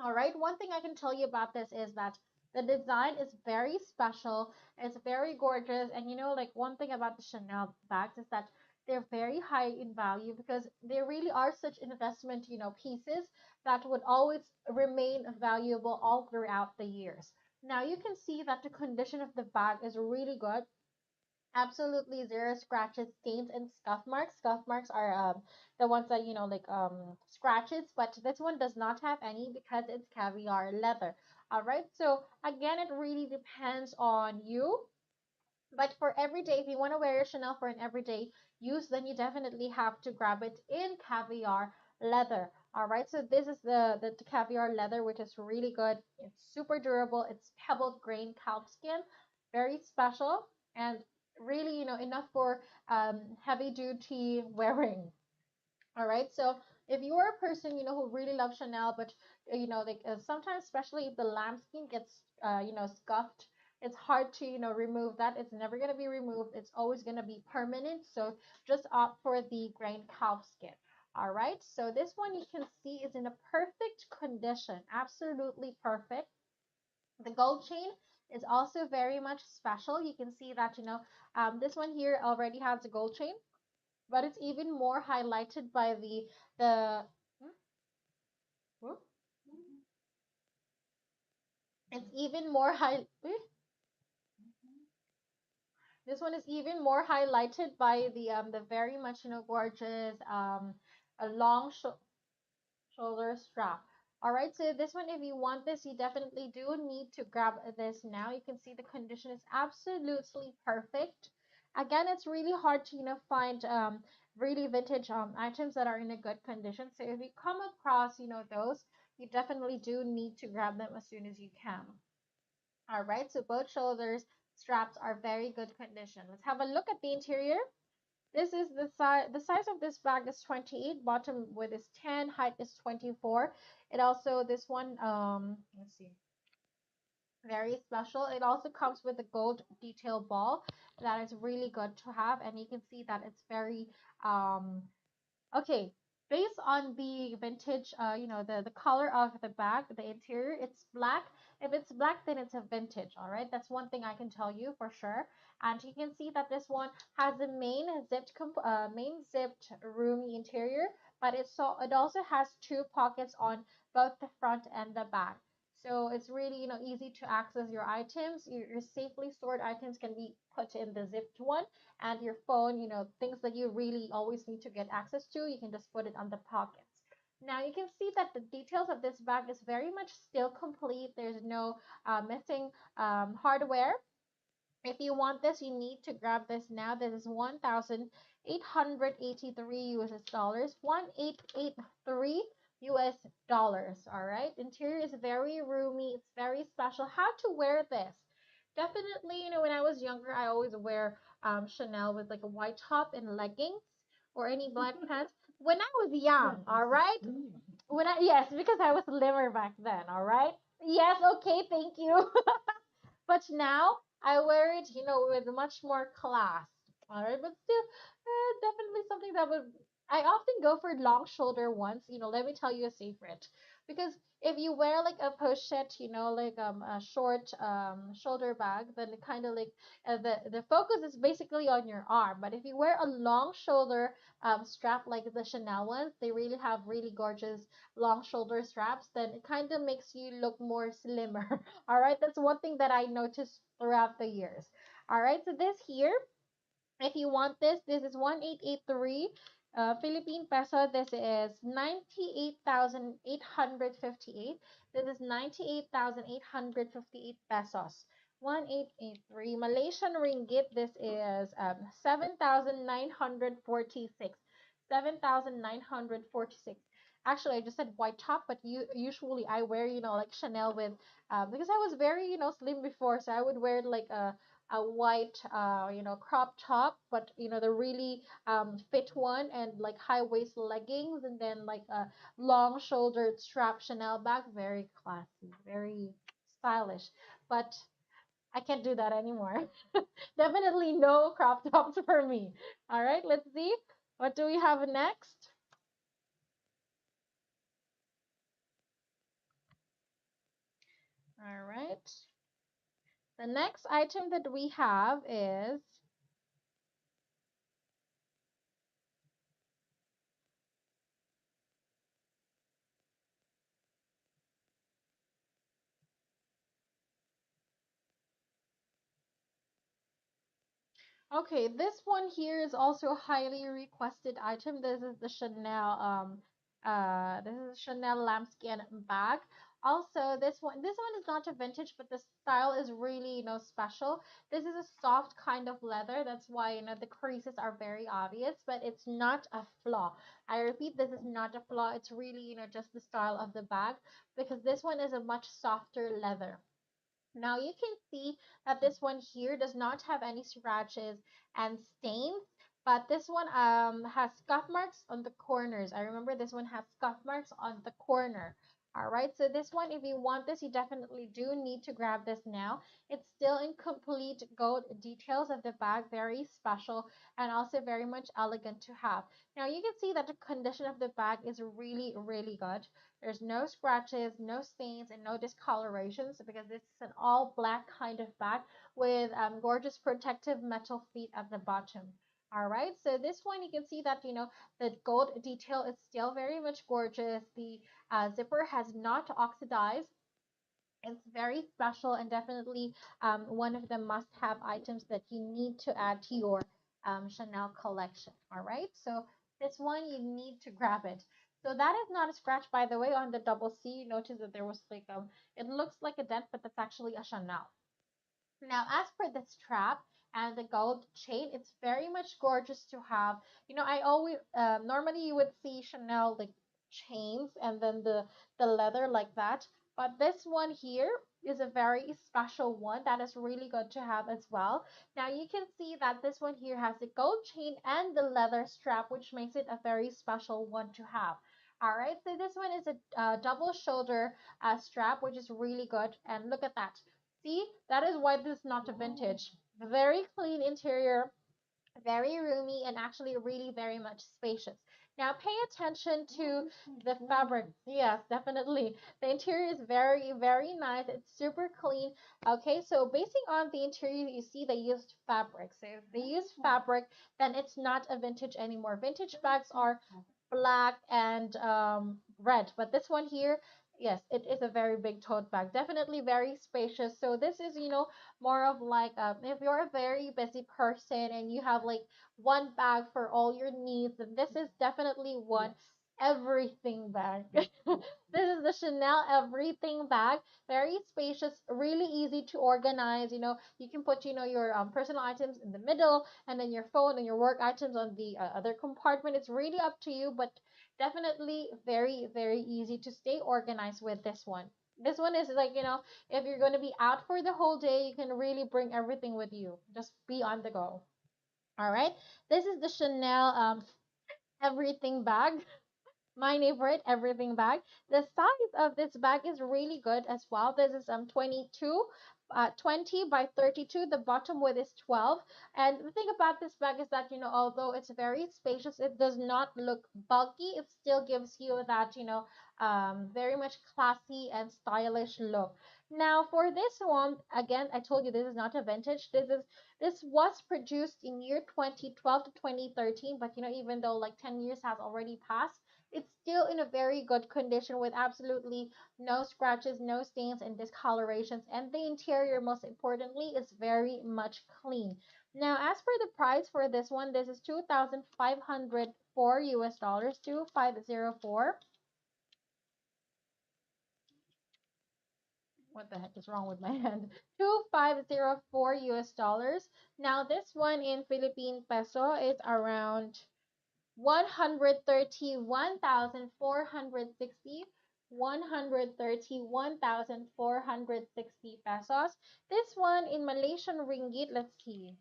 All right, one thing I can tell you about this is that the design is very special. It's very gorgeous. And like one thing about the Chanel bags is that they're very high in value because they really are such investment, pieces that would always remain valuable all throughout the years. Now you can see that the condition of the bag is really good. Absolutely zero scratches, stains, and scuff marks. Scuff marks are the ones that like scratches, but this one does not have any because it's caviar leather. All right. So again, it really depends on you. But for everyday, if you want to wear your Chanel for an everyday use, then you definitely have to grab it in caviar leather. All right, so this is the caviar leather, which is really good. It's super durable. It's pebbled grain calfskin, very special, and really, enough for heavy duty wearing. All right. So if you are a person, who really loves Chanel, but like sometimes, especially if the lambskin gets, scuffed, it's hard to, remove that. It's never gonna be removed. It's always gonna be permanent. So just opt for the grain calf skin. All right. So this one you can see is in a perfect condition, absolutely perfect. The gold chain is also very much special. You can see that, this one here already has a gold chain, but it's even more highlighted by the hmm? It's even more high this one is even more highlighted by the very much gorgeous a long shoulder strap. All right, so this one, if you want this, you definitely do need to grab this now. You can see the condition is absolutely perfect. Again, it's really hard to find really vintage items that are in a good condition. So if you come across those, you definitely do need to grab them as soon as you can. All right, so both shoulders straps are very good condition. Let's have a look at the interior. This is the size. The size of this bag is 28. Bottom width is 10. Height is 24. It also this one let's see, very special. It also comes with a gold detail ball that is really good to have, and you can see that it's very okay, based on the vintage, the color of the bag, the interior, it's black. If it's black, then it's a vintage. All right, that's one thing I can tell you for sure. And you can see that this one has a main zipped roomy interior, but it also has two pockets on both the front and the back. So it's really easy to access your items. Your safely stored items can be put in the zipped one, and your phone, things that you really always need to get access to, you can just put it on the pockets. Now you can see that the details of this bag is very much still complete. There's no missing hardware. If you want this, you need to grab this now. This is 1,883 US dollars, 1,883 US dollars. All right. Interior is very roomy. It's very special. How to wear this? Definitely, when I was younger, I always wear Chanel with like a white top and leggings or any black pants. When I was young, all right. Yes, because I was slimmer back then. All right. Yes, okay, thank you. But now I wear it, with much more class. All right, but still, definitely something that would. I often go for long shoulder ones. Let me tell you a secret, because if you wear like a pochette, like a short shoulder bag, then it kind of like the focus is basically on your arm. But if you wear a long shoulder strap like the Chanel ones, they really have really gorgeous long shoulder straps. Then it kind of makes you look more slimmer. All right, that's one thing that I noticed throughout the years. All right, so this here, if you want this is 1883 Philippine peso. This is 98,858. This is 98,858 pesos. 1883 Malaysian ringgit. This is 7,946. 7,946. Actually, I just said white top, but usually I wear, like Chanel with, because I was very, slim before, so I would wear like a white, crop top, but the really fit one, and like high waist leggings, and then like a long shouldered strap Chanel bag. Very classy, very stylish. But I can't do that anymore. Definitely no crop tops for me. All right, let's see. What do we have next? All right. The next item that we have is. Okay, this one here is also a highly requested item. This is the Chanel this is a Chanel lambskin bag. Also, this one is not a vintage, but the style is really, special. This is a soft kind of leather. That's why, the creases are very obvious, but it's not a flaw. I repeat, this is not a flaw. It's really, just the style of the bag, because this one is a much softer leather. Now you can see that this one here does not have any scratches and stains, but this one has scuff marks on the corners. I remember this one has scuff marks on the corner. All right, so this one, if you want this, you definitely do need to grab this now. It's still in complete gold details of the bag, very special and also very much elegant to have. Now you can see that the condition of the bag is really, really good. There's no scratches, no stains, and no discolorations, because this is an all black kind of bag with gorgeous protective metal feet at the bottom. All right, so this one you can see that the gold detail is still very much gorgeous. The zipper has not oxidized. It's very special, and definitely one of the must-have items that you need to add to your Chanel collection. All right, so this one you need to grab it. So that is not a scratch, by the way, on the double C. You notice that there was like it looks like a dent, but that's actually a Chanel. Now, as per the strap and the gold chain, it's very much gorgeous to have. I always normally you would see Chanel like chains and then the leather like that, but this one here is a very special one that is really good to have as well. Now you can see that this one here has the gold chain and the leather strap, which makes it a very special one to have. All right, so this one is a double shoulder strap, which is really good. And look at that. See, that is why this is not a vintage. Very clean interior, very roomy, and actually really very much spacious. Now pay attention to the fabric. Yes, definitely. The interior is very, very nice. It's super clean. Okay, so basing on the interior, you see they used fabric. So if they use fabric, then it's not a vintage anymore. Vintage bags are black and red, but this one here, yes, it is a very big tote bag, definitely very spacious. So this is, more of like if you're a very busy person and you have like one bag for all your needs, then this is definitely one everything bag. This is the Chanel everything bag. Very spacious, really easy to organize. You can put, your personal items in the middle, and then your phone and your work items on the other compartment. It's really up to you, but definitely very, very easy to stay organized with this one. This one is like, if you're going to be out for the whole day, you can really bring everything with you. Just be on the go. All right. This is the Chanel everything bag. My favorite everything bag. The size of this bag is really good as well. This is 20 by 32. The bottom width is 12. And the thing about this bag is that, although it's very spacious, it does not look bulky. It still gives you that, very much classy and stylish look. Now for this one, again, I told you this is not a vintage. This was produced in year 2012 to 2013, but even though like 10 years has already passed, it's still in a very good condition with absolutely no scratches, no stains, and discolorations. And the interior, most importantly, is very much clean. Now, as for the price for this one, this is 2,504 US dollars, 2504. What the heck is wrong with my hand? 2504 US dollars. Now, this one in Philippine peso is around 131,460, 131,460 pesos. This one in Malaysian ringgit, let's see.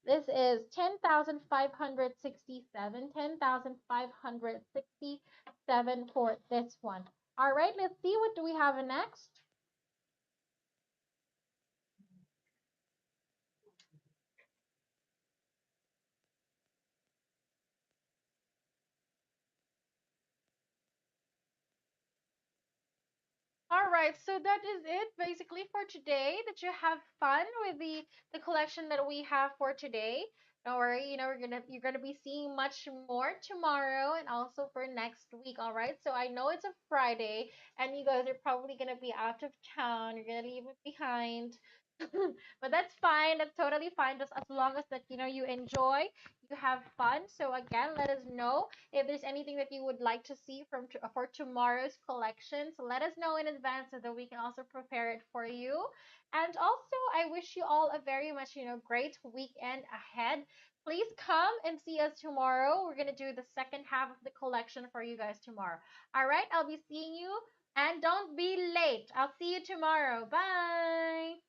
This is 10,567, 10,567 for this one. All right, let's see what do we have next. All right, so that is it basically for today. Did you have fun with the collection that we have for today? Don't worry, you're gonna be seeing much more tomorrow and also for next week. All right, so I know it's a Friday and you guys are probably gonna be out of town. You're gonna leave it behind. But that's fine. That's totally fine. Just as long as that you enjoy, you have fun. So again, let us know if there's anything that you would like to see for tomorrow's collection. So let us know in advance so that we can also prepare it for you. And also, I wish you all a very much great weekend ahead. Please come and see us tomorrow. We're gonna do the second half of the collection for you guys tomorrow. All right, I'll be seeing you. And don't be late. I'll see you tomorrow. Bye.